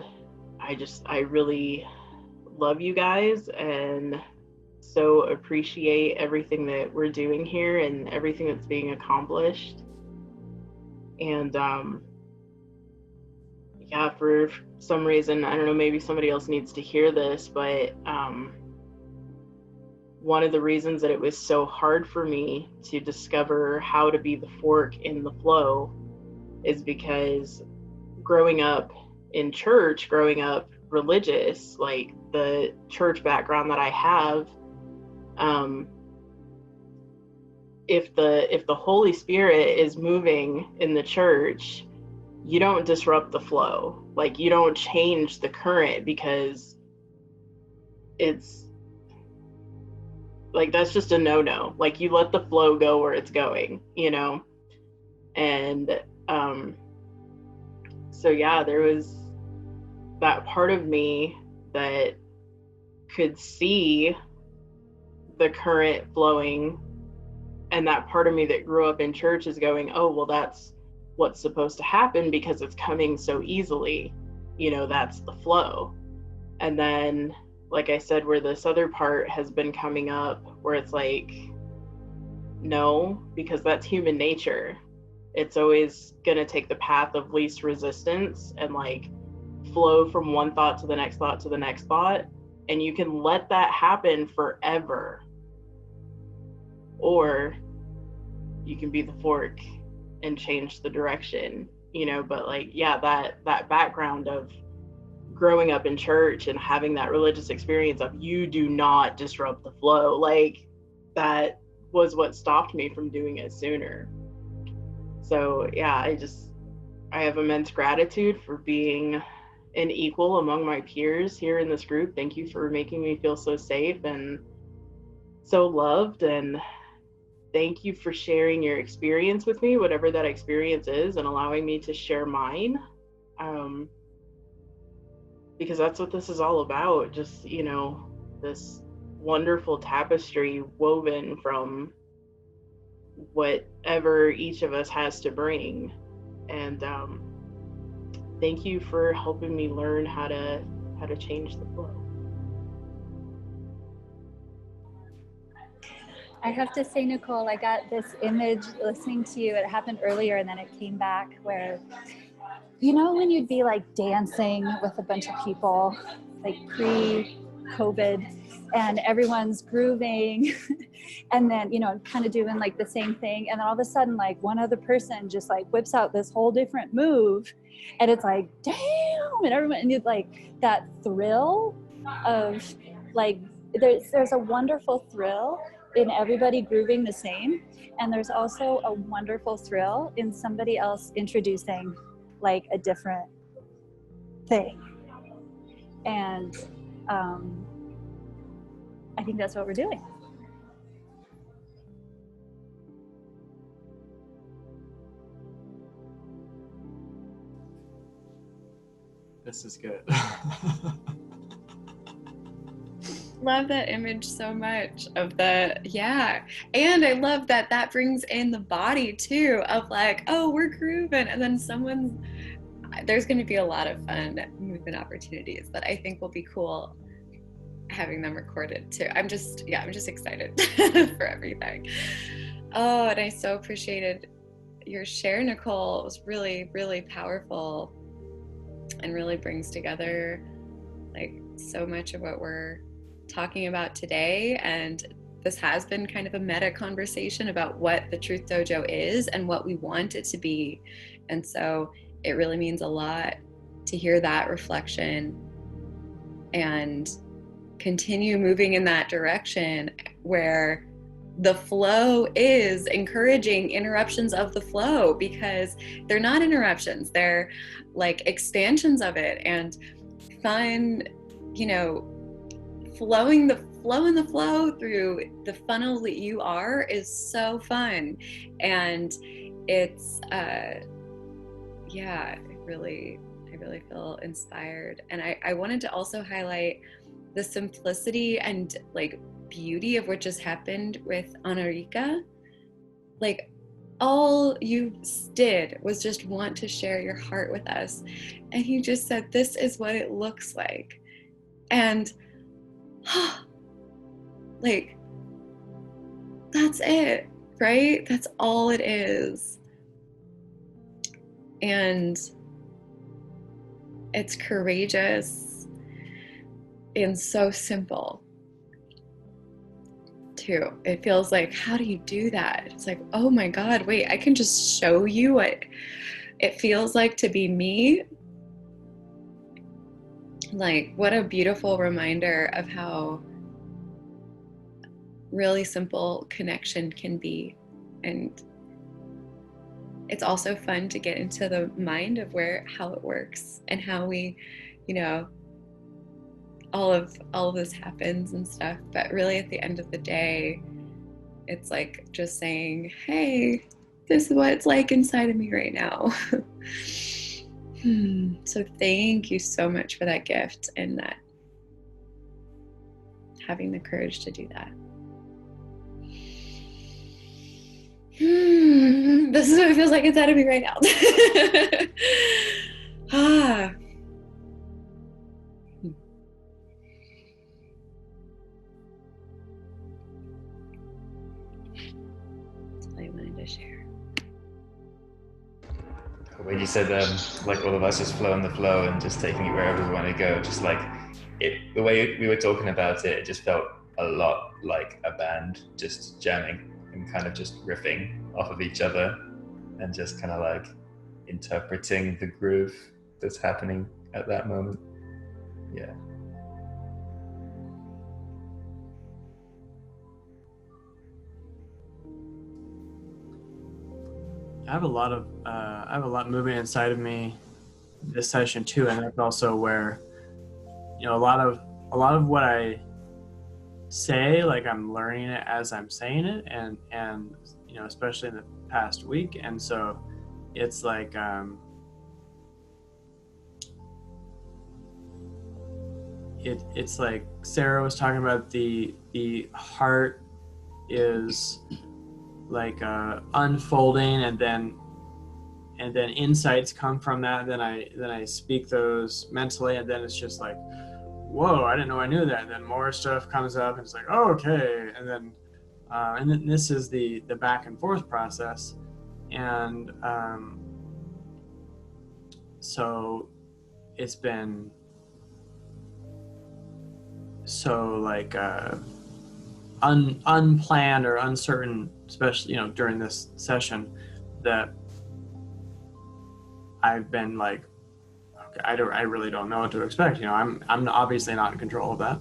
I really love you guys and so appreciate everything that we're doing here and everything that's being accomplished. And for some reason, I don't know, maybe somebody else needs to hear this, but one of the reasons that it was so hard for me to discover how to be the fork in the flow is because growing up in church, growing up religious, like the church background that I have, if the Holy Spirit is moving in the church, you don't disrupt the flow. Like you don't change the current, because it's like, that's just a no-no. Like you let the flow go where it's going, and so there was that part of me that could see the current flowing, and that part of me that grew up in church is going, oh, well, that's what's supposed to happen because it's coming so easily, that's the flow. And then, like I said, where this other part has been coming up, where it's like, no, because that's human nature. It's always gonna take the path of least resistance and like flow from one thought to the next thought to the next thought, and you can let that happen forever, or you can be the fork and change the direction, but like, that background of growing up in church and having that religious experience of you do not disrupt the flow, like that was what stopped me from doing it sooner. So yeah, I have immense gratitude for being an equal among my peers here in this group. Thank you for making me feel so safe and so loved, and thank you for sharing your experience with me, whatever that experience is, and allowing me to share mine. Because that's what this is all about. Just, this wonderful tapestry woven from whatever each of us has to bring. And thank you for helping me learn how to change the flow. I have to say, Nicole, I got this image listening to you. It happened earlier and then it came back where, when you'd be like dancing with a bunch of people, like pre-COVID, and everyone's grooving and then, kind of doing like the same thing. And then all of a sudden, like one other person just like whips out this whole different move. And it's like, damn, and everyone, and it's like that thrill of like, there's a wonderful thrill in everybody grooving the same. And there's also a wonderful thrill in somebody else introducing like a different thing. And I think that's what we're doing. This is good. Love that image so much of and I love that brings in the body too, of like, oh, we're grooving, and then there's going to be a lot of fun movement opportunities that I think will be cool having them recorded too. I'm just excited for everything. Oh, and I so appreciated your share, Nicole. It was really, really powerful and really brings together like so much of what we're talking about today. And this has been kind of a meta conversation about what the Truth Dojo is and what we want it to be. And so it really means a lot to hear that reflection and continue moving in that direction where the flow is encouraging interruptions of the flow, because they're not interruptions, they're like expansions of it. And fun, flowing the flow through the funnel that you are is so fun. And it's I really feel inspired. And I wanted to also highlight the simplicity and like beauty of what just happened with Anarika. Like all you did was just want to share your heart with us, and you just said, this is what it looks like. And like, that's it, right? That's all it is. And it's courageous and so simple too. It feels like, how do you do that? It's like, oh my God, wait, I can just show you what it feels like to be me. Like, what a beautiful reminder of how really simple connection can be. And it's also fun to get into the mind of how it works and how we, all of this happens and stuff. But really at the end of the day, it's like just saying, hey, this is what it's like inside of me right now. So thank you so much for that gift and that having the courage to do that. This is what it feels like inside of me right now. That's all I wanted to share. When you said like all of us just flowing the flow and just taking it wherever we want to go, just like the way we were talking about it, it just felt a lot like a band just jamming and kind of just riffing off of each other and just kind of like interpreting the groove that's happening at that moment. Yeah. I have a lot moving inside of me this session too, and that's also where, a lot of what I say, like I'm learning it as I'm saying it, and especially in the past week, and so it's like it's like Sarah was talking about, the heart is like unfolding, and then insights come from that. Then I speak those mentally, and then it's just like, whoa, I didn't know I knew that. And then more stuff comes up, and it's like, oh, okay. And then this is the back and forth process, and so it's been so like unplanned or uncertain, especially during this session, that I've been like, okay, I really don't know what to expect. I'm obviously not in control of that,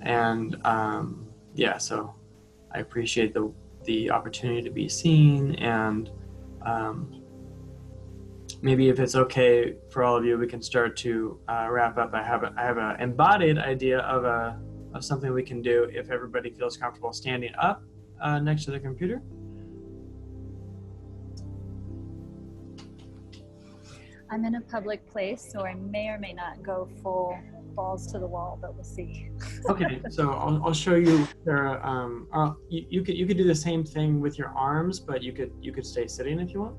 and yeah. So I appreciate the opportunity to be seen, and maybe if it's okay for all of you, we can start to wrap up. I have an embodied idea of something we can do if everybody feels comfortable standing up next to the computer. I'm in a public place, so I may or may not go full balls to the wall, but we'll see. Okay, so I'll show you. You could do the same thing with your arms, but you could stay sitting if you want.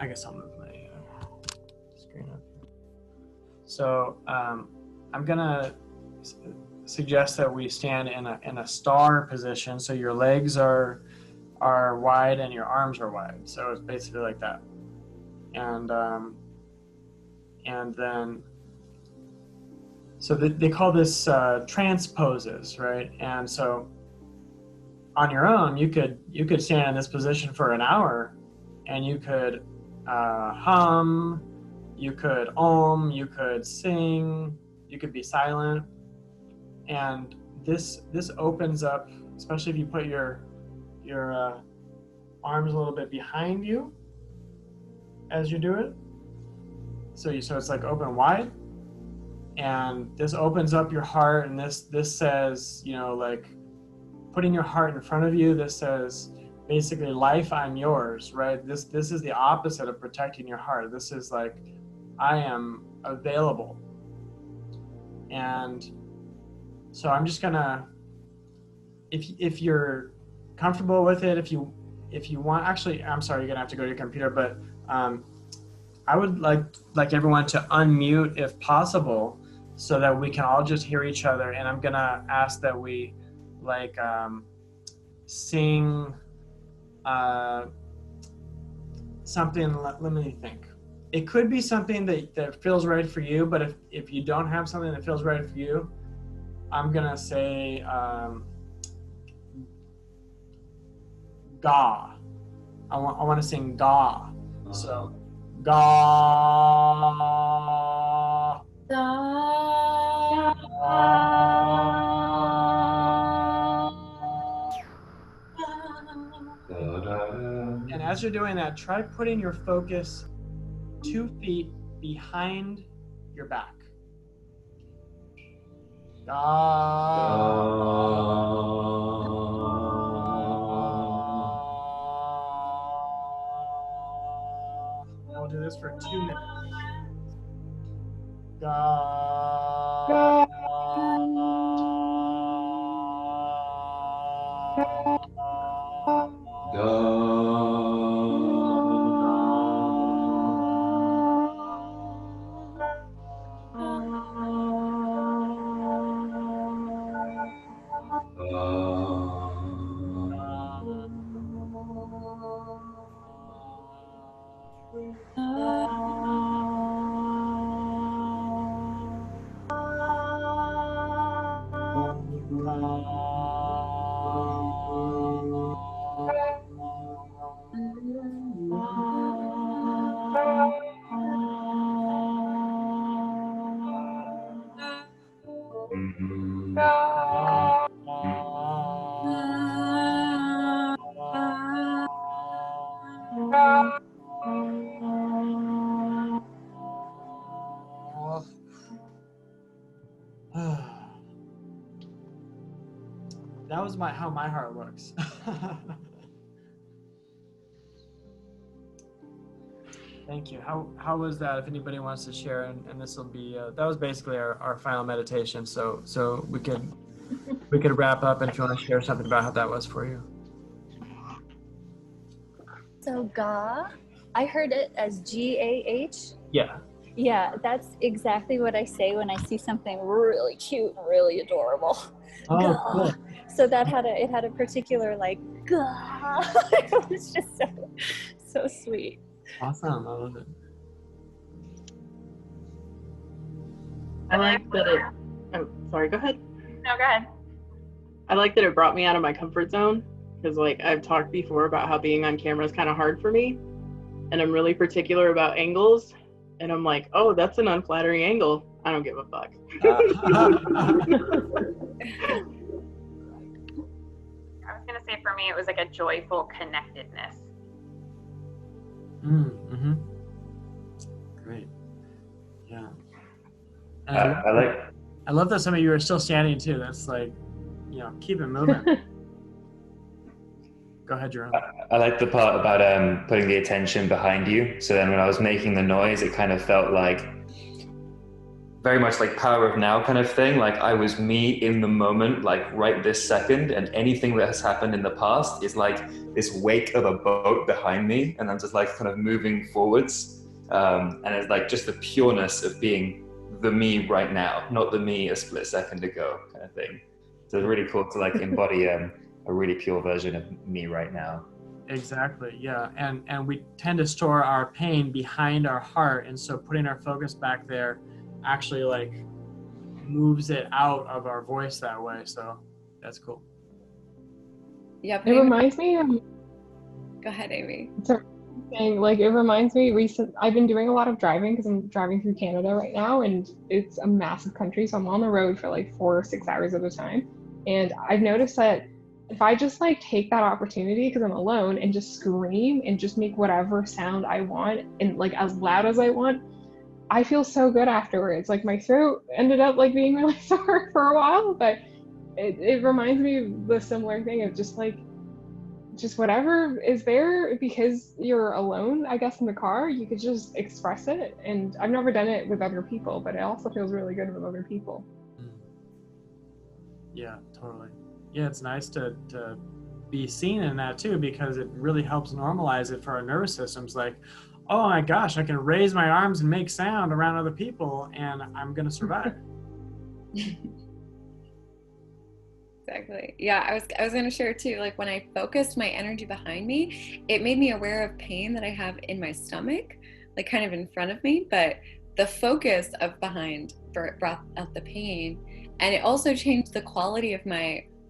I guess I'll move my screen up. So I'm gonna suggest that we stand in a star position. So your legs are wide and your arms are wide. So it's basically like that. And then, so they call this transposes, right? And so on your own, you could stand in this position for an hour, and you could hum, you could you could sing, you could be silent, and this opens up, especially if you put your arms a little bit behind you as you do it. So it's like open wide, and this opens up your heart, and this says, like putting your heart in front of you. This says basically, life, I'm yours, right? This is the opposite of protecting your heart. This is like, I am available. And so I'm just gonna, if you're comfortable with it, if you want, actually, I'm sorry, you're gonna have to go to your computer, but I would like everyone to unmute if possible, so that we can all just hear each other. And I'm gonna ask that we sing something. Let me think. It could be something that feels right for you, but if you don't have something that feels right for you, I'm gonna say Ga. I want to sing Ga. So Ga. And as you're doing that, try putting your focus 2 feet behind your back. We'll do this for 2 minutes. That was how my heart looks. Thank you. How was that? If anybody wants to share, and this will be that was basically our final meditation. So we could wrap up, and if you want to share something about how that was for you. So Ga, I heard it as GAH. Yeah. Yeah, that's exactly what I say when I see something really cute and really adorable. Oh, Ga. cool. So that had a particular like Ga. It was just so sweet. Awesome. I love it. I like that it. Oh, sorry. Go ahead. No, go ahead. I like that it brought me out of my comfort zone because, like, I've talked before about how being on camera is kind of hard for me, and I'm really particular about angles. And I'm like, oh, that's an unflattering angle. I don't give a fuck. I was gonna say for me, it was like a joyful connectedness. Mm-hmm. Great. Yeah. And I love that some of you are still standing too. That's like, keep it moving. Go ahead, Jerome. I like the part about putting the attention behind you. So then when I was making the noise, it kind of felt like very much like Power of Now kind of thing. Like I was me in the moment, like right this second, and anything that has happened in the past is like this wake of a boat behind me, and I'm just like kind of moving forwards. And it's like just the pureness of being the me right now, not the me a split second ago kind of thing. So it's really cool to like embody a really pure version of me right now. Exactly. Yeah. And we tend to store our pain behind our heart, and so putting our focus back there actually like moves it out of our voice that way. So that's cool. Yeah. It reminds me of. Go ahead, Amy. Like it reminds me. I've been doing a lot of driving because I'm driving through Canada right now, and it's a massive country. So I'm on the road for like 4 or 6 hours at a time, and I've noticed that if I just like take that opportunity because I'm alone and just scream and just make whatever sound I want and like as loud as I want, I feel so good afterwards. Like my throat ended up like being really sore for a while, but it reminds me of the similar thing of just whatever is there because you're alone, I guess, in the car, you could just express it. And I've never done it with other people, but it also feels really good with other people. Yeah, totally. Yeah, it's nice to be seen in that too, because it really helps normalize it for our nervous systems. Like, oh my gosh, I can raise my arms and make sound around other people and I'm going to survive. Exactly. Yeah, I was going to share too, like when I focused my energy behind me, it made me aware of pain that I have in my stomach, like kind of in front of me, but the focus of behind brought out the pain. And it also changed the quality of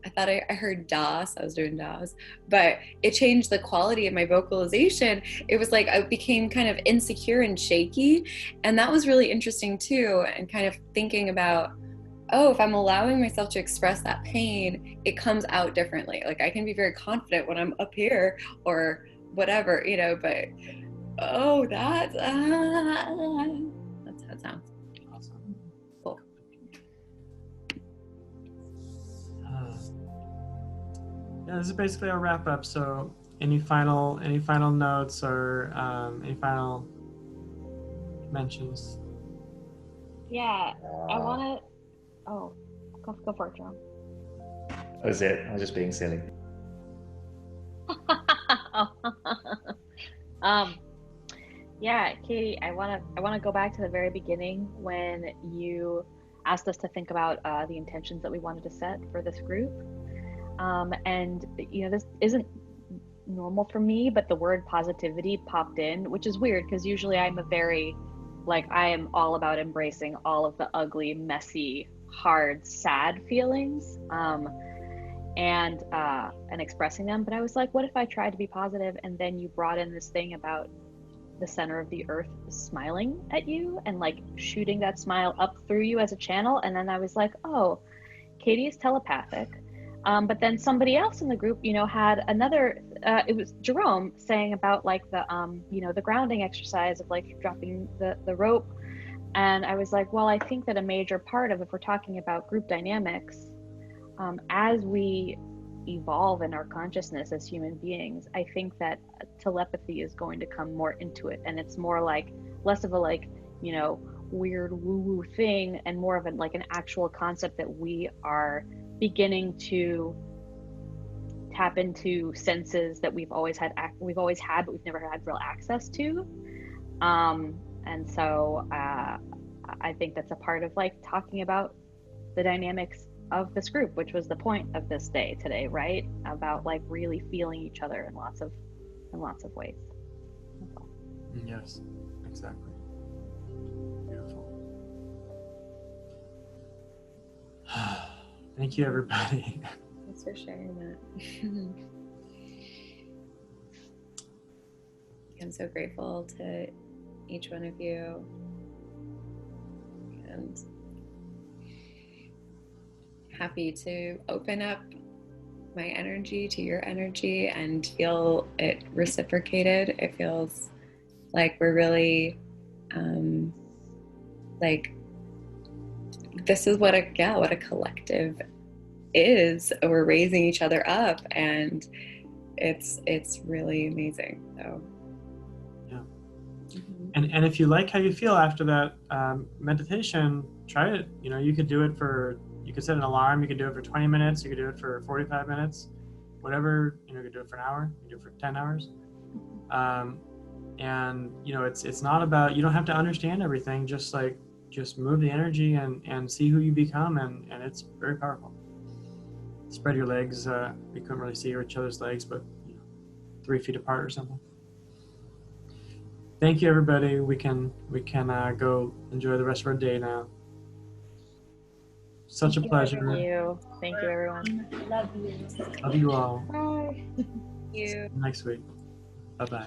I thought I heard DAS, I was doing DAS, but it changed the quality of my vocalization. It was like I became kind of insecure and shaky. And that was really interesting too. And kind of thinking about, oh, if I'm allowing myself to express that pain, it comes out differently. Like I can be very confident when I'm up here or whatever, but oh, that's how it sounds. Awesome. Cool. Yeah, this is basically our wrap up. So any final notes or any final mentions? Yeah, I want to. Oh, go for it, John. That was it. I was just being silly. Yeah, Katie, I want to go back to the very beginning when you asked us to think about the intentions that we wanted to set for this group. And this isn't normal for me, but the word positivity popped in, which is weird because usually I'm I am all about embracing all of the ugly, messy, hard, sad feelings, and expressing them. But I was like, what if I tried to be positive? And then you brought in this thing about the center of the earth is smiling at you and like shooting that smile up through you as a channel. And then I was like, oh, Katie is telepathic. But then somebody else in the group, you know, had another, it was Jerome saying about like the, you know, the grounding exercise of like dropping the rope. And I was like, well, I think that a major part of, if we're talking about group dynamics, as we evolve in our consciousness as human beings, I think that telepathy is going to come more into it. And it's more like, less of a like, you know, weird woo-woo thing and more of a, like an actual concept that we are beginning to tap into senses that we've always had, but we've never had real access to. And so I think that's a part of like talking about the dynamics of this group, which was the point of this day today, right? About like really feeling each other in lots of ways. Yes, exactly. Beautiful. Thank you, everybody. Thanks for sharing that. I'm so grateful to each one of you, and happy to open up my energy to your energy and feel it reciprocated. It feels like we're really like this is what a collective is. We're raising each other up, and it's really amazing. So yeah. And if you like how you feel after that meditation, try it. You know, you could do it for, you could set an alarm, you could do it for 20 minutes, you could do it for 45 minutes, whatever, you know, you could do it for an hour, you could do it for 10 hours. And, you know, it's not about, you don't have to understand everything, just move the energy and see who you become, and it's very powerful. Spread your legs, we couldn't really see each other's legs, but you know, 3 feet apart or something. Thank you, everybody. We can go enjoy the rest of our day now. Such a pleasure. Thank you, everyone. Love you. Love you all. bye. See you next week. Bye-bye.